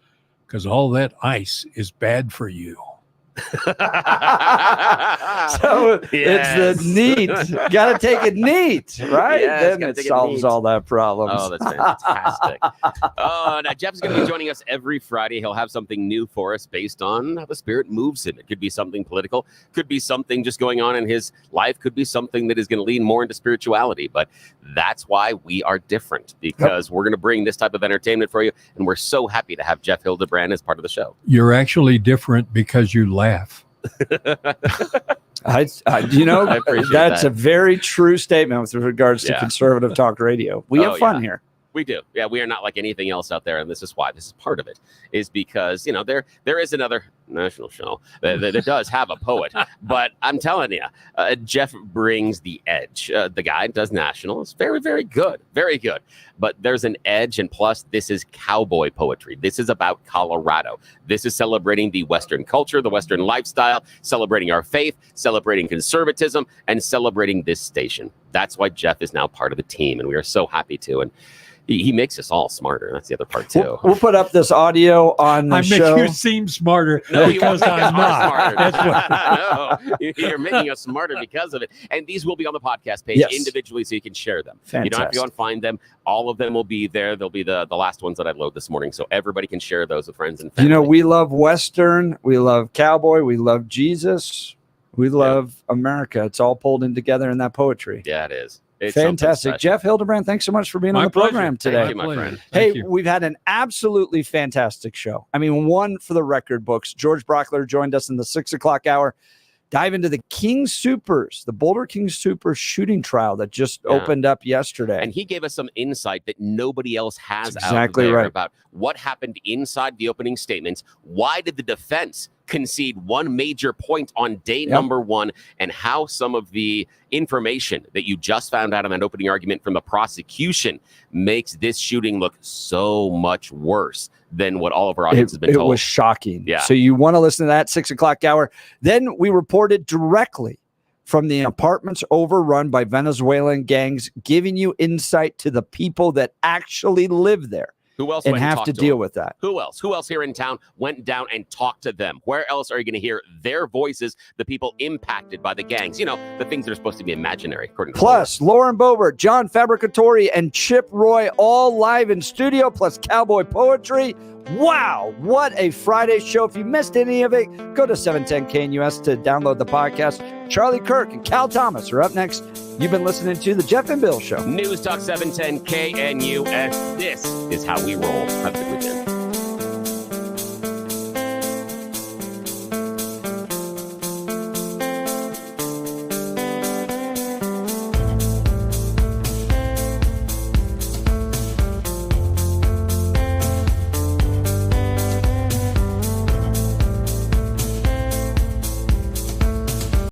because all that ice is bad for you. So it's the neat. Got to take it neat, right? Yes, then it solves all that problems. Oh, that's fantastic. Now Jeff's going to be joining us every Friday. He'll have something new for us based on how the spirit moves him. It could be something political, could be something just going on in his life, could be something that is going to lean more into spirituality. But that's why we are different, because we're going to bring this type of entertainment for you. And we're so happy to have Jeff Hildebrandt as part of the show. You're actually different because you laugh. I appreciate that's that. a very true statement with regards to conservative talk radio. We have fun here. We do. Yeah, we are not like anything else out there. And this is why. This is part of it, is because, there is another national show that does have a poet. But I'm telling you, Jeff brings the edge. The guy does national. It's very, very good. Very good. But there's an edge. And plus, this is cowboy poetry. This is about Colorado. This is celebrating the Western culture, the Western lifestyle, celebrating our faith, celebrating conservatism, and celebrating this station. That's why Jeff is now part of the team. And we are so happy to. And he makes us all smarter. That's the other part, too. We'll put up this audio on the show. I make you seem smarter No, because I'm not. No, you're making us smarter because of it. And these will be on the podcast page individually, so you can share them. You don't have to go and find them. All of them will be there. They'll be the last ones that I load this morning, so everybody can share those with friends and family. We love Western. We love cowboy. We love Jesus. We love America. It's all pulled in together in that poetry. Yeah, it is. It's fantastic. Jeff Hildebrandt, thanks so much for being on the program today. Thank you, my friend. Hey, we've had an absolutely fantastic show. I mean, one for the record books. George Brockler joined us in the 6 o'clock hour. Dive into the King Supers, the Boulder King Super shooting trial that just opened up yesterday. And he gave us some insight that nobody else has exactly out there right. about what happened inside the opening statements. Why did the defense concede one major point on day number one, and how some of the information that you just found out in that opening argument from the prosecution makes this shooting look so much worse than what all of our audience has been told. It was shocking. Yeah. So you want to listen to that 6 o'clock hour. Then we reported directly from the apartments overrun by Venezuelan gangs, giving you insight to the people that actually live there. Who else and went have talked to to deal them? with that? Who else? Who else here in town went down and talked to them? Where else are you going to hear their voices, the people impacted by the gangs? The things that are supposed to be imaginary, according to Plus, Lauren Boebert, John Fabricatori, and Chip Roy all live in studio, plus cowboy poetry. Wow, what a Friday show. If you missed any of it, go to 710KNUS to download the podcast. Charlie Kirk and Cal Thomas are up next. You've been listening to The Jeff and Bill Show. News Talk 710 KNUS. This is how we roll. Have a good weekend.